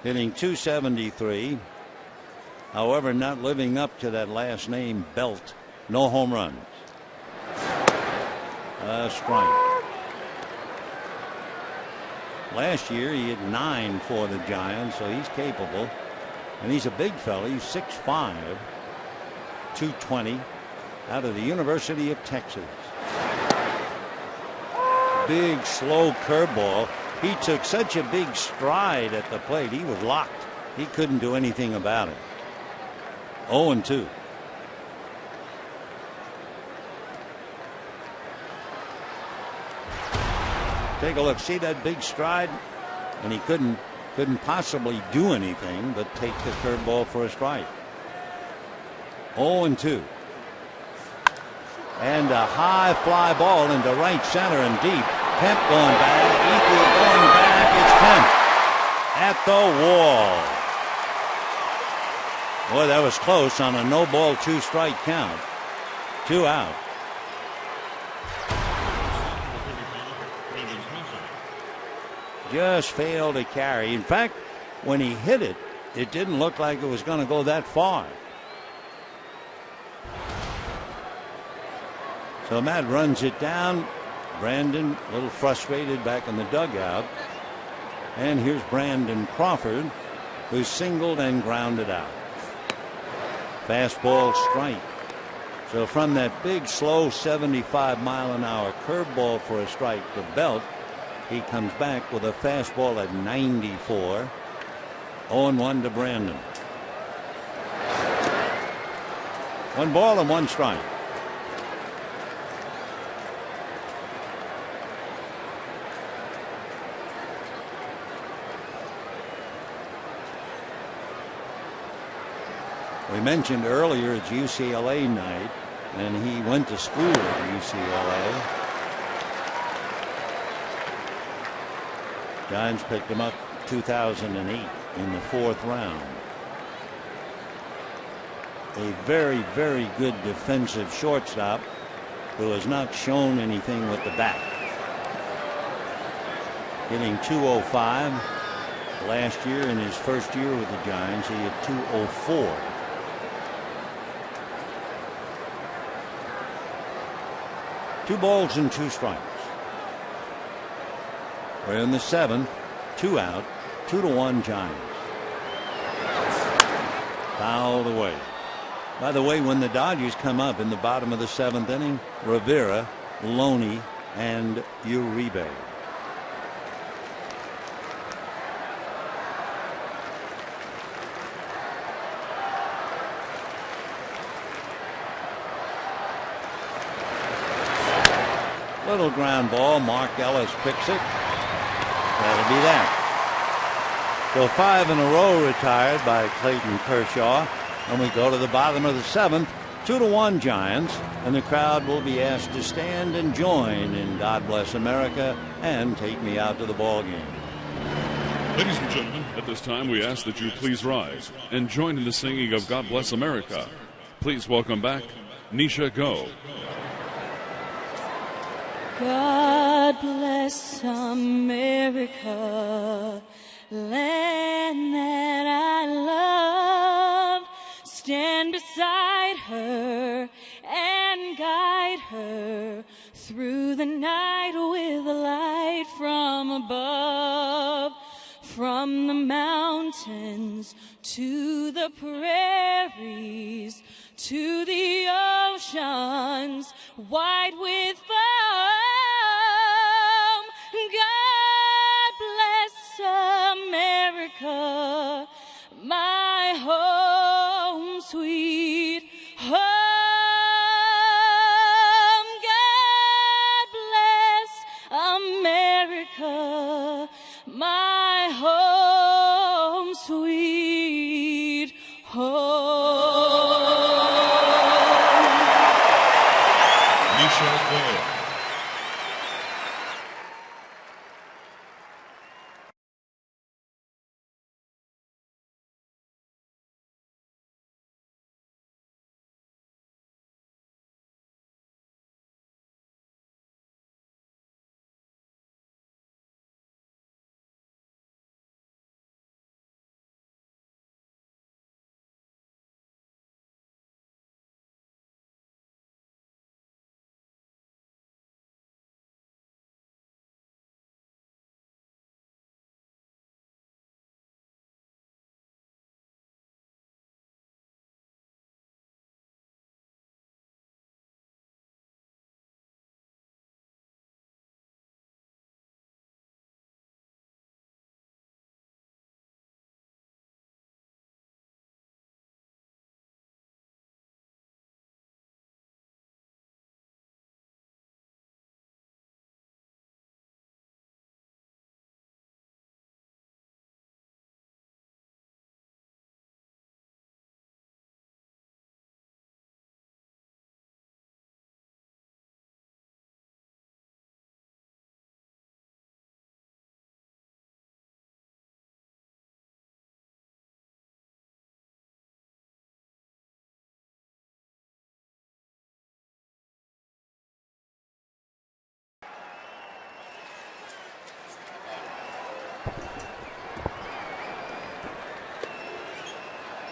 hitting .273. However, not living up to that last name, Belt. No home runs. A strike. Last year he hit 9 for the Giants, so he's capable. And he's a big fella. He's 6'5", 220, out of the University of Texas. Big, slow curveball. He took such a big stride at the plate. He was locked. He couldn't do anything about it. 0-2. Take a look. See that big stride? And he couldn't possibly do anything but take the curveball for a strike. 0-2. And a high fly ball into right center and deep. Kemp going back. Ethier going back. It's Kemp at the wall. Boy, that was close on a no ball, 2 strike count. 2 out. Just failed to carry. In fact, when he hit it, it didn't look like it was going to go that far. So Matt runs it down. Brandon a little frustrated back in the dugout. And here's Brandon Crawford, who singled and grounded out. Fastball strike. So from that big slow 75-mile-an-hour curveball for a strike to Belt, he comes back with a fastball at 94. 0-1 to Brandon. 1 ball and 1 strike. We mentioned earlier it's UCLA night, and he went to school at UCLA. Giants picked him up 2008 in the 4th round. A very, very good defensive shortstop who has not shown anything with the bat. Hitting .205. Last year, in his first year with the Giants, he hit .204. Two balls and 2 strikes. We're in the 7th, 2 out, 2-1 Giants. Fouled away. By the way, when the Dodgers come up in the bottom of the 7th inning, Rivera, Loney, and Uribe. Little ground ball. Mark Ellis picks it. That'll be that. So 5 in a row retired by Clayton Kershaw. And we go to the bottom of the 7th. 2-1 Giants. And the crowd will be asked to stand and join in God Bless America and Take Me Out to the Ball Game. Ladies and gentlemen, at this time we ask that you please rise and join in the singing of God Bless America. Please welcome back Nisha Go. God bless America, land that I love. Stand beside her and guide her through the night with a light from above. From the mountains to the prairies to the oceans wide with foam. God bless America, my home. Nisha Go.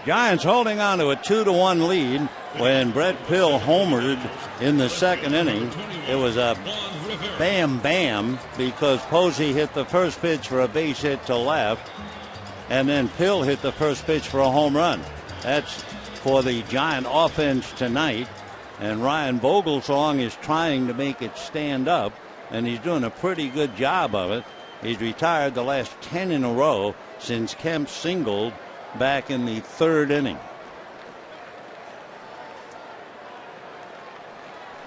Giants holding on to a 2-1 lead when Brett Pill homered in the second inning. It was a bam because Posey hit the first pitch for a base hit to left, and then Pill hit the first pitch for a home run. That's for the Giant offense tonight, and Ryan Vogelsong is trying to make it stand up, and he's doing a pretty good job of it. He's retired the last 10 in a row since Kemp singled back in the third inning.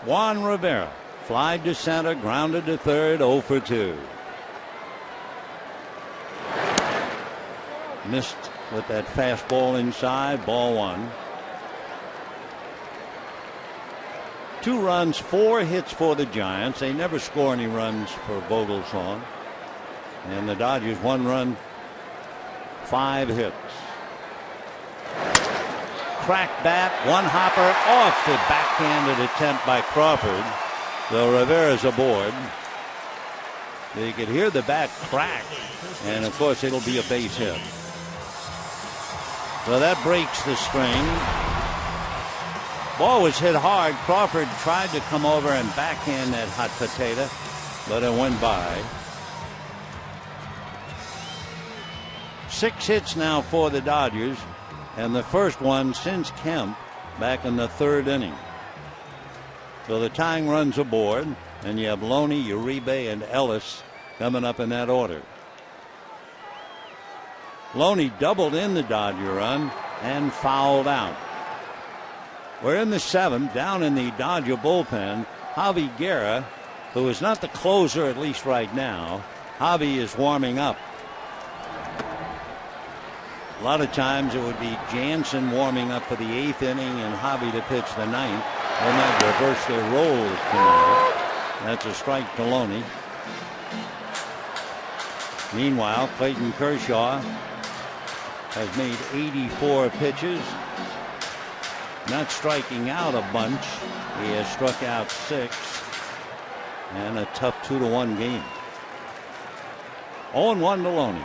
Juan Rivera flied to center, grounded to third, 0 for 2. Missed with that fastball inside, ball 1. 2 runs, 4 hits for the Giants. They never score any runs for Vogelsong. And the Dodgers 1 run, 5 hits. Crack bat, 1 hopper off the backhanded attempt by Crawford. So Rivera's aboard. You could hear the bat crack, and of course it'll be a base hit. So that breaks the string. Ball was hit hard. Crawford tried to come over and backhand that hot potato, but it went by. 6 hits now for the Dodgers, and the first one since Kemp back in the third inning. So the tying runs aboard, and you have Loney, Uribe, and Ellis coming up in that order. Loney doubled in the Dodger run and fouled out. We're in the 7th, down in the Dodger bullpen. Javi Guerra, who is not the closer at least right now, Javi is warming up. A lot of times it would be Jansen warming up for the 8th inning and Javi to pitch the 9th. They might reverse their roles tonight. That's a strike to Loney. Meanwhile, Clayton Kershaw has made 84 pitches. Not striking out a bunch. He has struck out 6. And a tough 2-1 game. 0-1 to Loney.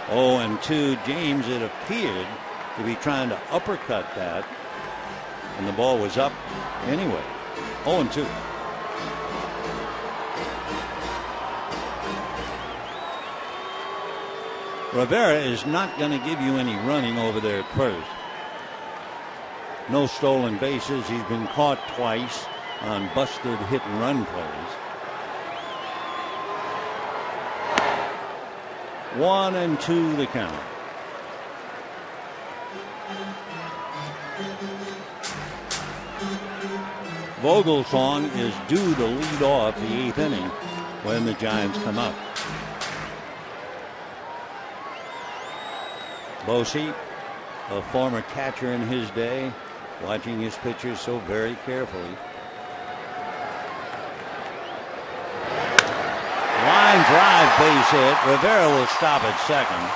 0-2 James. It appeared to be trying to uppercut that, and the ball was up anyway. 0-2. Rivera is not going to give you any running over there at first. No stolen bases. He's been caught twice on busted hit and run plays. 1-2 the count. Vogelsong is due to lead off the 8th inning when the Giants come up. Bosey, a former catcher in his day, watching his pitches so very carefully. Line drive, base hit. Rivera will stop at second.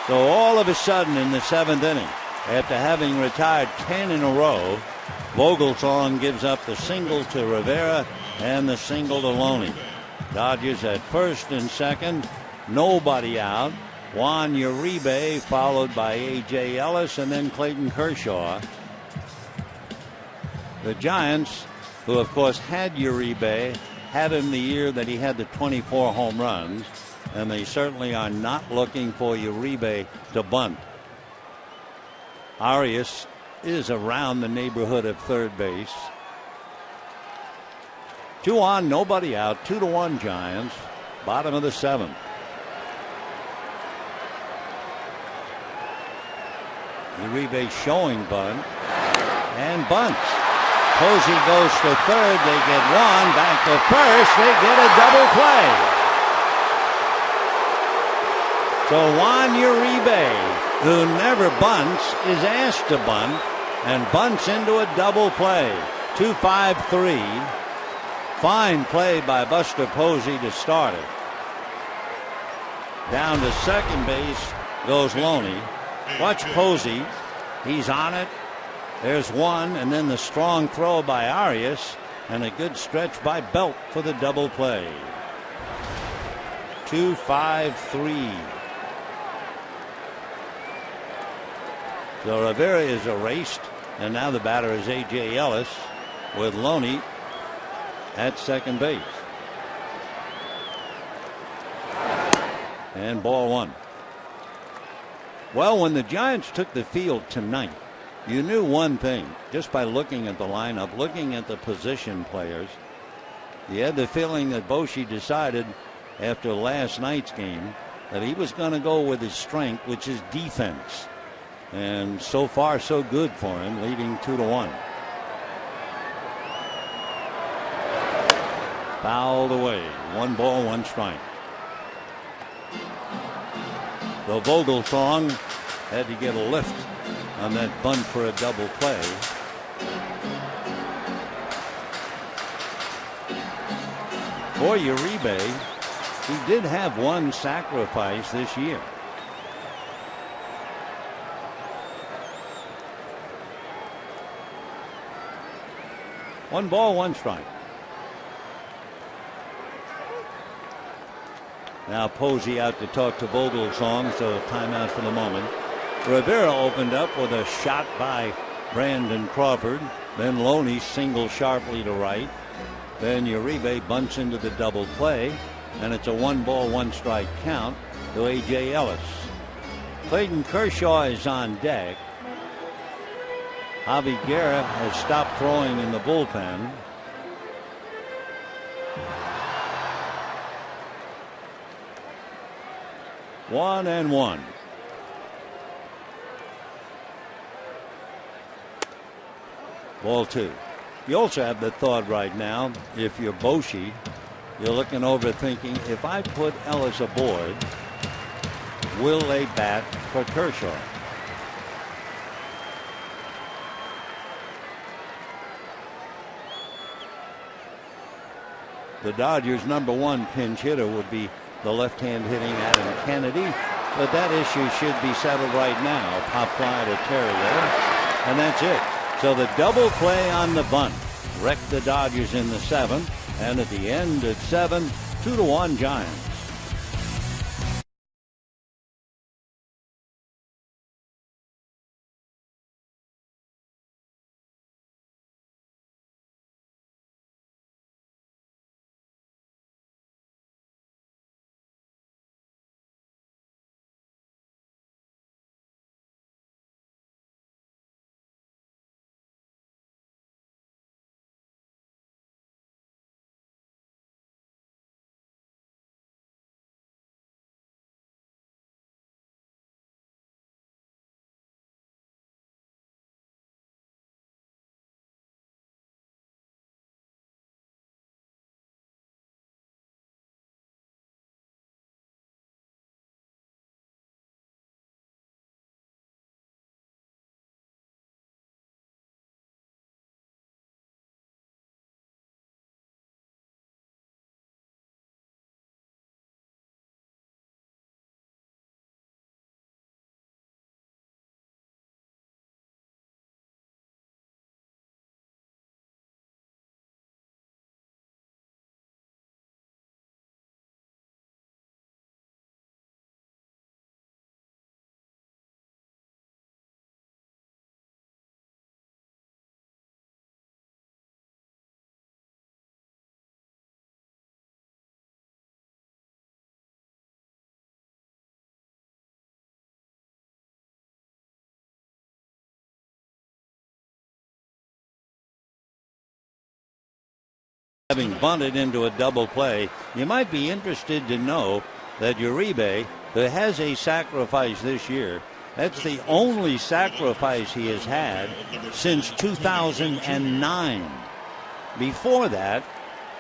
So all of a sudden in the 7th inning, after having retired 10 in a row, Vogelsong gives up the single to Rivera and the single to Loney. Dodgers at first and second, nobody out. Juan Uribe followed by A.J. Ellis and then Clayton Kershaw. The Giants, who of course had Uribe, had him the year that he had the 24 home runs, and they certainly are not looking for Uribe to bunt. Arias is around the neighborhood of third base. 2 on, nobody out, 2-1 Giants, bottom of the 7th. Uribe showing bunt and bunts. Posey goes to third. They get one. Back to first. They get a double play. So Juan Uribe, who never bunts, is asked to bunt and bunts into a double play. 2-5-3. Fine play by Buster Posey to start it. Down to second base goes Loney. Watch Posey. He's on it. There's one, and then the strong throw by Arias, and a good stretch by Belt for the double play. 2-5-3. So Rivera is erased, and now the batter is A.J. Ellis with Loney at second base. And ball 1. Well, when the Giants took the field tonight, you knew one thing just by looking at the lineup, looking at the position players. You had the feeling that Bochy decided after last night's game that he was going to go with his strength, which is defense. And so far, so good for him, leading 2-1. Fouled away. 1 ball, 1 strike. The Vogelsong had to get a lift on that bunt for a double play. For Uribe, he did have 1 sacrifice this year. One ball, 1 strike. Now Posey out to talk to Vogelsong, so timeout for the moment. Rivera opened up with a shot by Brandon Crawford. Then Loney single sharply to right. Then Uribe bunts into the double play, and it's a 1 ball, 1 strike count to A.J. Ellis. Clayton Kershaw is on deck. Javi Guerra has stopped throwing in the bullpen. One and 1. Ball 2. You also have the thought right now, if you're Bochy, you're looking over thinking, if I put Ellis aboard, will they bat for Kershaw? The Dodgers' #1 pinch hitter would be the left-hand hitting Adam Kennedy, but that issue should be settled right now. Pop fly to Terrier, and that's it. So the double play on the bunt wrecked the Dodgers in the 7th, and at the end at 7, 2-1 Giants. having bunted into a double play. You might be interested to know that Uribe, who has a sacrifice this year, that's the only sacrifice he has had since 2009. Before that,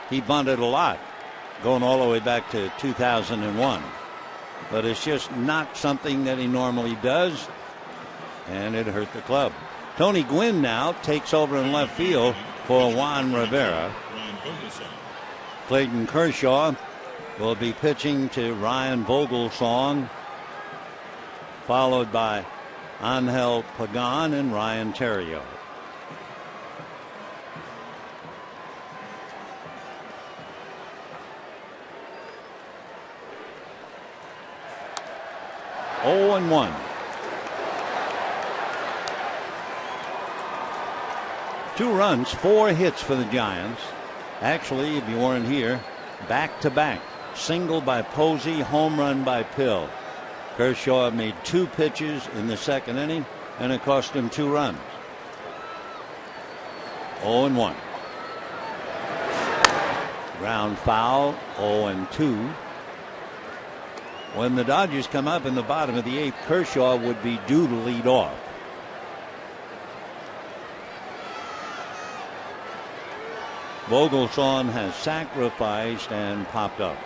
he bunted a lot, going all the way back to 2001. But it's just not something that he normally does, and it hurt the club. Tony Gwynn now takes over in left field for Juan Rivera. Clayton Kershaw will be pitching to Ryan Vogelsong, followed by Angel Pagan and Ryan Theriot. Oh and 1. 2 runs, 4 hits for the Giants. Actually, if you weren't here, back-to-back. Single by Posey, home run by Pill. Kershaw made 2 pitches in the second inning, and it cost him 2 runs. 0 and 1. Ground foul, 0 and 2. When the Dodgers come up in the bottom of the 8th, Kershaw would be due to lead off. Vogelsong has sacrificed and popped up.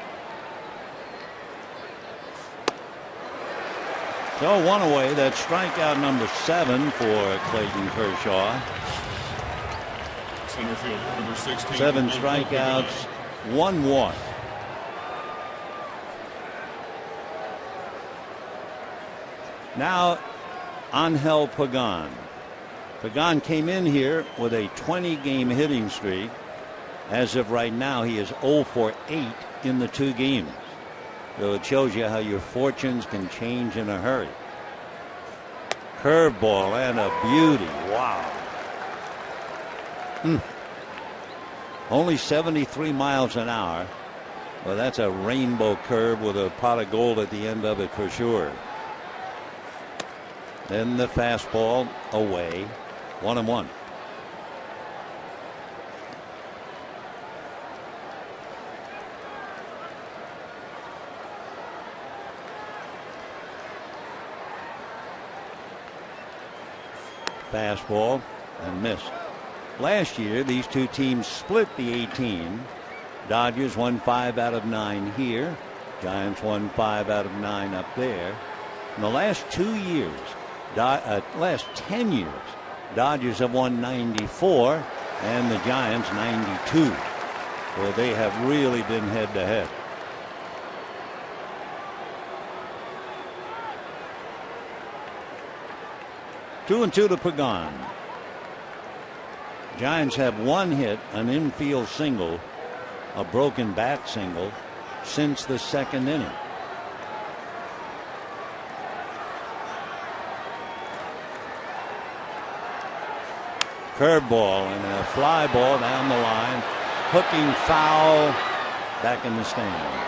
So 1 away. That's strikeout number 7 for Clayton Kershaw. Center field, number 16. 7 strikeouts, 1 walk. Now Angel Pagan. Pagan came in here with a 20-game hitting streak. As of right now, he is 0 for 8 in the 2 games. So it shows you how your fortunes can change in a hurry. Curveball and a beauty. Wow. Only 73 miles an hour. Well, that's a rainbow curve with a pot of gold at the end of it for sure. Then the fastball away. 1 and 1. Fastball and missed. Last year, these 2 teams split the 18. Dodgers won 5 out of 9 here. Giants won 5 out of 9 up there. In the last 2 years, last 10 years, Dodgers have won 94 and the Giants 92. Well, they have really been head to head. Two and 2 to Pagan. Giants have 1 hit, an infield single, a broken bat single since the second inning. Curveball and a fly ball down the line. Hooking foul back in the stand.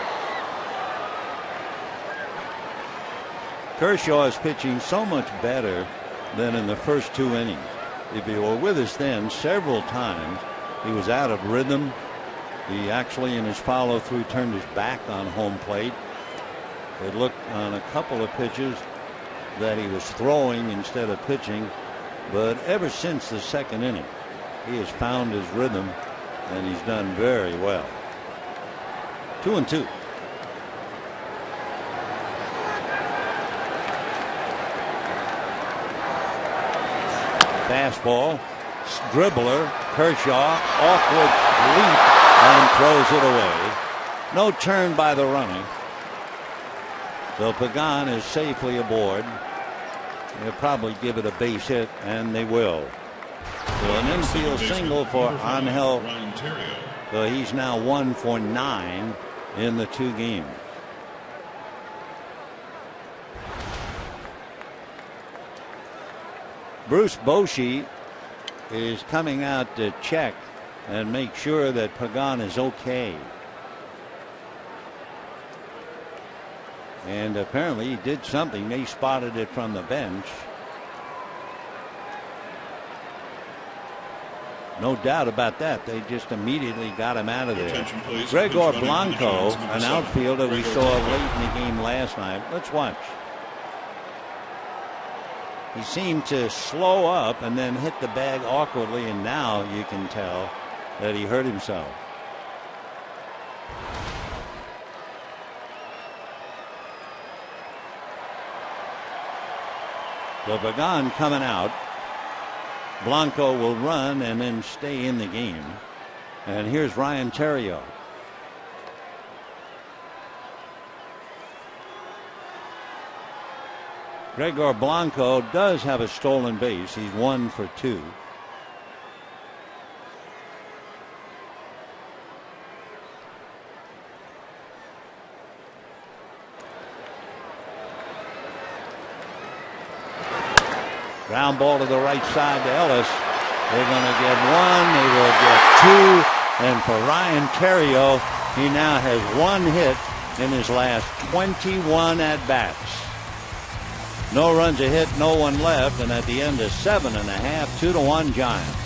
Kershaw is pitching so much better than in the first 2 innings. If you were with us then, several times he was out of rhythm. He actually, in his follow through, turned his back on home plate. It looked on a couple of pitches that he was throwing instead of pitching. But ever since the second inning, he has found his rhythm and he's done very well. 2 and 2. Fastball, dribbler, Kershaw, awkward leap and throws it away. No turn by the runner. So Pagan is safely aboard. They'll probably give it a base hit, and they will. So an infield single for Angel. So he's now 1 for 9 in the 2 games. Bruce Bochy is coming out to check and make sure that Pagan is okay. And apparently he did something. They spotted it from the bench. No doubt about that. They just immediately got him out of there. Attention, please. Gregor Blanco, an outfielder we saw late in the game last night. Let's watch. He seemed to slow up and then hit the bag awkwardly, and now you can tell that he hurt himself. So Pagan coming out. Blanco will run and then stay in the game. And here's Ryan Theriot. Gregor Blanco does have a stolen base. He's 1 for 2. Ground ball to the right side to Ellis. They're going to get 1. They will get 2. And for Ryan Theriot, he now has 1 hit in his last 21 at-bats. No runs a hit, no one left, and at the end of 7.5, 2-1 Giants.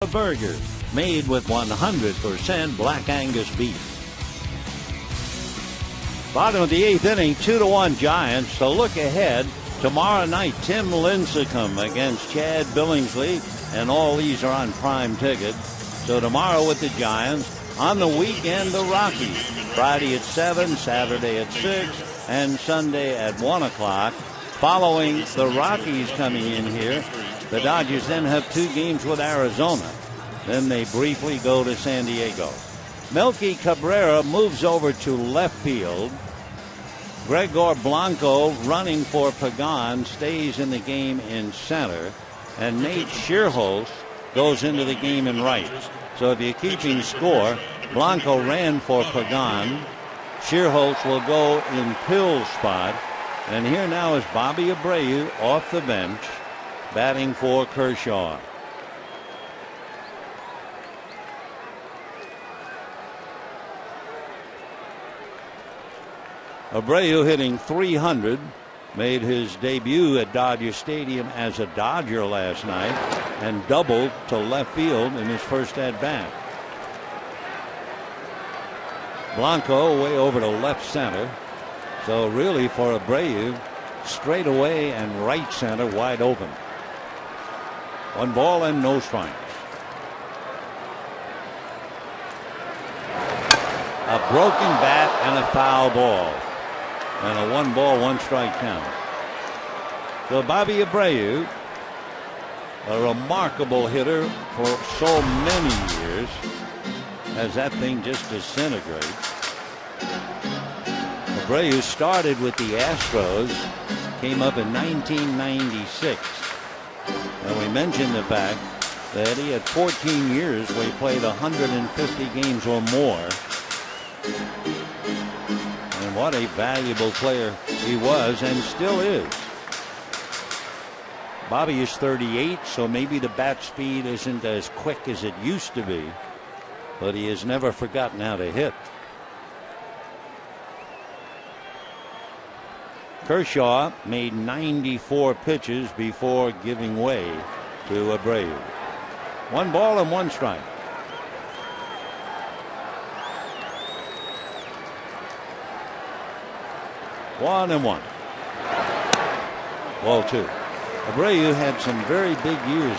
A burger made with 100% Black Angus beef. Bottom of the 8th inning, 2-1 Giants. So look ahead. Tomorrow night, Tim Lincecum against Chad Billingsley, and all these are on prime ticket. So tomorrow with the Giants. On the weekend, the Rockies. Friday at 7, Saturday at 6, and Sunday at 1 o'clock. Following the Rockies coming in here, the Dodgers then have 2 games with Arizona. Then they briefly go to San Diego. Melky Cabrera moves over to left field. Gregor Blanco, running for Pagan, stays in the game in center. And Nate Schierholz goes into the game in right. So if you're keeping score, Blanco ran for Pagan. Schierholz will go in Pill's spot. And here now is Bobby Abreu off the bench, batting for Kershaw. Abreu hitting .300, made his debut at Dodger Stadium as a Dodger last night, and doubled to left field in his first at bat. Blanco way over to left center. So really for Abreu, straight away and right center wide open. 1 ball and no strikes. A broken bat and a foul ball. And a 1 ball, 1 strike count. So Bobby Abreu, a remarkable hitter for so many years, as that thing just disintegrates. Abreu started with the Astros, came up in 1996. And we mentioned the fact that he had 14 years where he played 150 games or more. What a valuable player he was and still is. Bobby is 38, so maybe the bat speed isn't as quick as it used to be, but he has never forgotten how to hit. Kershaw made 94 pitches before giving way to Abreu. 1 ball and 1 strike. One and 1. Ball 2. Abreu had some very big years.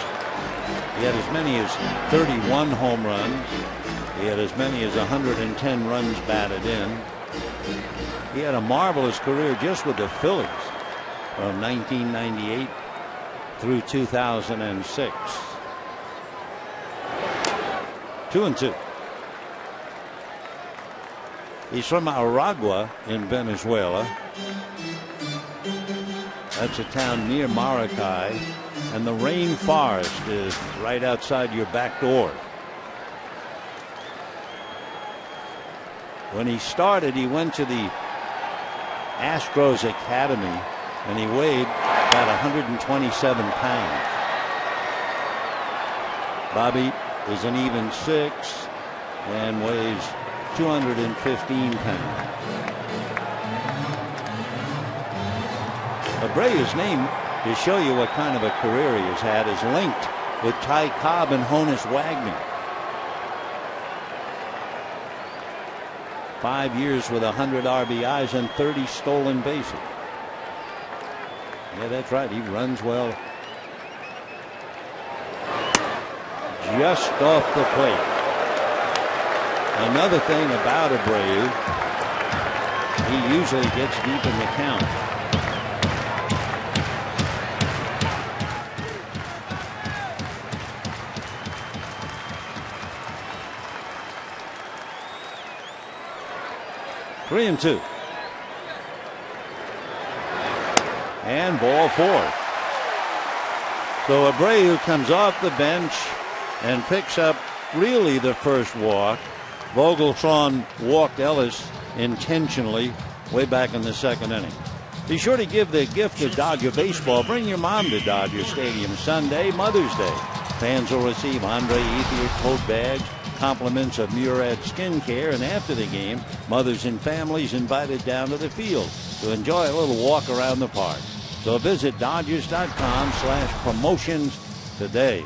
He had as many as 31 home runs. He had as many as 110 runs batted in. He had a marvelous career just with the Phillies from 1998 through 2006. 2-2. He's from Aragua in Venezuela. That's a town near Maracay, and the rainforest is right outside your back door. When he started, he went to the Astros Academy, and he weighed about 127 pounds. Bobby is an even 6 and weighs 215 pounds. Abreu's name, to show you what kind of a career he has had, is linked with Ty Cobb and Honus Wagner. 5 years with 100 RBIs and 30 stolen bases. Yeah, that's right. He runs well. Just off the plate. Another thing about Abreu, he usually gets deep in the count. Three and 2. And ball 4. So Abreu comes off the bench and picks up really the first walk. Vogelsong walked Ellis intentionally way back in the 2nd inning. Be sure to give the gift of Dodger baseball. Bring your mom to Dodger Stadium Sunday, Mother's Day. Fans will receive Andre Ethier tote bags, compliments of Murad skincare, and after the game, mothers and families invited down to the field to enjoy a little walk around the park. So visit Dodgers.com/promotions today.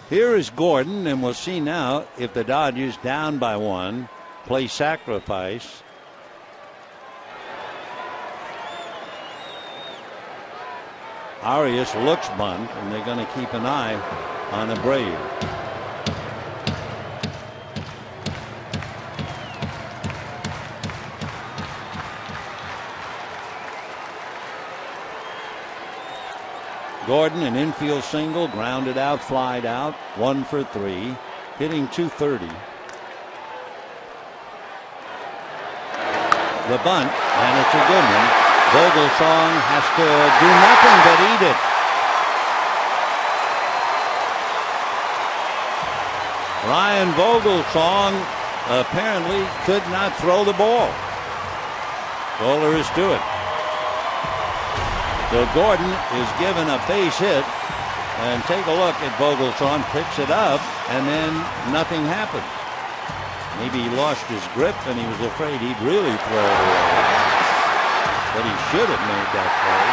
Here is Gordon, and we'll see now if the Dodgers, down by 1, play sacrifice. Arias looks bunt, and they're going to keep an eye on Abreu. Gordon, an infield single, grounded out, flied out, 1 for 3, hitting .230. The bunt, and it's a good one. Vogelsong has to do nothing but eat it. Ryan Vogelsong apparently could not throw the ball. All there is to it. So Gordon is given a base hit, and take a look at Vogelsong, picks it up, and then nothing happened. Maybe he lost his grip and he was afraid he'd really throw it away. But he should have made that play.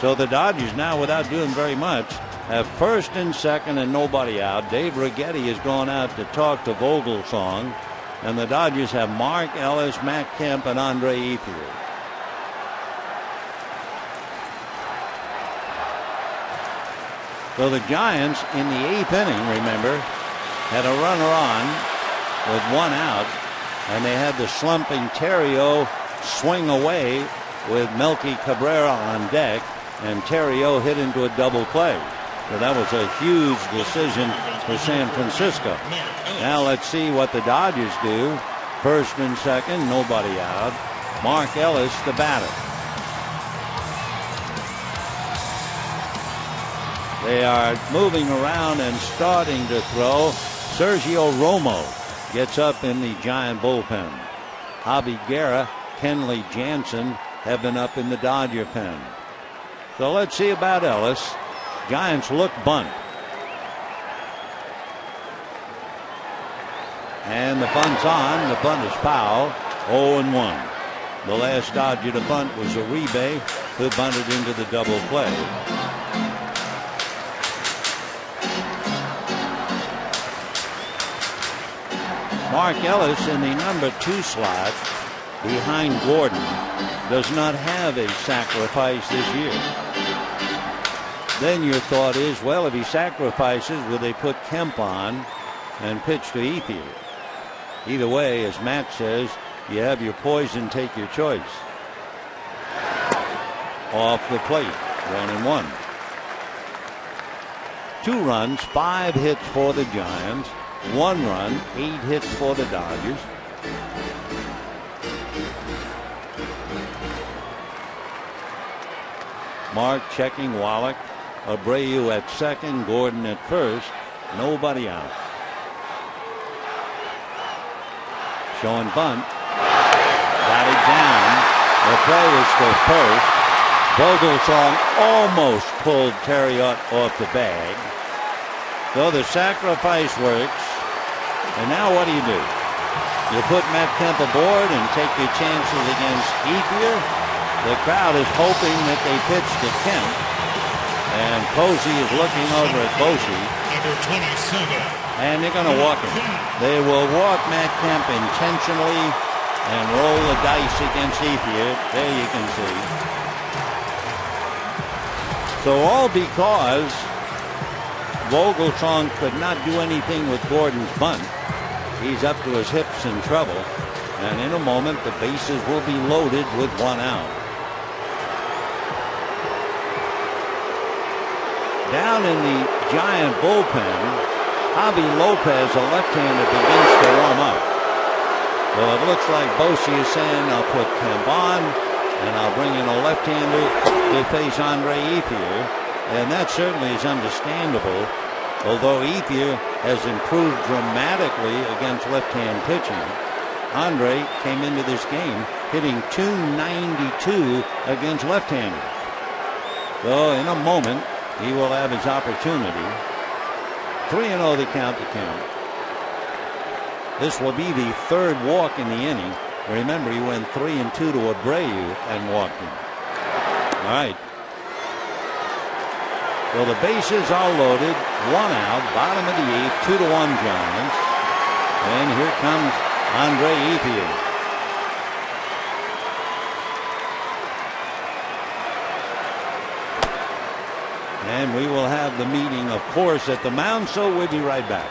So the Dodgers now, without doing very much, have 1st and 2nd and nobody out. Dave Righetti has gone out to talk to Vogelsong, and the Dodgers have Mark Ellis, Matt Kemp, and Andre Ethier. So the Giants in the 8th inning, remember, had a runner on with 1 out, and they had the slumping Terrio swing away with Melky Cabrera on deck, and Terrio hit into a double play. So that was a huge decision for San Francisco. Now let's see what the Dodgers do. 1st and 2nd, nobody out. Mark Ellis, the batter. They are moving around and starting to throw. Sergio Romo gets up in the Giant bullpen. Javi Guerra, Kenley Jansen have been up in the Dodger pen. So let's see about Ellis. Giants look bunt. And the bunt's on. The bunt is foul. 0-1. The last Dodger to bunt was Uribe, who bunted into the double play. Mark Ellis in the number 2 slot behind Gordon does not have a sacrifice this year. Then your thought is, well, if he sacrifices, will they put Kemp on and pitch to Ethier? Either way, as Matt says, you have your poison, take your choice. Off the plate, 1-1. 2 runs, 5 hits for the Giants. 1 run, 8 hits for the Dodgers. Mark checking Wallach. Abreu at second, Gordon at first. Nobody out. Showing bunt. Got it down. The play is to first. Vogelsong almost pulled Terriot off the bag. So the sacrifice works. And now what do? You put Matt Kemp aboard and take your chances against Ethier. The crowd is hoping that they pitch to Kemp. And Posey is looking over at Bosey. Number 27. And they're going to walk him. They will walk Matt Kemp intentionally and roll the dice against Ethier. There you can see. So all because Vogelsong could not do anything with Gordon's bunt. He's up to his hips in trouble. And in a moment, the bases will be loaded with 1 out. Down in the Giant bullpen, Javi Lopez, a left-hander, begins to warm up. Well, it looks like Bosey is saying, I'll put Kemp on, and I'll bring in a left-hander to face Andre Ethier. And that certainly is understandable, although Ethier has improved dramatically against left-hand pitching. Andre came into this game hitting .292 against left-handers. So in a moment, he will have his opportunity. 3-0 the count to Kemp. This will be the 3rd walk in the inning. Remember, he went 3-2 to Abreu and walked him. All right. So the bases are loaded. 1 out. Bottom of the 8th. 2-1 Giants. And here comes Andre Ethier. And we will have the meeting, of course, at the mound, so we'll be right back.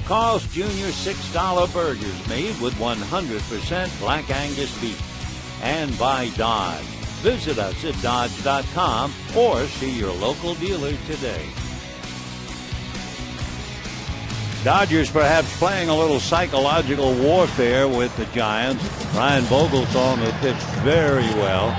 Carl's Jr. $6 burgers made with 100% Black Angus beef. And by Dodge. Visit us at Dodge.com or see your local dealer today. Dodgers perhaps playing a little psychological warfare with the Giants. Ryan Vogelsong, who pitched very well,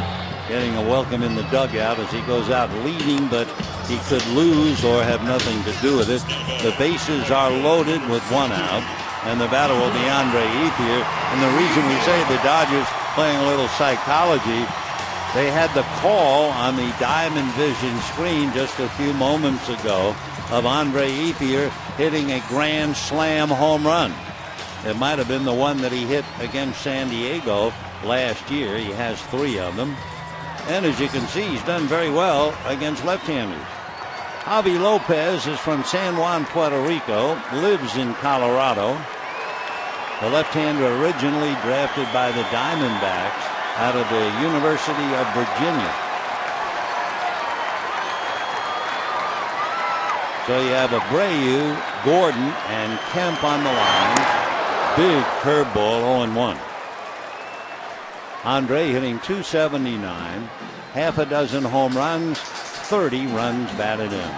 getting a welcome in the dugout as he goes out leading, but he could lose or have nothing to do with it. The bases are loaded with one out, and the batter will be Andre Ethier. And the reason we say the Dodgers playing a little psychology, they had the call on the Diamond Vision screen just a few moments ago of Andre Ethier hitting a grand slam home run. It might have been the one that he hit against San Diego last year. He has 3 of them. And as you can see, he's done very well against left-handers. Javi Lopez is from San Juan, Puerto Rico, lives in Colorado. The left-hander originally drafted by the Diamondbacks out of the University of Virginia. So you have Abreu, Gordon, and Kemp on the line. Big curveball, 0-1. Andre hitting .279, half a dozen home runs, 30 runs batted in.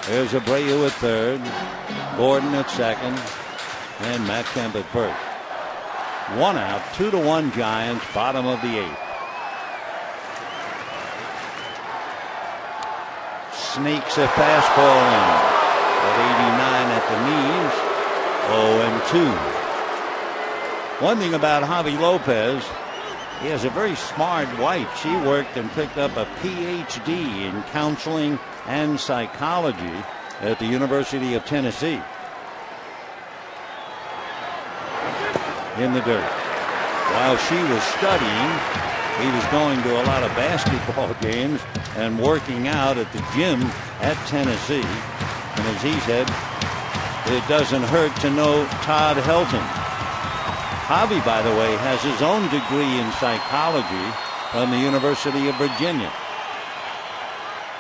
There's Abreu at third, Gordon at second, and Matt Kemp at first. 1 out, 2-1 Giants, bottom of the 8th. Sneaks a fastball in at 89 at the knees. 0-2. One thing about Javi Lopez, he has a very smart wife. She worked and picked up a PhD in counseling and psychology at the University of Tennessee. In the dirt. While she was studying, he was going to a lot of basketball games and working out at the gym at Tennessee. And as he said, it doesn't hurt to know Todd Helton. Javi, by the way, has his own degree in psychology from the University of Virginia.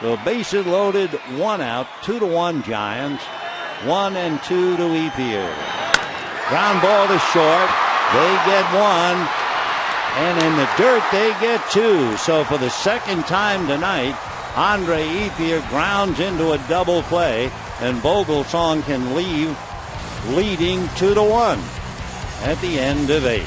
So bases loaded, 1 out, 2-1 Giants, 1-2 to Ethier. Ground ball to short. They get 1. And in the dirt, they get 2. So for the second time tonight, Andre Ethier grounds into a double play, and Vogelsong can leave leading 2-1 at the end of 8.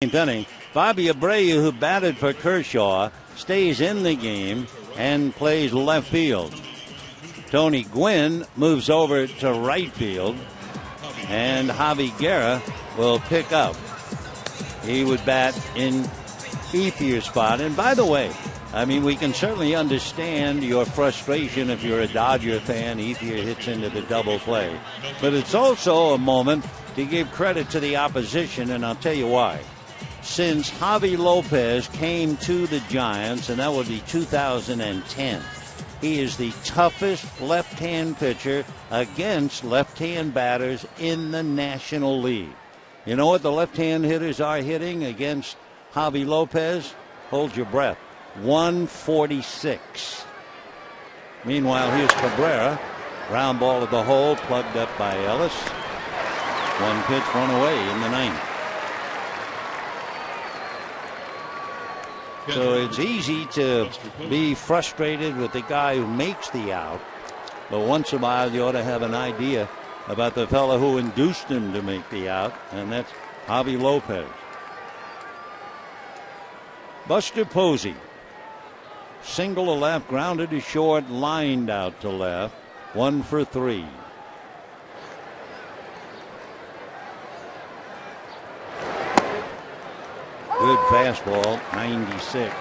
Inning. Bobby Abreu, who batted for Kershaw, stays in the game and plays left field. Tony Gwynn moves over to right field, and Javi Guerra will pick up. He would bat in Ethier's spot. And by the way, I mean, we can certainly understand your frustration if you're a Dodger fan. Ethier hits into the double play. But it's also a moment to give credit to the opposition, and I'll tell you why. since Javi Lopez came to the Giants, and that would be 2010. He is the toughest left-hand pitcher against left-hand batters in the National League. You know what the left-hand hitters are hitting against Javi Lopez? Hold your breath. 146. Meanwhile, here's Cabrera. Ground ball at the hole, plugged up by Ellis. One pitch, one away in the ninth. So it's easy to be frustrated with the guy who makes the out, but once in a while you ought to have an idea about the fellow who induced him to make the out, and that's Javi Lopez. Buster Posey, single to left, grounded to short, lined out to left, 1 for 3. Good fastball, 96.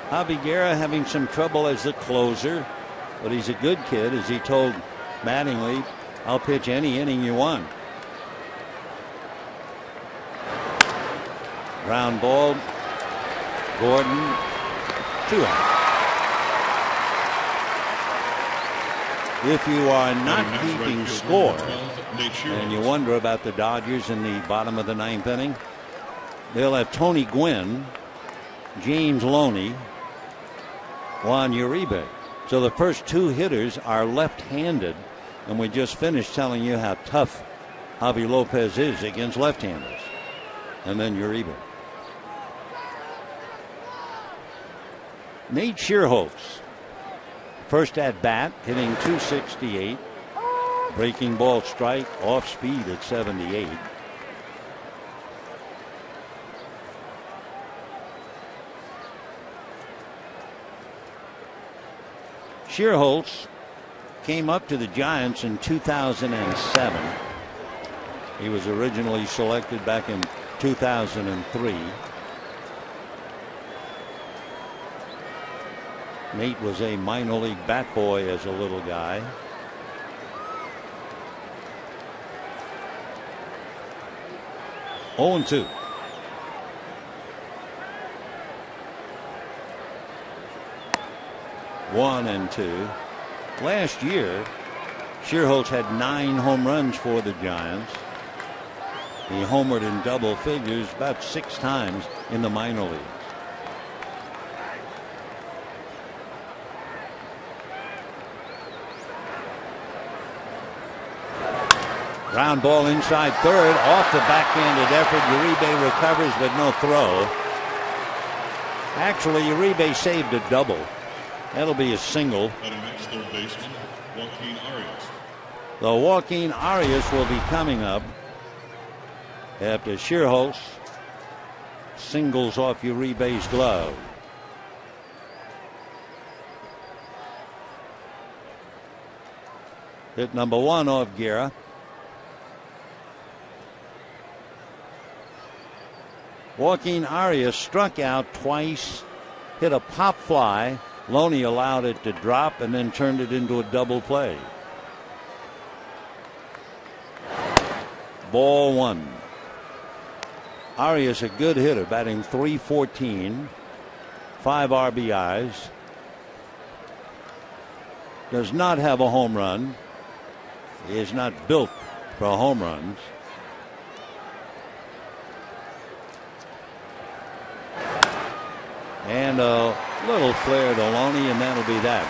Javi Guerra having some trouble as the closer, but he's a good kid, as he told Mattingly, I'll pitch any inning you want. Ground ball, Gordon, 2 out. If you are not keeping score, and you wonder about the Dodgers in the bottom of the ninth inning, they'll have Tony Gwynn, James Loney, Juan Uribe. So the first 2 hitters are left-handed, and we just finished telling you how tough Javi Lopez is against left-handers. And then Uribe. Nate Shearholtz, first at bat, hitting .268. Breaking ball strike, off speed at 78. Shearholtz came up to the Giants in 2007. He was originally selected back in 2003. Nate was a minor league bat boy as a little guy. Oh, 2. One and 2. Last year, Shearholtz had 9 home runs for the Giants. He homered in double figures about 6 times in the minor leagues. Ground ball inside third, off the backhanded effort. Uribe recovers, but no throw. Actually, Uribe saved a double. That'll be a single. Next, third baseman, Joaquin Arias. The Joaquin Arias will be coming up after Shearholtz singles off Uribe's glove. Hit number 1 off Guerra. Joaquin Arias struck out twice, hit a pop fly. Loney allowed it to drop and then turned it into a double play. Ball 1. Arias, a good hitter, batting .314, 5 RBIs. Does not have a home run. He is not built for home runs. And a little flare to Loney, and that'll be that.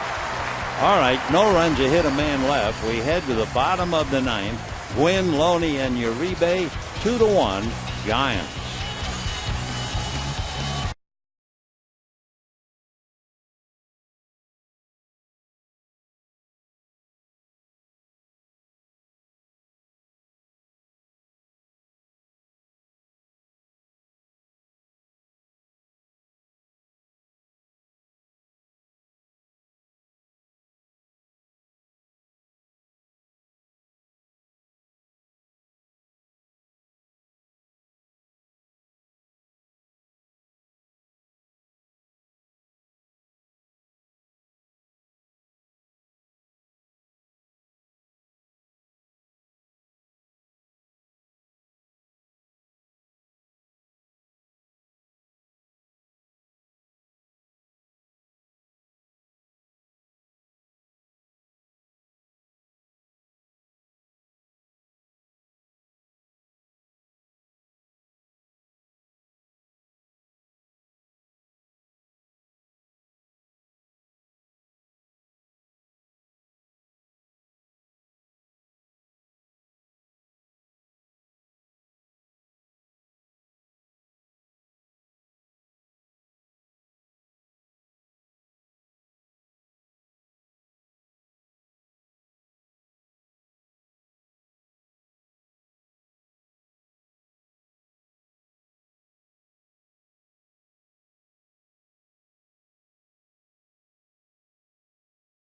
All right, no runs, a hit, a man left. We head to the bottom of the ninth. Gwynn, Loney, and Uribe, 2-1 Giants.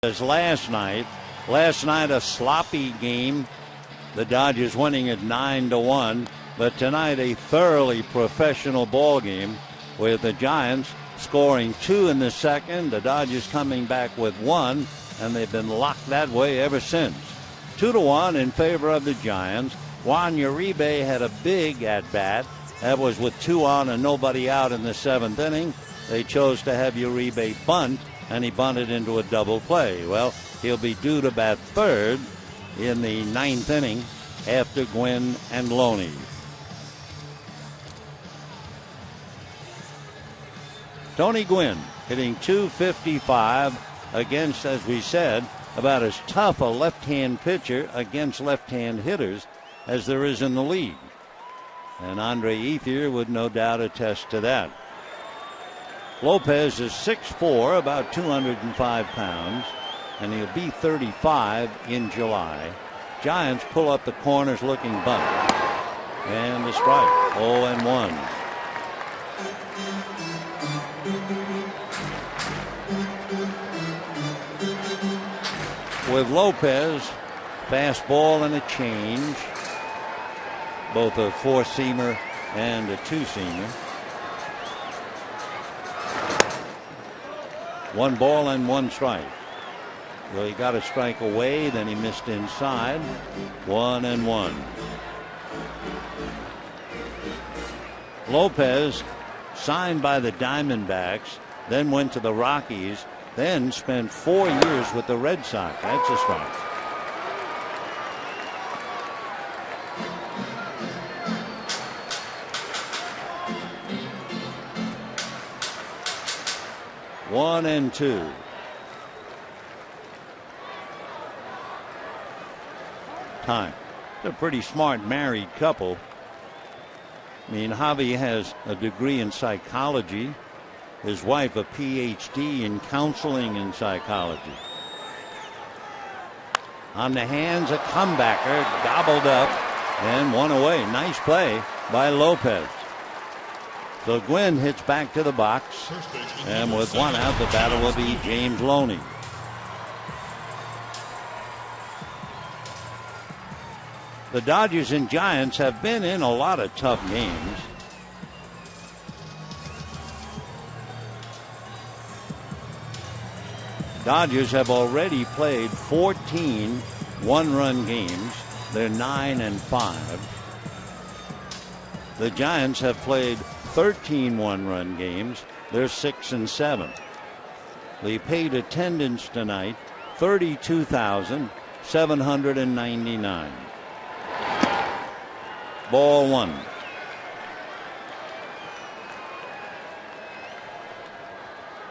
as last night. Last night a sloppy game. The Dodgers winning at 9-1. But tonight a thoroughly professional ball game with the Giants scoring 2 in the second. The Dodgers coming back with 1, and they've been locked that way ever since. 2-1 in favor of the Giants. Juan Uribe had a big at-bat. That was with 2 on and nobody out in the 7th inning. They chose to have Uribe bunt, and he bunted into a double play. Well, he'll be due to bat third in the 9th inning after Gwynn and Loney. Tony Gwynn hitting .255 against, as we said, about as tough a left-hand pitcher against left-hand hitters as there is in the league. And Andre Ethier would no doubt attest to that. Lopez is 6'4", about 205 pounds, and he'll be 35 in July. Giants pull up the corners looking bunt. And the strike, 0-1. With Lopez, fastball and a change, both a 4-seamer and a 2-seamer. 1 ball and 1 strike. Well, he got a strike away, then he missed inside. 1-1. Lopez signed by the Diamondbacks, then went to the Rockies, then spent 4 years with the Red Sox. That's a strike. One and two. Time. It's a pretty smart married couple. I mean, Javi has a degree in psychology. His wife a PhD in counseling and psychology. On the hands, a comebacker, gobbled up and one away. Nice play by Lopez. So Gwynn hits back to the box, and with 1 out, the batter will be James Loney. The Dodgers and Giants have been in a lot of tough games. Dodgers have already played 14 one-run games. They're 9-5. The Giants have played 13 one-run games. They're 6-7. The paid attendance tonight, 32,799. Ball 1.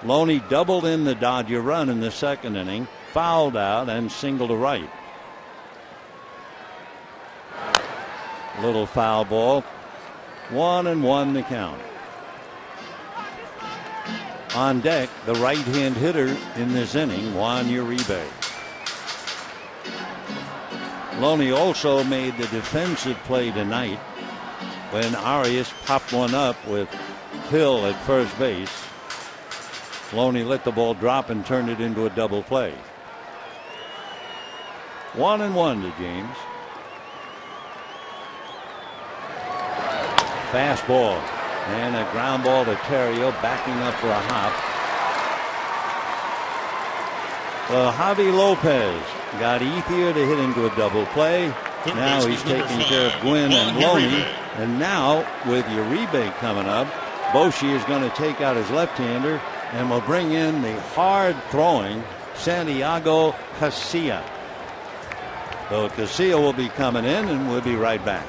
Loney doubled in the Dodger run in the 2nd inning, fouled out and singled to right. Little foul ball. 1-1 the count. On deck, the right-hand hitter in this inning, Juan Uribe. Loney also made the defensive play tonight when Arias popped one up with Hill at first base. Loney let the ball drop and turned it into a double play. 1-1 to James. Fastball and a ground ball to Terrio, backing up for a hop. Well, Javi Lopez got Ethier to hit into a double play. Now he's taking care of Gwynn and Loney. And now with Uribe coming up, Boshi is going to take out his left-hander and will bring in the hard-throwing Santiago Casilla. So Casilla will be coming in, and we'll be right back.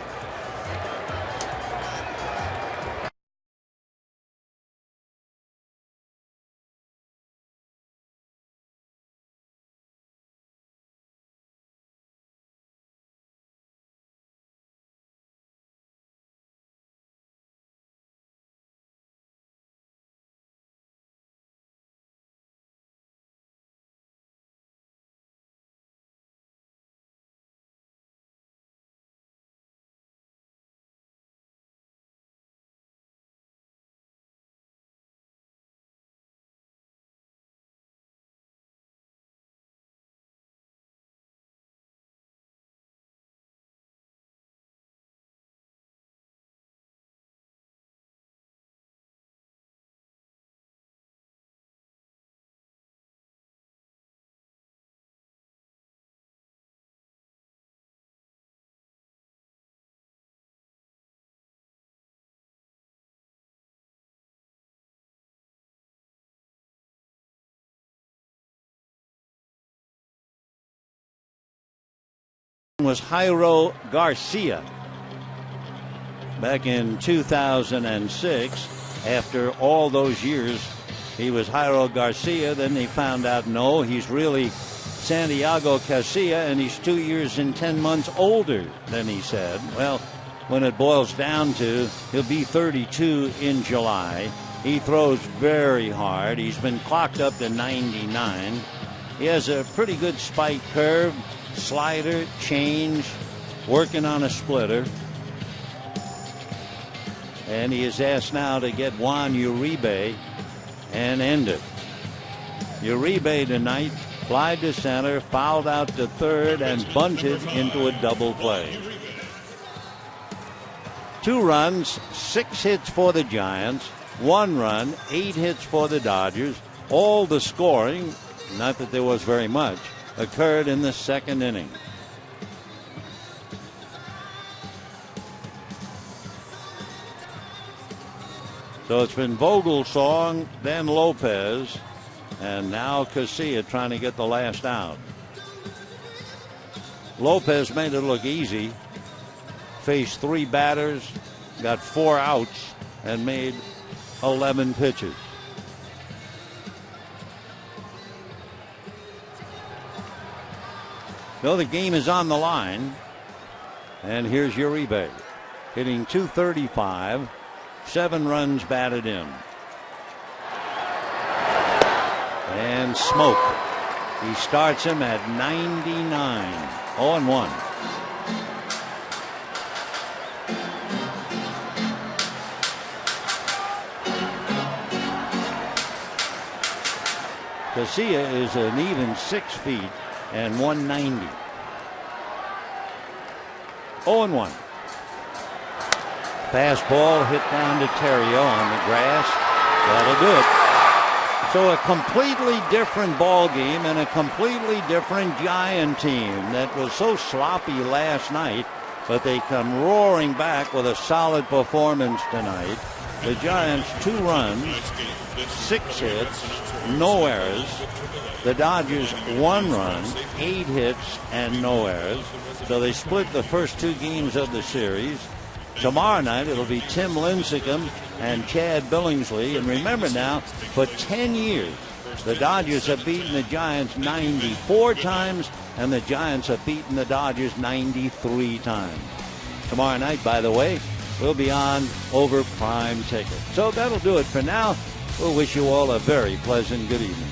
was Jairo Garcia. Back in 2006, after all those years, he was Jairo Garcia. Then they found out, no, he's really Santiago Casilla, and he's 2 years and 10 months older than he said. Well, when it boils down to, he'll be 32 in July. He throws very hard. He's been clocked up to 99. He has a pretty good spike curve, slider, change, working on a splitter. And he is asked now to get Juan Uribe and end it. Uribe tonight flied to center, fouled out to third, and bunted into a double play. 2 runs, 6 hits for the Giants, 1 run, 8 hits for the Dodgers. All the scoring, not that there was very much, occurred in the second inning. So it's been Vogelsong, then Lopez, and now Casilla trying to get the last out. Lopez made it look easy. Faced 3 batters, got 4 outs, and made 11 pitches. So the game is on the line. And here's Uribe, hitting .235. 7 runs batted in. And smoke. He starts him at 99. 0-1. Casilla is an even 6 feet and 190. 0-1. Fastball hit down to Terrio on the grass. That'll do it. So a completely different ball game and a completely different Giant team that was so sloppy last night, but they come roaring back with a solid performance tonight. The Giants 2 runs, 6 hits, no errors. The Dodgers 1 run, 8 hits, and no errors. So they split the first 2 games of the series. Tomorrow night it'll be Tim Lincecum and Chad Billingsley. And remember now, for 10 years, the Dodgers have beaten the Giants 94 times, and the Giants have beaten the Dodgers 93 times. Tomorrow night, by the way, we'll be on over Prime Ticket. So that'll do it for now. We'll wish you all a very pleasant good evening.